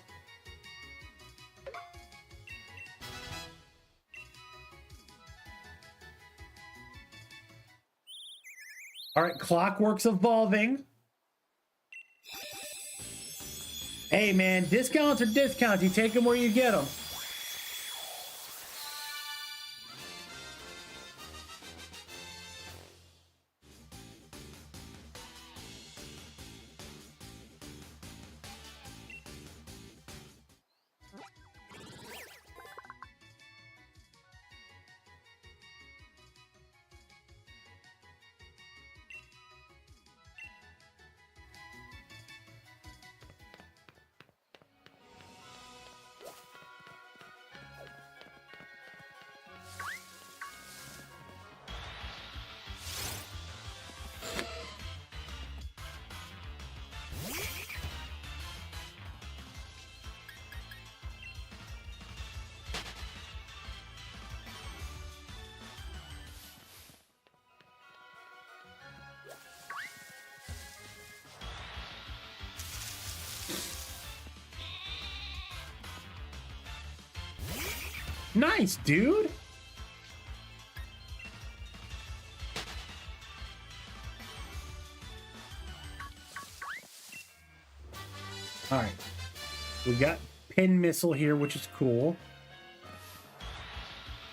[SPEAKER 1] All right, Clockwork's evolving. Hey, man, discounts are discounts. You take them where you get them. Nice, dude. All right. We got pin missile here, which is cool.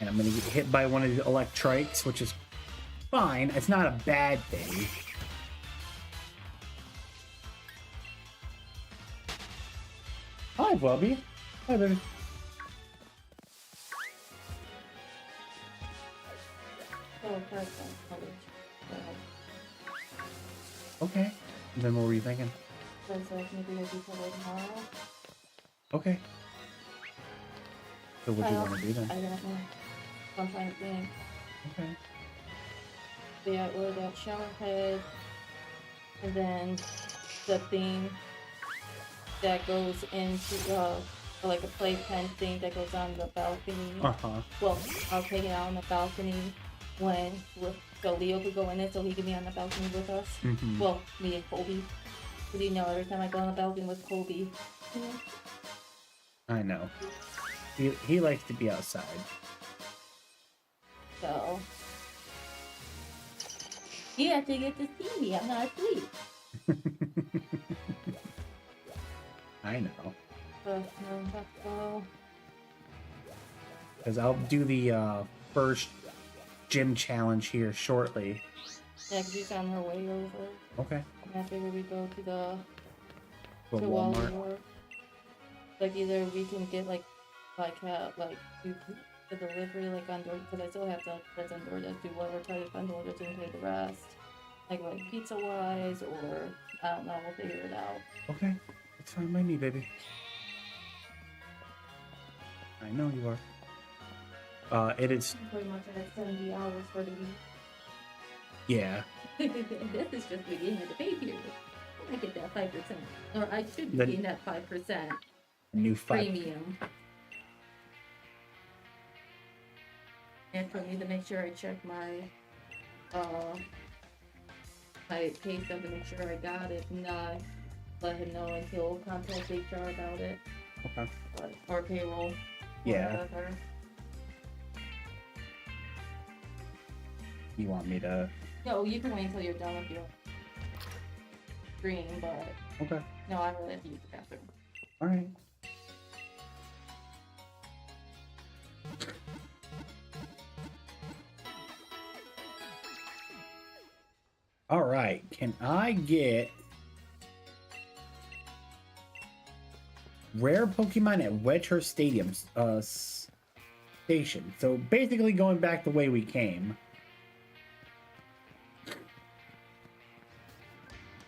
[SPEAKER 1] And I'm going to get hit by one of the electrites, which is fine. It's not a bad thing. Hi, Bubby. Hi, baby. Okay. And then what were you thinking?
[SPEAKER 2] Maybe we'll do tomorrow.
[SPEAKER 1] Okay. So what do you want to do then?
[SPEAKER 2] I don't know. I'm trying to think.
[SPEAKER 1] Okay.
[SPEAKER 2] But yeah, or that shower head, and then the thing that goes into like a playpen thing that goes on the balcony. Well, I'll take it out on the balcony when so Leo could go in it, so he can be on the balcony with us. Well, me and Colby. Because you know, every time I go on the balcony with Colby.
[SPEAKER 1] I know. He likes to be outside.
[SPEAKER 2] So he actually gets to see me. I'm not asleep.
[SPEAKER 1] I know.
[SPEAKER 2] So,
[SPEAKER 1] because I'll do the first gym challenge here shortly.
[SPEAKER 2] yeah, because he's on her way over.
[SPEAKER 1] Okay.
[SPEAKER 2] And after we go to the
[SPEAKER 1] Walmart.
[SPEAKER 2] Walmart. Like either we can get like do the delivery like on door, because I still have to press on DoorDash, do whatever, try to find DoorDash and pay the rest. Like pizza wise, or I don't know, we'll figure it out.
[SPEAKER 1] Okay. That's fine by me, baby. I know you are. It is
[SPEAKER 2] Pretty much I have 70 hours for the week.
[SPEAKER 1] Yeah.
[SPEAKER 2] This is just beginning of the pay period. I get that 5%. Or I should be getting that 5%
[SPEAKER 1] new 5
[SPEAKER 2] premium. And for me to make sure I check my my pay stub to make sure I got it, not let him know, and he'll contact HR about it.
[SPEAKER 1] Okay.
[SPEAKER 2] Or payroll.
[SPEAKER 1] Yeah.
[SPEAKER 2] Whatever.
[SPEAKER 1] You want me to?
[SPEAKER 2] No, you can wait until you're done with your screen, but
[SPEAKER 1] Okay.
[SPEAKER 2] no, I really have to use the bathroom.
[SPEAKER 1] All right. All right. Can I get rare Pokemon at Wedgehurst Stadium station? So basically going back the way we came.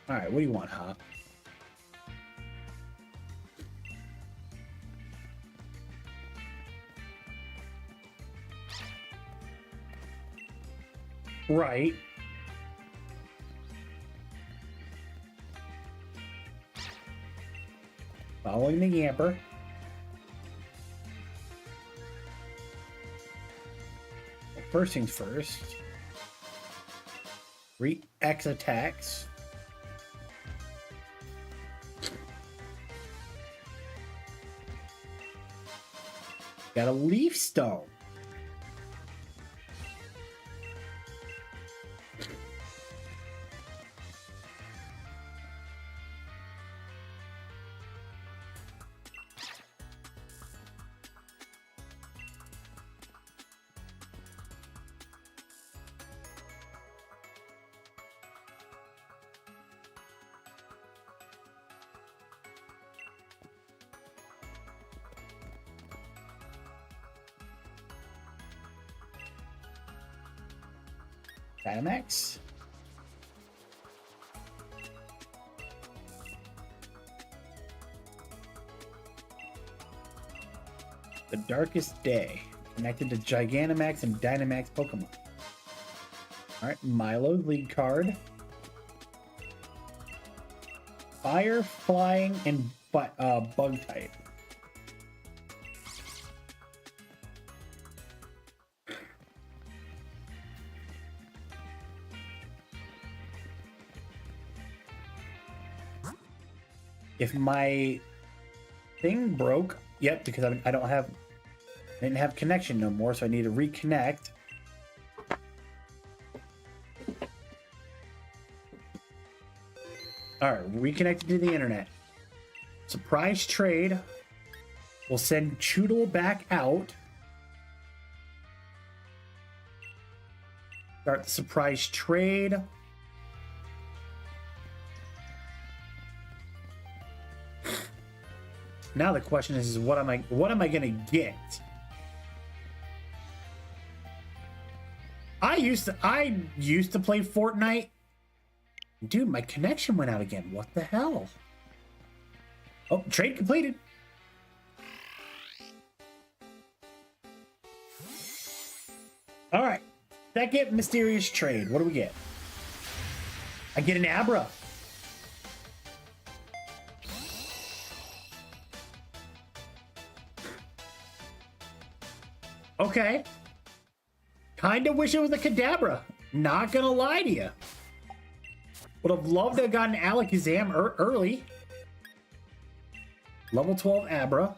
[SPEAKER 1] All right. What do you want, Hop? Right. Following the Yamper. First things first. X attacks. Got a Leaf Stone. Dynamax. The Darkest Day. Connected to Gigantamax and Dynamax Pokemon. Alright, Milo, lead card. Fire, Flying, and Bug type. If my thing broke, yep, because I didn't have connection no more, so I need to reconnect. All right, reconnected to the internet. Surprise trade. We'll send Choodle back out. Start the surprise trade. Now the question is what am I gonna get? I used to play Fortnite. Dude, my connection went out again. What the hell? Oh, trade completed. All right. Second mysterious trade. What do we get? I get an Abra. Okay. Kinda wish it was a Kadabra. Not gonna lie to you. Would have loved to have gotten Alakazam early. Level 12 Abra.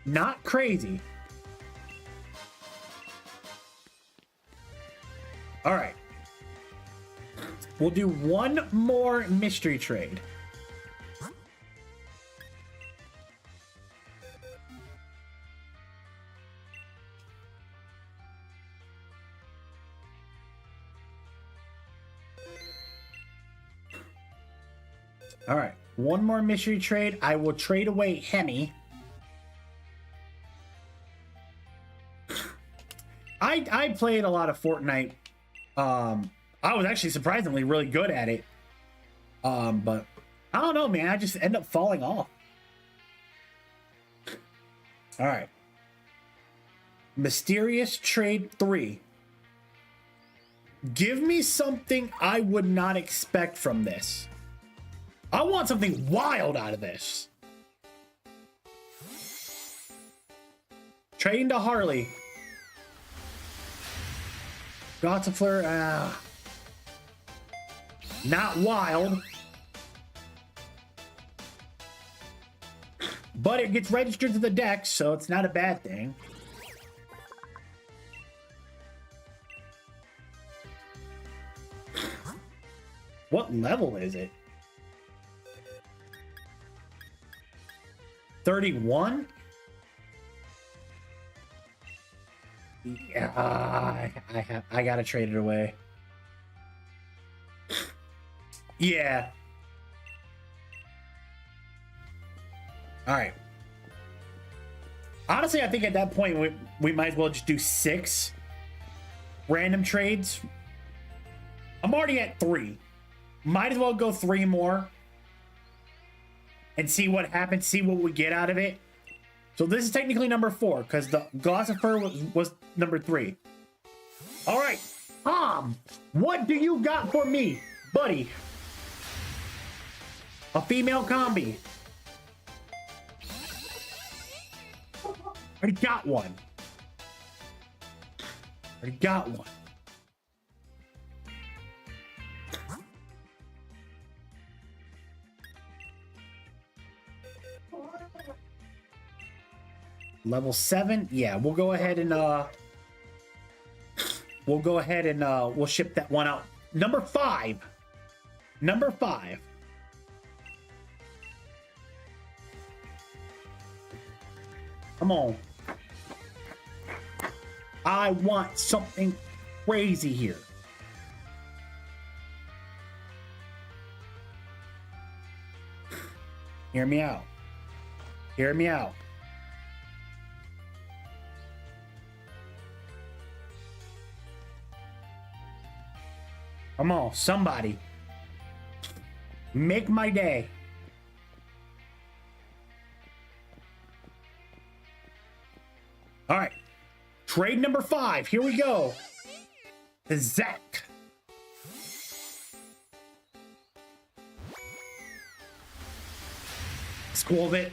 [SPEAKER 1] Not crazy. All right. We'll do one more mystery trade. All right, one more mystery trade. I will trade away Hemi. I played a lot of Fortnite. I was actually surprisingly really good at it. But I don't know, man. I just end up falling off. All right. Mysterious Trade 3. Give me something I would not expect from this. I want something wild out of this. Trading to Harley. Gossifleur, not wild. But it gets registered to the deck, so it's not a bad thing. What level is it? 31? Yeah, I gotta trade it away. Yeah. All right. Honestly, I think at that point we might as well just do 6 random trades. I'm already at 3. Might as well go 3 more and see what happens, see what we get out of it. So this is technically number 4 because the Gossifleur was number 3. All right, Tom, what do you got for me, buddy? A female combi. Already got one. Already got one. Level 7, yeah, we'll go ahead and we'll ship that one out. Number 5. Number 5. Come on. I want something crazy here. Hear me out. Hear me out. Come on, somebody. Make my day. All right. Trade number 5. Here we go. The Zack. Squall it.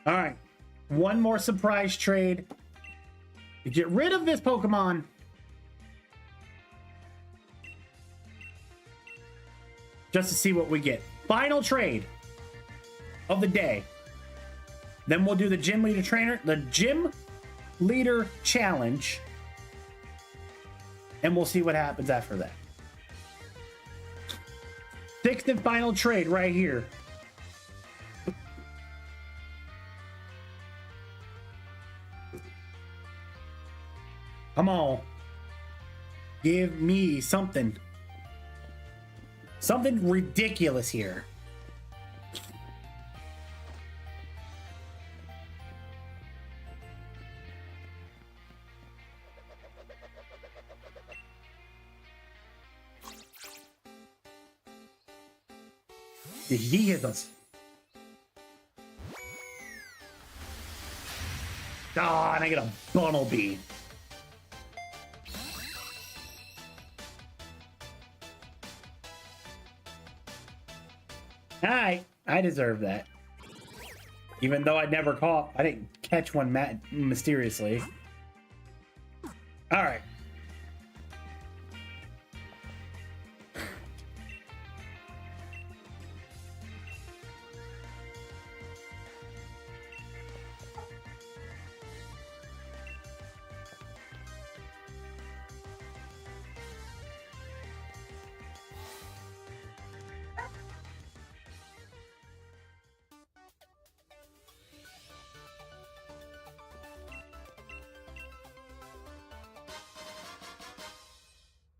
[SPEAKER 1] All right. One more surprise trade to get rid of this Pokemon. Just to see what we get. Final trade of the day. Then we'll do the gym leader challenge. And we'll see what happens after that. 6th and final trade right here. Come on. Give me something. Something ridiculous here. He hit us. Ah, and I get a Bunnelby. I deserve that. Even though I didn't catch one mysteriously. All right.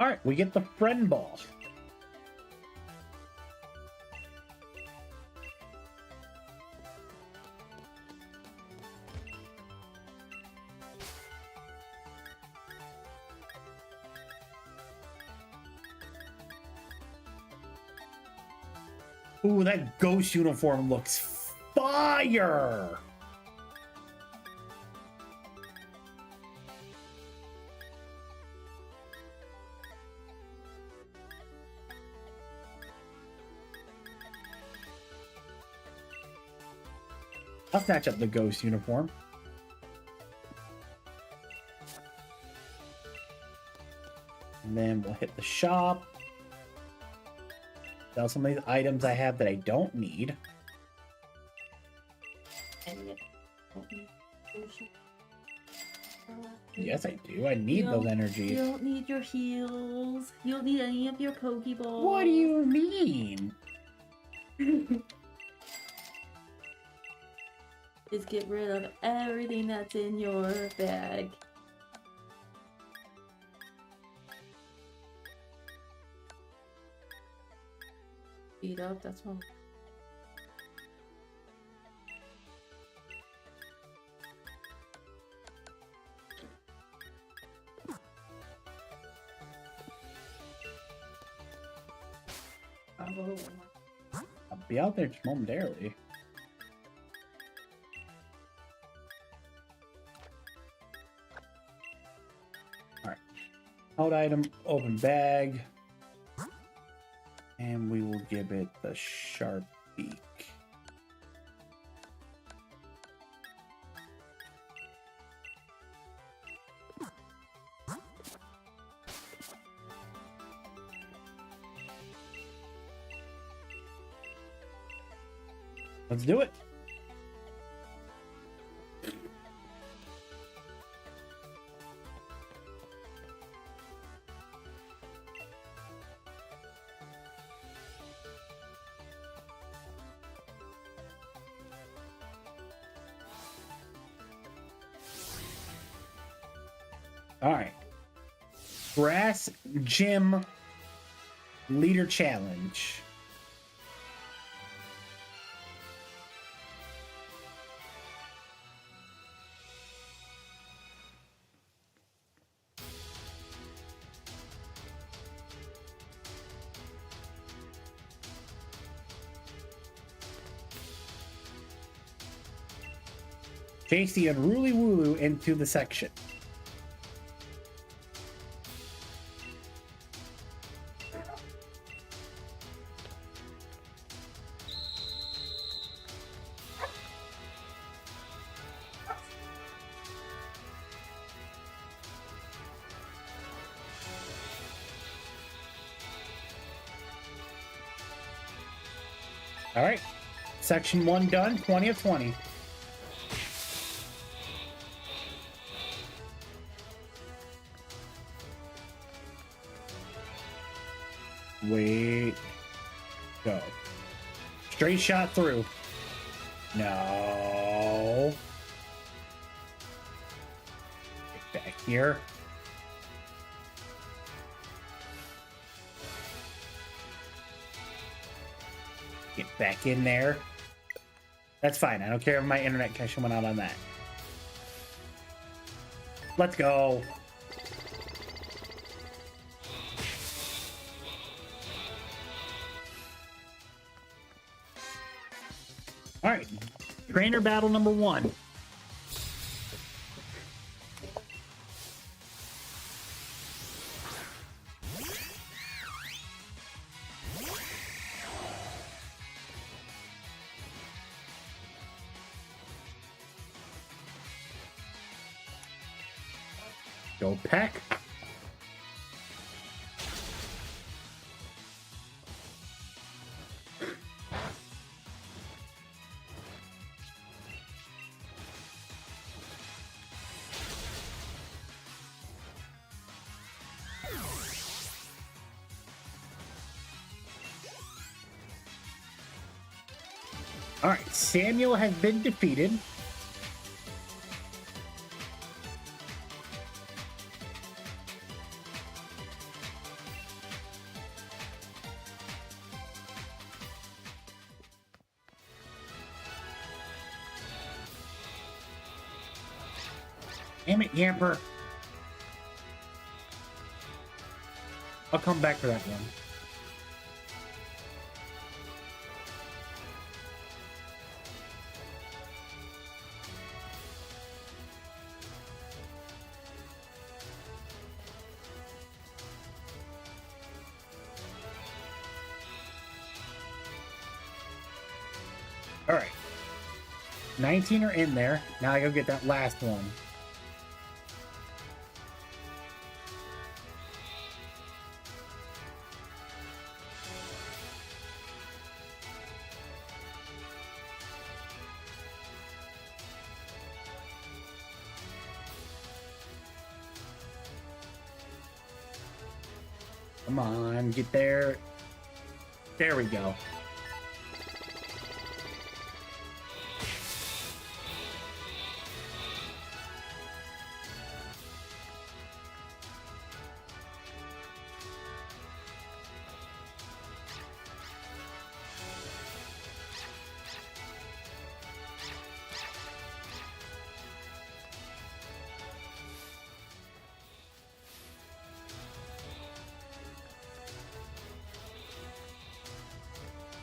[SPEAKER 1] All right, we get the friend ball. Ooh, that ghost uniform looks fire! I'll snatch up the ghost uniform. And then we'll hit the shop. Sell some of these items I have that I don't need. Yes, I do. I need those energies.
[SPEAKER 2] You don't need your heals. You don't need any of your Pokeballs.
[SPEAKER 1] What do you mean?
[SPEAKER 2] Just get rid of everything that's in your bag. Beat up, that's one.
[SPEAKER 1] I'll be out there just momentarily. Out item, open bag, and we will give it the sharp beak. Let's do it. All right. Grass Gym Leader Challenge. Chase the unruly Wooloo into the section. All right. Section 1 done. 20 of 20. Wait. Go. Straight shot through. No. Get back here. Get back in there. That's fine. I don't care if my internet connection went out on that. Let's go. All right. Trainer battle number 1. Go Peck. All right, Samuel has been defeated. Damn it, Yamper. I'll come back for that one. All right. 19 are in there. Now I go get that last one. Come on, get there. There we go.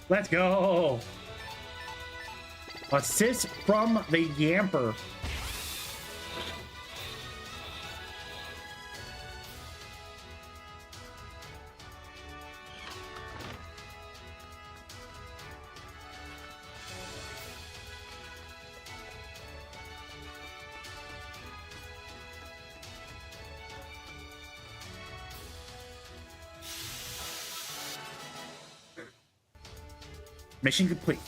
[SPEAKER 1] Let's go. Assist from the Yamper. Mission complete.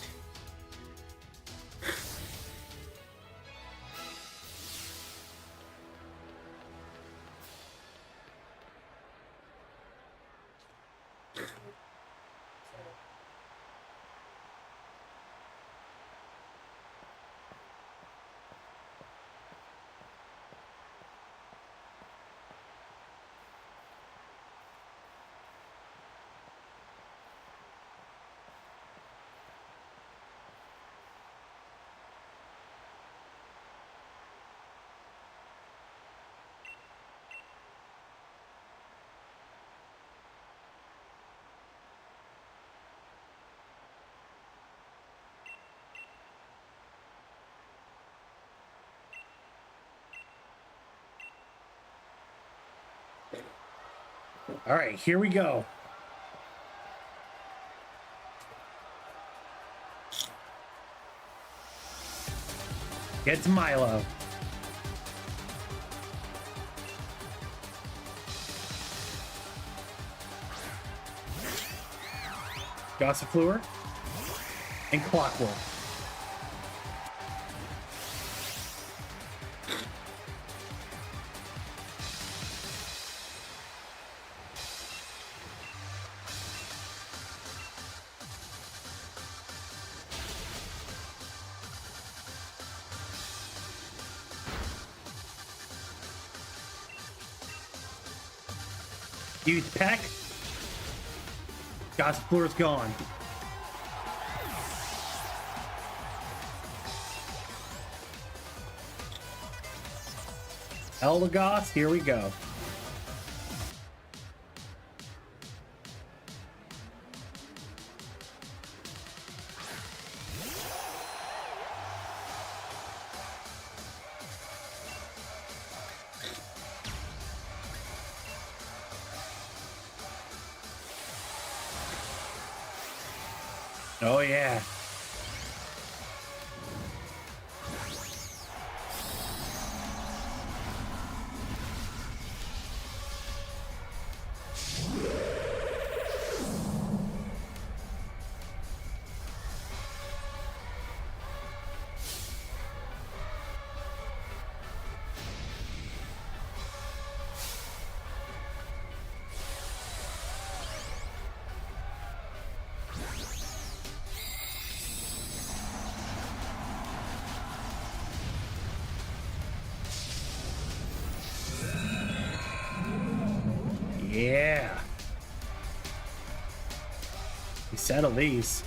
[SPEAKER 1] All right, here we go. It's Milo. Gossifleur and Clockwork. Use Peck. Gossifleur's gone. Eldegoss, here we go. Oh yeah. Yeah. We settle these.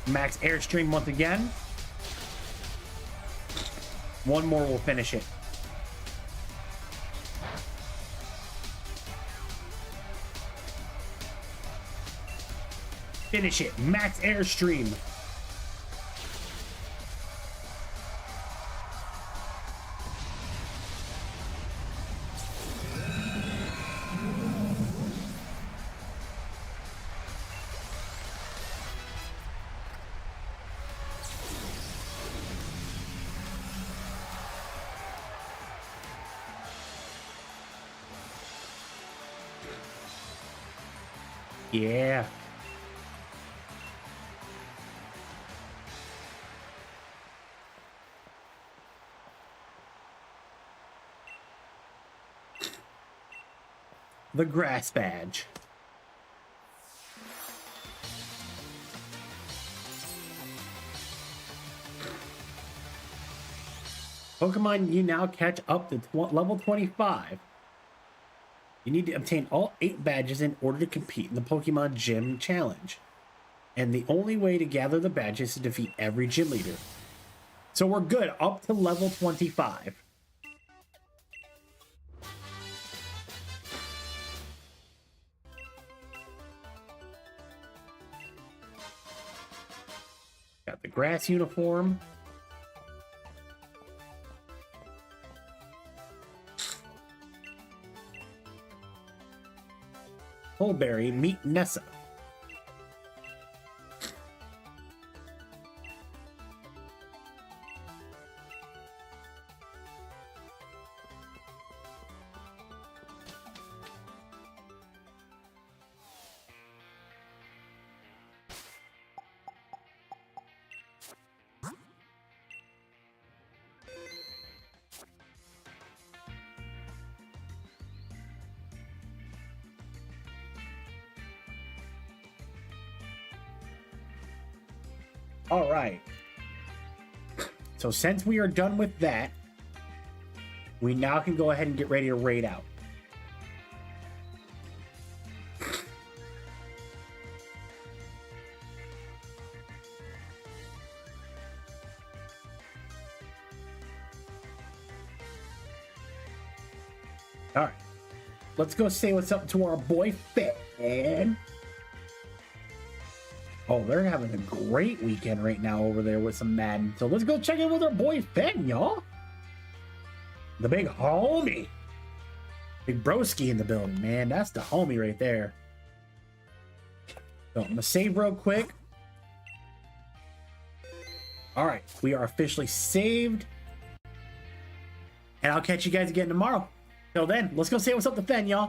[SPEAKER 1] Max Airstream once again. One more will finish it. Finish it. Max Airstream. Yeah. The grass badge. Pokemon you now catch up to level 25. You need to obtain all 8 badges in order to compete in the Pokemon Gym Challenge. And the only way to gather the badges is to defeat every gym leader. So we're good up to level 25. Got the grass uniform. Hulberry, meet Nessa. All right. So since we are done with that, we now can go ahead and get ready to raid out. All right. Let's go say what's up to our boy Fan. Oh, they're having a great weekend right now over there with some Madden. So let's go check in with our boy Fan, y'all. The big homie. Big broski in the building, man. That's the homie right there. So I'm gonna save real quick. All right, we are officially saved. And I'll catch you guys again tomorrow. Till then, let's go say what's up to Fen, y'all.